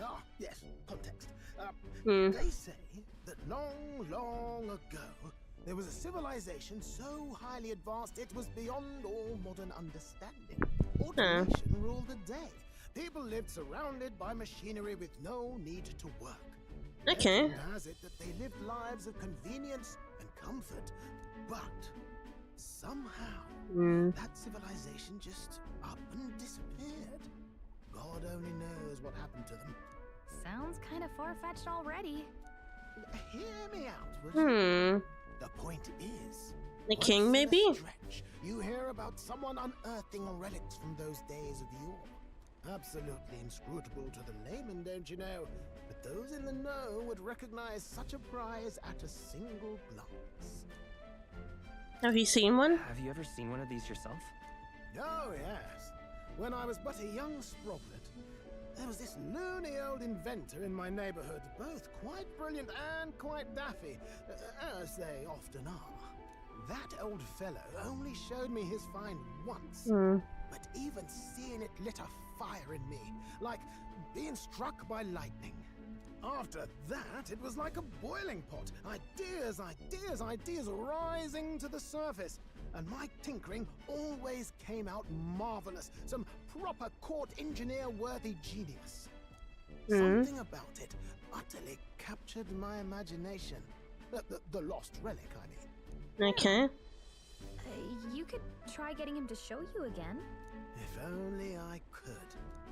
Ah, yes, context. They say that long ago, there was a civilization so highly advanced it was beyond all modern understanding. Automation ruled the day. People lived surrounded by machinery with no need to work. Okay. Legend has it that they lived lives of convenience and comfort, but somehow that civilization just up and disappeared. God only knows what happened to them. Sounds kind of far-fetched already. Hear me out, would you? The point is, the king, maybe? Stretch, you hear about someone unearthing relics from those days of yore. Absolutely inscrutable to the layman, don't you know? But those in the know would recognize such a prize at a single glance. Have you seen one? Have you ever seen one of these yourself? Oh, yes. When I was but a young sprogglet, there was this loony old inventor in my neighborhood, both quite brilliant and quite daffy, as they often are. That old fellow only showed me his find once, but even seeing it lit a fire in me, like being struck by lightning. After that, it was like a boiling pot. Ideas rising to the surface. And my tinkering always came out marvelous. Some proper court engineer-worthy genius. Something about it utterly captured my imagination. The lost relic, I mean. Okay. You could try getting him to show you again. If only I could.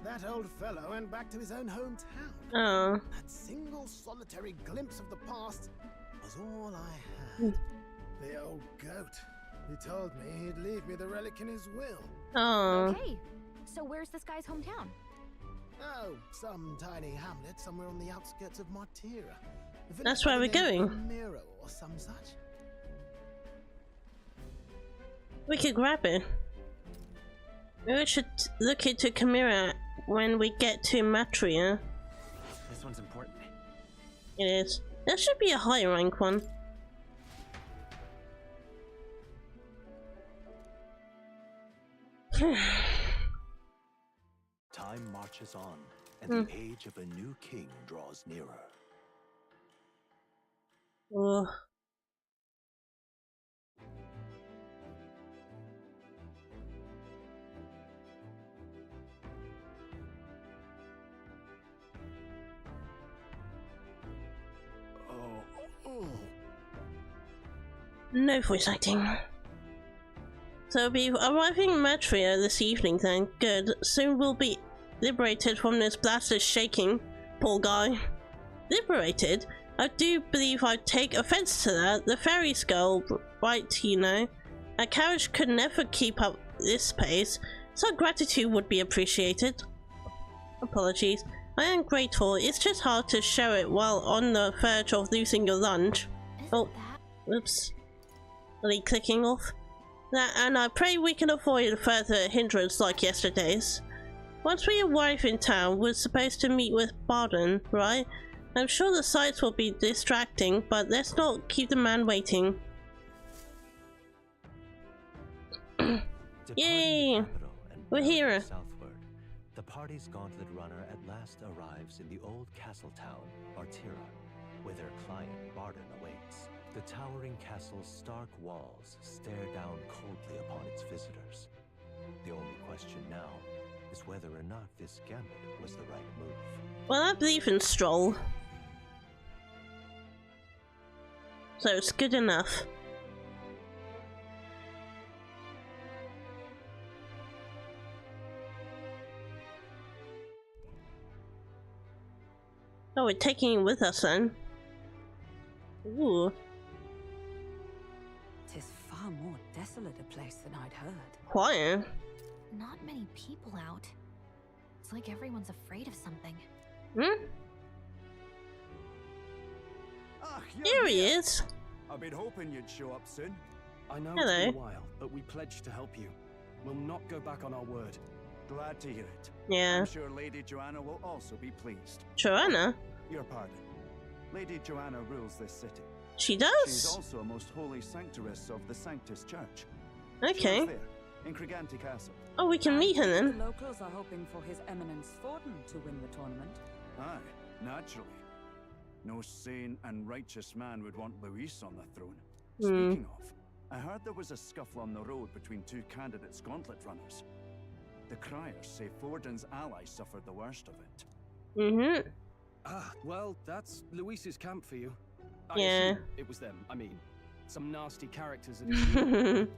That old fellow went back to his own hometown. Oh. That single solitary glimpse of the past was all I had. The old goat. He told me he'd leave me the relic in his will. Oh. Okay, so where's this guy's hometown? Oh, some tiny hamlet somewhere on the outskirts of Martira. That's where we're going. Miro or some such. We could grab it. We should look into Chimera when we get to Matria. This one's important. It is. There should be a high rank one. Time marches on, and the age of a new king draws nearer. Oh. No voice acting. So we'll be arriving in Matria this evening then. Good. Soon we'll be liberated from this blasted shaking. Poor guy. Liberated? I do believe I'd take offense to that. The fairy's girl, right, you know. A carriage could never keep up this pace. Some gratitude would be appreciated. Apologies. I am grateful. It's just hard to show it while on the verge of losing your lunch. Oh, oops. Really clicking off. And I pray we can avoid further hindrance like yesterday's. Once we arrive in town, we're supposed to meet with Barden, right? I'm sure the sights will be distracting, but let's not keep the man waiting. Yay! We're here. Southward, the party's gauntlet runner at last arrives in the old castle town, Bartira, where their client Barden awaits. The towering castle's stark walls stare down coldly upon its visitors. The only question now is whether or not this gambit was the right move. Well, I believe in Stroll, so it's good enough. Oh, we're taking him with us then. Ooh. Tis far more desolate a place than I'd heard. Quiet. Not many people out. It's like everyone's afraid of something. Hmm? Ah, Here he is. I've been hoping you'd show up soon. I know Hello. it's been a while, but we pledged to help you. We'll not go back on our word. Glad to hear it. Yeah. I'm sure Lady Joanna will also be pleased. Joanna? Your pardon. Lady Joanna rules this city. She does? She's also a most holy sanctoress of the Sanctus Church. Okay. She lives there, in Criganti Castle. Oh, we can meet her then. The locals are hoping for His Eminence Forden to win the tournament. Aye, naturally. No sane and righteous man would want Luis on the throne. Speaking of, I heard there was a scuffle on the road between two candidates gauntlet runners. The criers say Forden's allies suffered the worst of it. Mm-hmm. Ah, well, that's Luis's camp for you. I Yeah. assume it was them. I mean, some nasty characters at his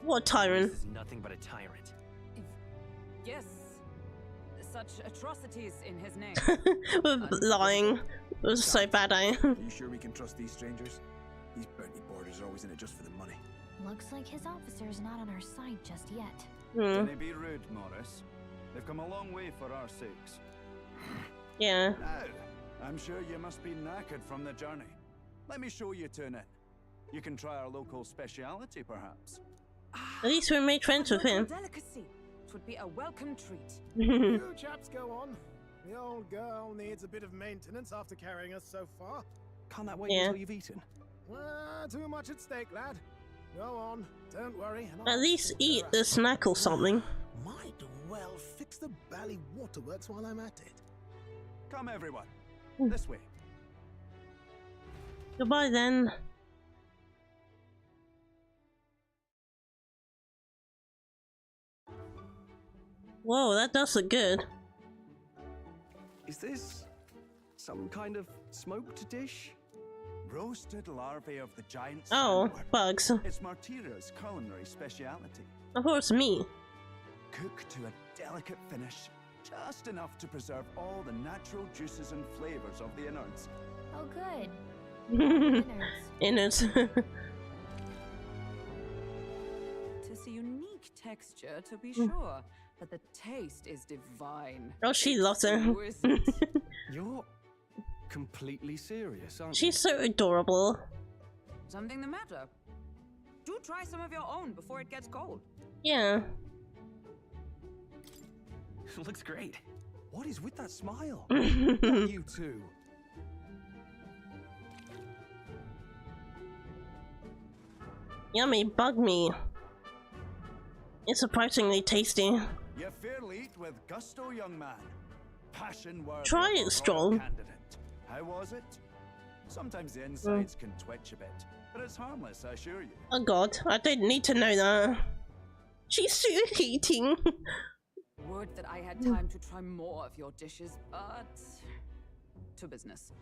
What a tyrant. This is nothing but a tyrant. Yes, such atrocities in his name. We're lying. It was so bad, Are you sure we can trust these strangers? These bounty boarders are always in it just for the money. Looks like his officer's not on our side just yet. Don't be rude, Morris. They've come a long way for our sakes. Yeah. Now, I'm sure you must be knackered from the journey. Let me show you to an inn. You can try our local speciality, perhaps. At least we made friends with him. Delicacy. It would be a welcome treat. You chaps go on. The old girl needs a bit of maintenance after carrying us so far. Can't that wait Yeah. until you've eaten? Too much at stake, lad. Go on, don't worry. and At I'll least sort eat her a out. snack or something. Might well fix the bally waterworks while I'm at it. Come, everyone. This way. Goodbye then. Whoa, that does look good. Is this some kind of smoked dish? Roasted larvae of the giant Oh, sandworm. bugs. It's Martira's culinary speciality. Of course, me. Cooked to a delicate finish, just enough to preserve all the natural juices and flavors of the innards. Oh, good. Innards. Tis a unique texture, to be sure, but the taste is divine. Oh, she loves it. Exquisite. You're completely serious, aren't She's so adorable. Something the matter? Do try some of your own before it gets cold. Yeah. Looks great. What is with that smile? Not you too. Yummy bug meat. It's surprisingly tasty. You fairly eat with gusto, young man. Passion worthy Try of a it, royal Strong. candidate. How was it? Sometimes the insides can twitch a bit, but it's harmless, I assure you. Oh god, I didn't need to know that. She's still eating. Would that I had time to try more of your dishes, but to business.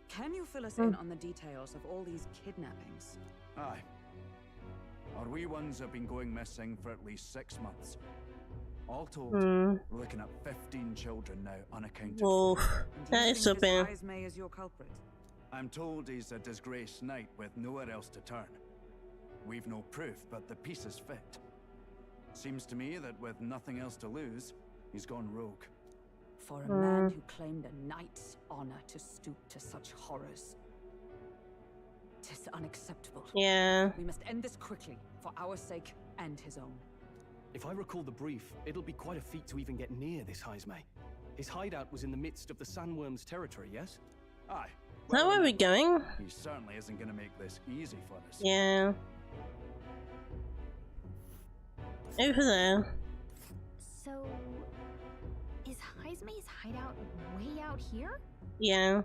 Can you fill us in on the details of all these kidnappings? Aye. Our wee ones have been going missing for at least 6 months. All told, we're looking at 15 children now unaccounted Whoa, for. that is so bad. Esme is your culprit. I'm told he's a disgraced knight with nowhere else to turn. We've no proof, but the pieces fit. Seems to me that with nothing else to lose, he's gone rogue. For a man who claimed a knight's honor to stoop to such horrors. 'Tis unacceptable. Yeah. We must end this quickly, for our sake and his own. If I recall the brief, it'll be quite a feat to even get near this Heisme. His hideout was in the midst of the Sandworm's territory, yes? Aye. Is that where we're going? He certainly isn't going to make this easy for us. Yeah. Over there. So, is Heisme's hideout way out here? Yeah.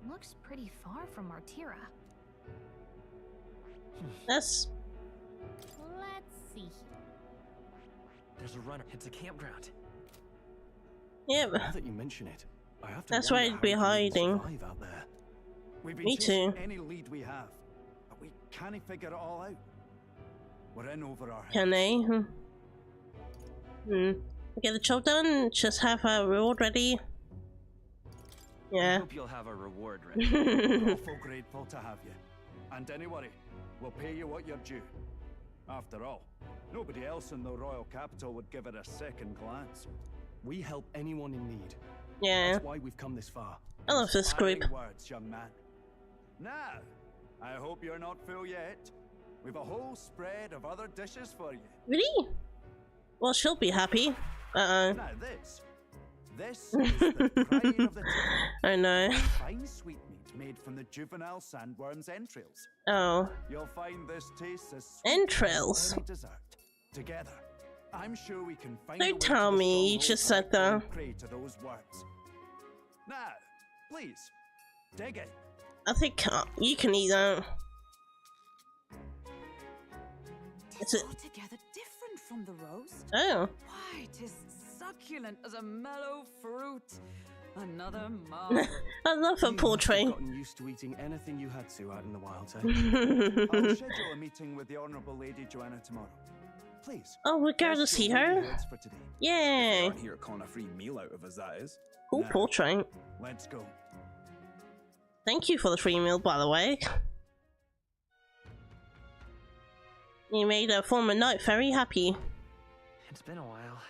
Looks pretty far from Martira. Let's see here. There's a runner. It's a campground. Yep. Now that you mention it, I have to That's where wonder he'd be how he can hiding. survive out there. We've been Me chasing too. any lead we have, but we can't figure it all out. We're in over our heads. Can they? Get the job done. Just have a reward ready. I Yeah. hope you'll have a reward ready. We're awful grateful to have you. And don't worry, we'll pay you what you're due. After all, nobody else in the royal capital would give it a second glance. We help anyone in need. Yeah. That's why we've come this far. I love this group. Fighting words, young man. Now, I hope you're not full yet. We've a whole spread of other dishes for you. Really? Well, she'll be happy. Now this is the pride of the table. I know. Fine sweetmeat made from the juvenile sandworm's entrails. Oh. You'll find this tastes as sweet Entrails. as any dessert. Together, I'm sure we can find a way Don't to tell the me you stronghold just where said we that. can pray to those words. Now, please, dig it. I think you can eat that. Is it? Altogether different from the rose. Oh. Why, 'tis succulent as a mellow fruit. Another marvel. I love her portrait. You've gotten used to eating anything you had to out in the wild, eh? I'll schedule a meeting with the Honourable Lady Joanna tomorrow. Please. Oh, we're going to see her? For today. Yay. Aren't here calling a free meal out of us, that is. Cool portrait. Let's go. Thank you for the free meal, by the way. You made a former knight very happy. It's been a while.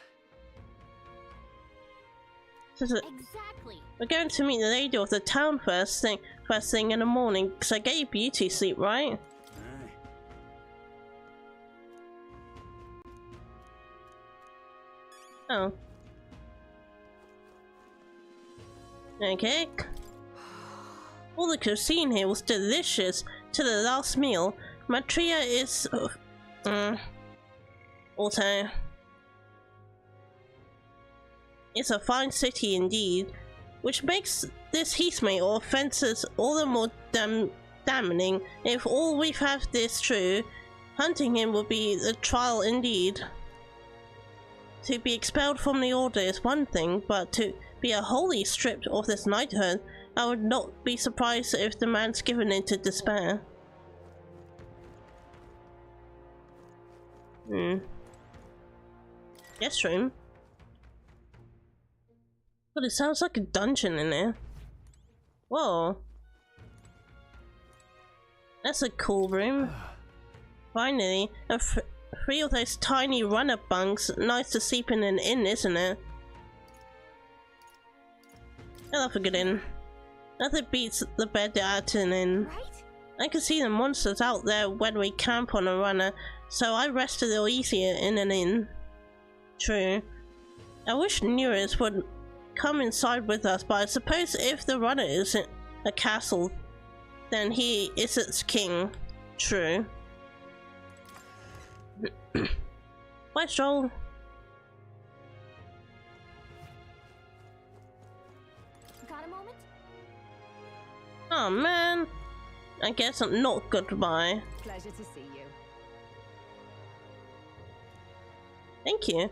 Exactly. We're going to meet the lady of the town first thing in the morning, because I get you beauty sleep, right? Oh. Okay. All the cuisine here was delicious to the last meal. Matria is also, it's a fine city indeed, which makes this Heisme or offences all the more damning. If all we've had is true, hunting him would be the trial indeed. To be expelled from the order is one thing, but to be wholly stripped of this knighthood, I would not be surprised if the man's given into despair. Guest room? But it sounds like a dungeon in there. Whoa. That's a cool room. Finally, three of those tiny runner bunks. Nice to sleep in an inn, isn't it? I love a good inn. Nothing beats the bed at an inn. I can see the monsters out there when we camp on a runner, so I rest a little easier in an inn. True. I wish Nereus would come inside with us, but I suppose if the runner isn't a castle, then he is its king. True. Bye, Stroll. Got a moment? Oh man. I guess I'm not goodbye. Pleasure to see you. Thank you.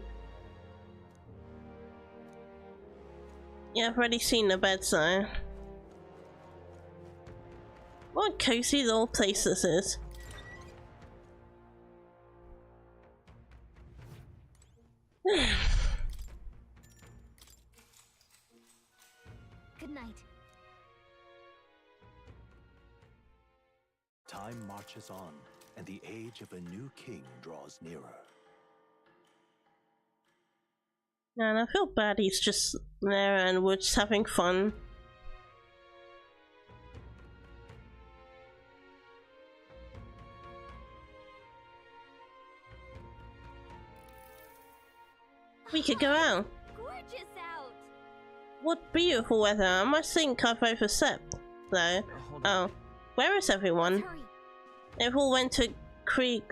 Yeah, I've already seen the bed, so. What a cozy little place this is. Good night. Time marches on, and the age of a new king draws nearer. And I feel bad he's just there and we're just having fun. We could go out. Gorgeous out. What beautiful weather. I must think I've overslept though. Oh, where is everyone? They've all went to Creek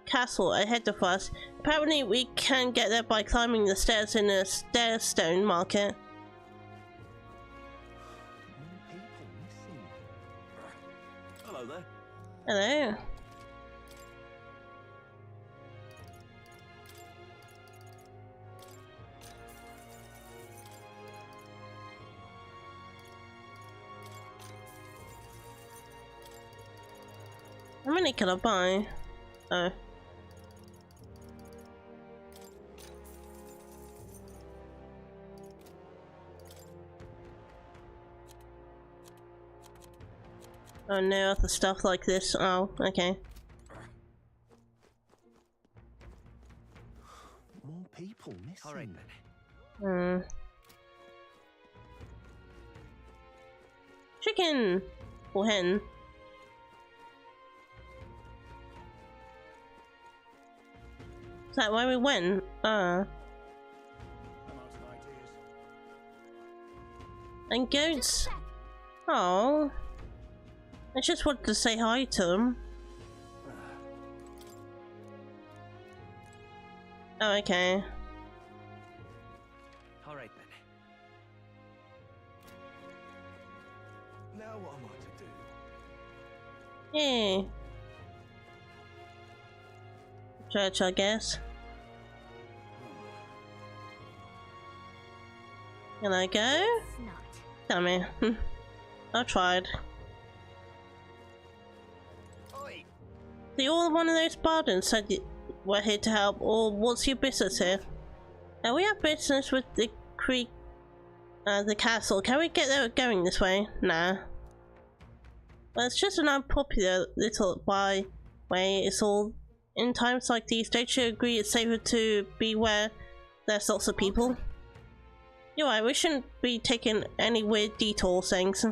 Castle ahead of us. Apparently we can get there by climbing the stairs in a stairstone market. Hello there. Hello. How many can I buy? Oh. Oh no, other stuff like this. Oh, okay. More people missing. All right then. Chicken or hen? Is that where we went? And goats. Oh, I just wanted to say hi to them. Oh, okay. All right then. Now what am I to do? Hey. Church, I guess. Can I go? Damn it. I tried. See, all one of those bardens said we're here to help, or what's your business here? We have business with the creek, the castle. Can we get there going this way? Nah. Well, it's just an unpopular little byway. It's all in times like these. Don't you agree it's safer to be where there's lots of people? You're right, we shouldn't be taking any weird detour things.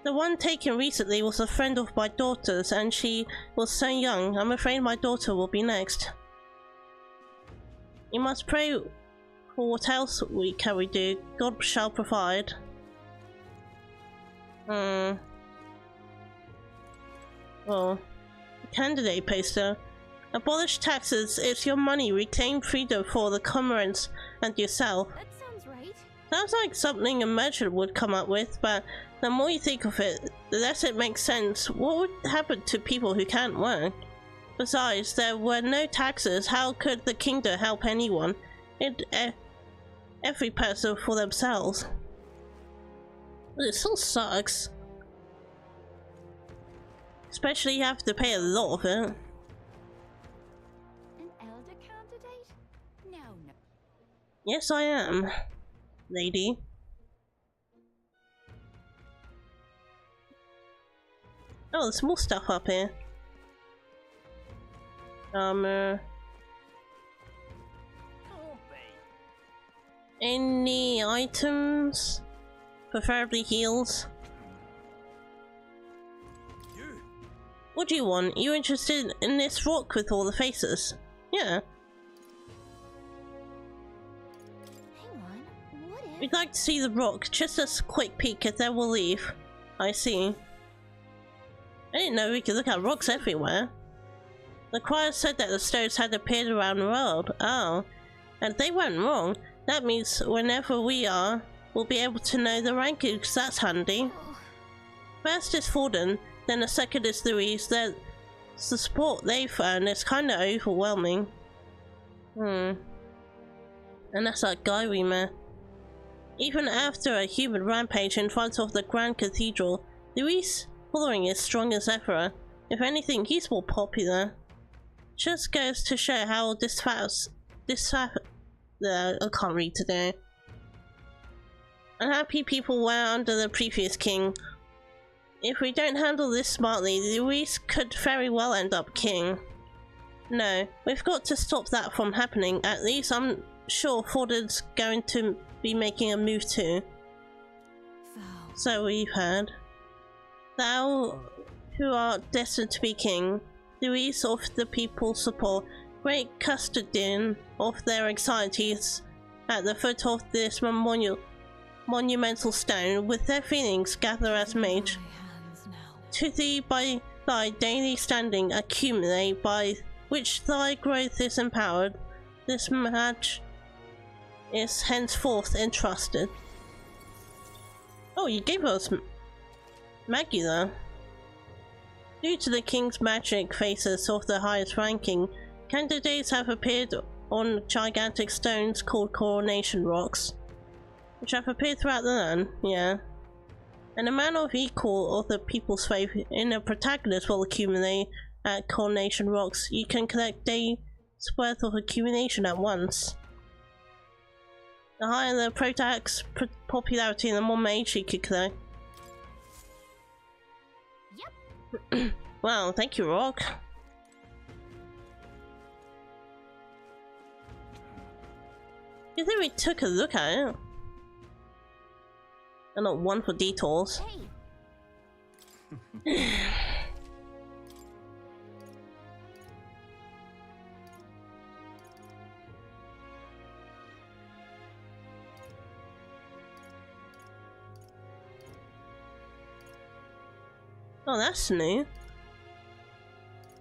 The one taken recently was a friend of my daughter's and she was so young. I'm afraid my daughter will be next. You must pray for what else can we do. God shall provide. Well, candidate poster. Abolish taxes. It's your money. Reclaim freedom for the comrades and yourself. That sounds right. Sounds like something a merchant would come up with, but the more you think of it, the less it makes sense. What would happen to people who can't work? Besides, there were no taxes. How could the kingdom help anyone? Every person for themselves. It still sucks. Especially you have to pay a lot of it. An elder candidate? No. Yes, I am, lady. Oh, there's more stuff up here. Any items? Preferably heals. What do you want? You interested in this rock with all the faces? Yeah. Hang on, what if... We'd like to see the rock. Just a quick peek and then we'll leave. I see. I didn't know we could look at rocks everywhere. The choir said that the stones had appeared around the world. Oh. And they weren't wrong. That means whenever we are, we'll be able to know the rankings. That's handy. First is Forden, then the second is Louise. The support they've earned is kinda overwhelming. And that's that guy we met. Even after a human rampage in front of the Grand Cathedral, Louise' following is strong as ever. If anything, he's more popular. Just goes to show how I can't read today. Unhappy people were under the previous king. If we don't handle this smartly, Louise could very well end up king. No, we've got to stop that from happening. At least I'm sure Fordham's going to be making a move too. So we've heard. Thou, who art destined to be king, Luis of the people support, great custodian of their anxieties, at the foot of this monumental stone, with their feelings gather as mage. To thee by thy daily standing accumulate, by which thy growth is empowered, this match is henceforth entrusted. Oh, you gave us Maggie though. Due to the king's magic faces of the highest ranking, candidates have appeared on gigantic stones called coronation rocks, which have appeared throughout the land, yeah. And a man of equal of the people's faith in a protagonist will accumulate at coronation rocks. You can collect days worth of accumulation at once. The higher the protag's popularity, the more mage you could collect. Yep. Well, thank you, Rock. You think we took a look at it? And not one for detours. Hey. Oh, that's new.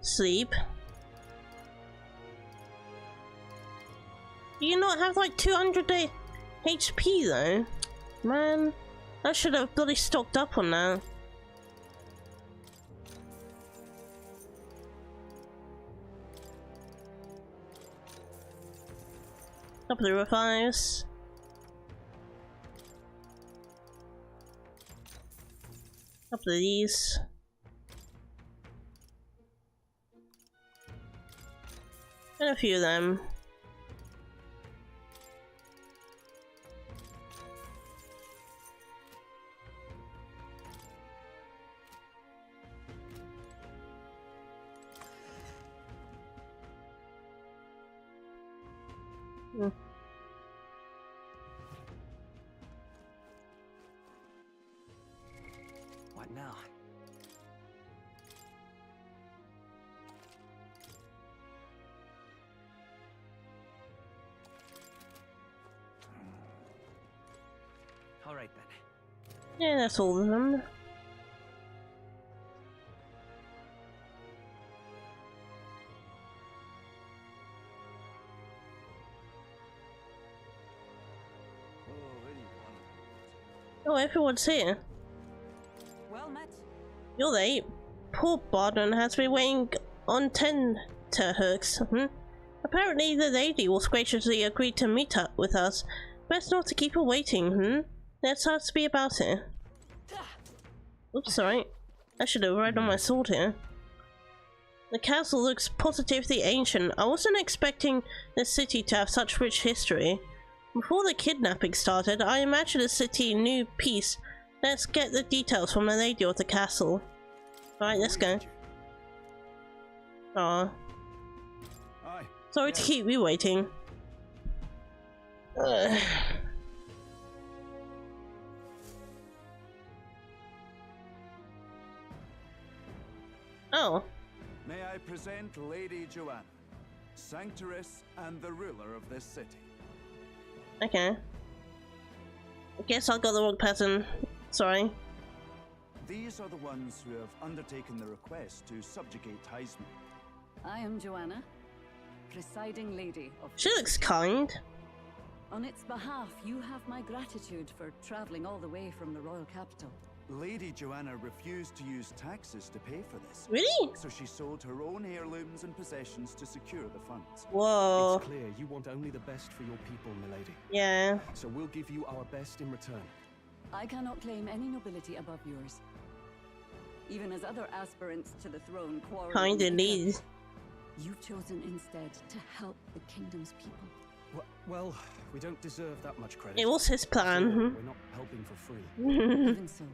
Sleep. Do you not have like 200 HP though? Man, I should have bloody stocked up on that. Couple of revives. Couple of these. And a few of them. What now? All right then. Yeah, that's all of them. Oh, everyone's here. Well met. You're late. Poor Barden has been waiting on tenterhooks. Apparently the lady was graciously agreed to meet up with us. Best not to keep her waiting, Let's us be about it. Oops, sorry. I should have ride on my sword here. The castle looks positively ancient. I wasn't expecting the city to have such rich history. Before the kidnapping started, I imagined the city knew peace. Let's get the details from the lady of the castle. Alright, let's go. Aw. Sorry to keep you waiting. Oh. May I present Lady Joanna, Sanctoress and the ruler of this city. Okay. I guess I got the wrong person. Sorry. These are the ones who have undertaken the request to subjugate Heisman. I am Joanna, presiding lady of... She looks kind. On its behalf, you have my gratitude for traveling all the way from the royal capital. Lady Joanna refused to use taxes to pay for this. Really? So she sold her own heirlooms and possessions to secure the funds. Whoa. It's clear you want only the best for your people, milady. Yeah. So we'll give you our best in return. I cannot claim any nobility above yours. Even as other aspirants to the throne quarrel. Kind indeed. You've chosen instead to help the kingdom's people. Well, we don't deserve that much credit. It was his plan. Sure, we're not helping for free. Even so,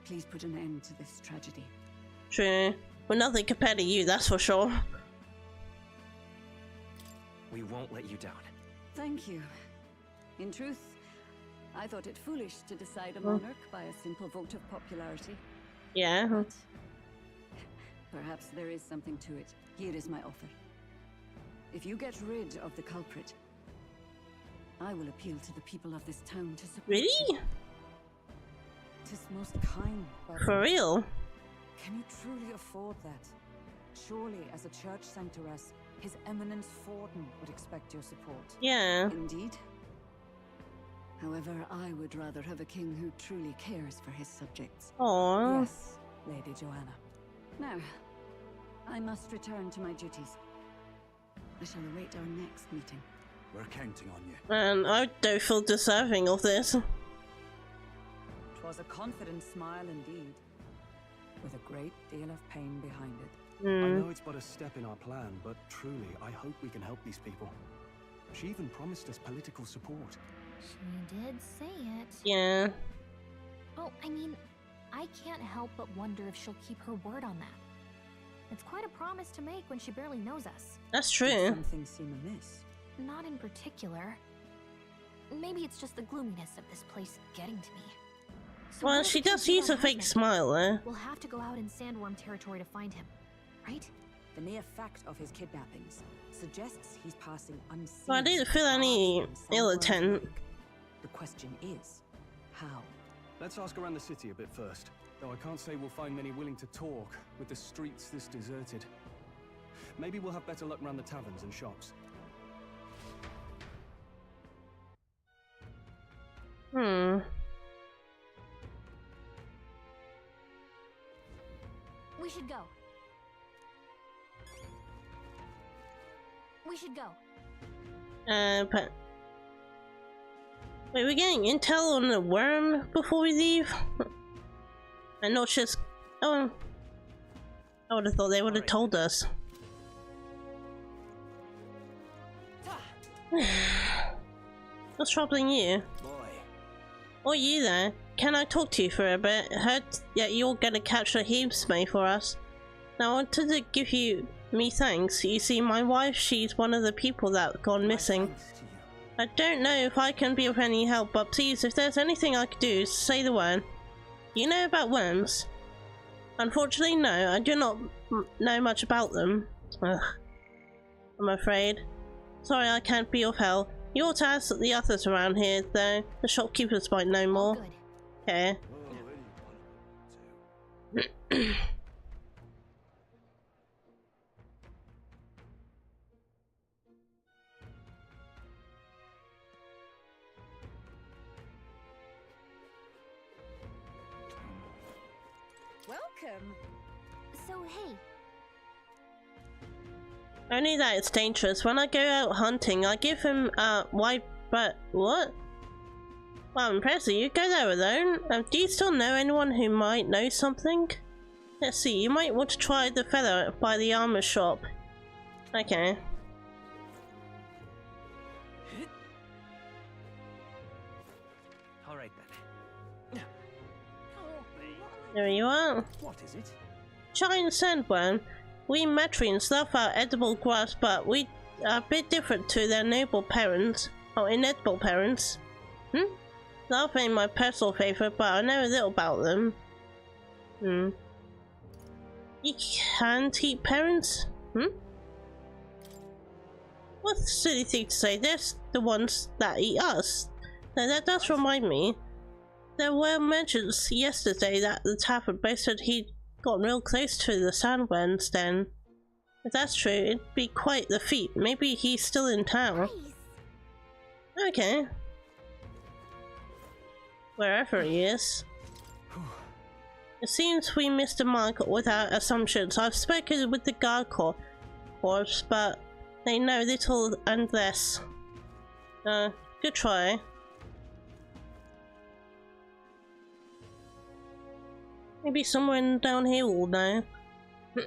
please put an end to this tragedy. True. We're nothing compared to you, that's for sure. We won't let you down. Thank you. In truth, I thought it foolish to decide a monarch by a simple vote of popularity. Yeah. But perhaps there is something to it. Here is my offer. If you get rid of the culprit, I will appeal to the people of this town to support Really? you. 'Tis most kind, but For real? can you truly afford that? Surely, as a church sanctoress, His Eminence Forden would expect your support. Yeah. Indeed. However, I would rather have a king who truly cares for his subjects. Aww. Yes, Lady Joanna. Now, I must return to my duties. I shall await our next meeting. We're counting on you. And I don't feel deserving of this. 'Twas a confident smile indeed, with a great deal of pain behind it. I know it's but a step in our plan, but truly, I hope we can help these people. She even promised us political support. She did say it. Yeah. Oh, I mean, I can't help but wonder if she'll keep her word on that. It's quite a promise to make when she barely knows us. That's true. Did something seem amiss? Not in particular. Maybe it's just the gloominess of this place getting to me. So Well, what she if we does do use that a fake husband? smile though. We'll have to go out in Sandworm territory to find him, right? The mere fact of his kidnappings suggests he's passing unseen. Well, I didn't feel any ill intent. The question is, how? Let's ask around the city a bit first. Though I can't say we'll find many willing to talk, with the streets this deserted. Maybe we'll have better luck around the taverns and shops. We should go. We should go. But wait, we're getting intel on the worm before we leave, and not just. Oh, I would have thought they would have told us. What's troubling you? Or you there? Can I talk to you for a bit? Heard that you're gonna catch a Heemsmay for us. Now I wanted to give me thanks. You see, my wife, she's one of the people that gone missing. I don't know if I can be of any help, but please, if there's anything I could do, say the word. You know about worms? Unfortunately, no, I do not know much about them. Ugh. I'm afraid. Sorry, I can't be of help. You ought to ask the others around here, though. The shopkeepers might know more. Okay. Welcome. So, hey. Only that it's dangerous. When I go out hunting, I give him why? But what? Well, I'm impressed you go there alone. Do you still know anyone who might know something? Let's see. You might want to try the feather by the armor shop. Okay. All right then. There you are. What is it? Giant sandworm. We Matrians love our edible grass, but we are a bit different to their noble parents, or inedible parents. Love ain't my personal favorite, but I know a little about them. You can't eat parents? What's a silly thing to say? There's the ones that eat us. Now that does remind me. There were mentions yesterday that the tavern boasted he'd got real close to the sandworm's den. If that's true, it'd be quite the feat. Maybe he's still in town. Okay. Wherever he is. It seems we missed the mark with our assumptions. I've spoken with the guard corps, but they know little and less. Good try. Maybe someone down here will know. An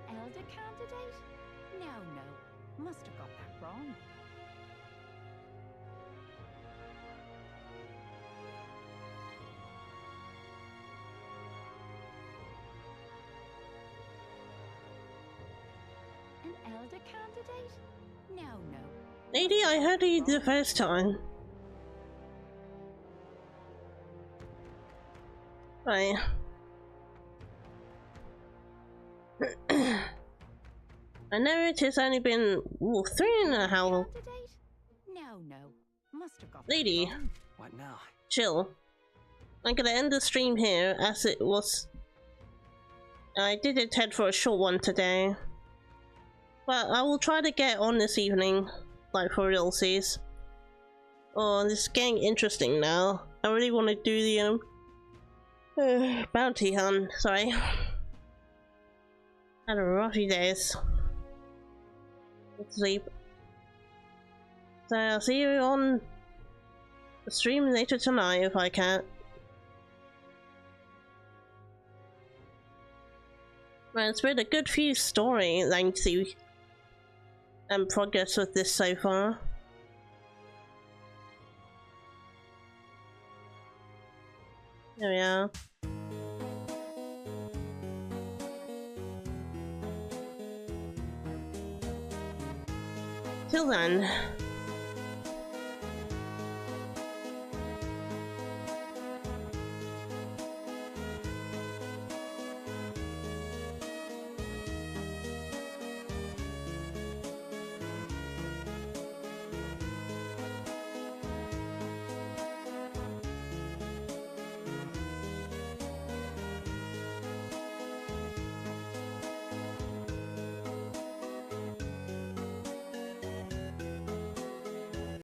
elder candidate? No. Must have got that wrong. elder candidate? No. Lady, I heard you the first time. Right. I know it has only been 3.5. No. Must have got Lady. What now? Chill. I'm gonna end the stream here as it was. I did intend for a short one today. But I will try to get on this evening. Like for realsies. Oh, this is getting interesting now. I really want to do the bounty hunt. Sorry. Had a rough few days. Sleep. So I'll see you on the stream later tonight if I can. Well, it's been a good few story lengthy and progress with this so far. There we are. Till then.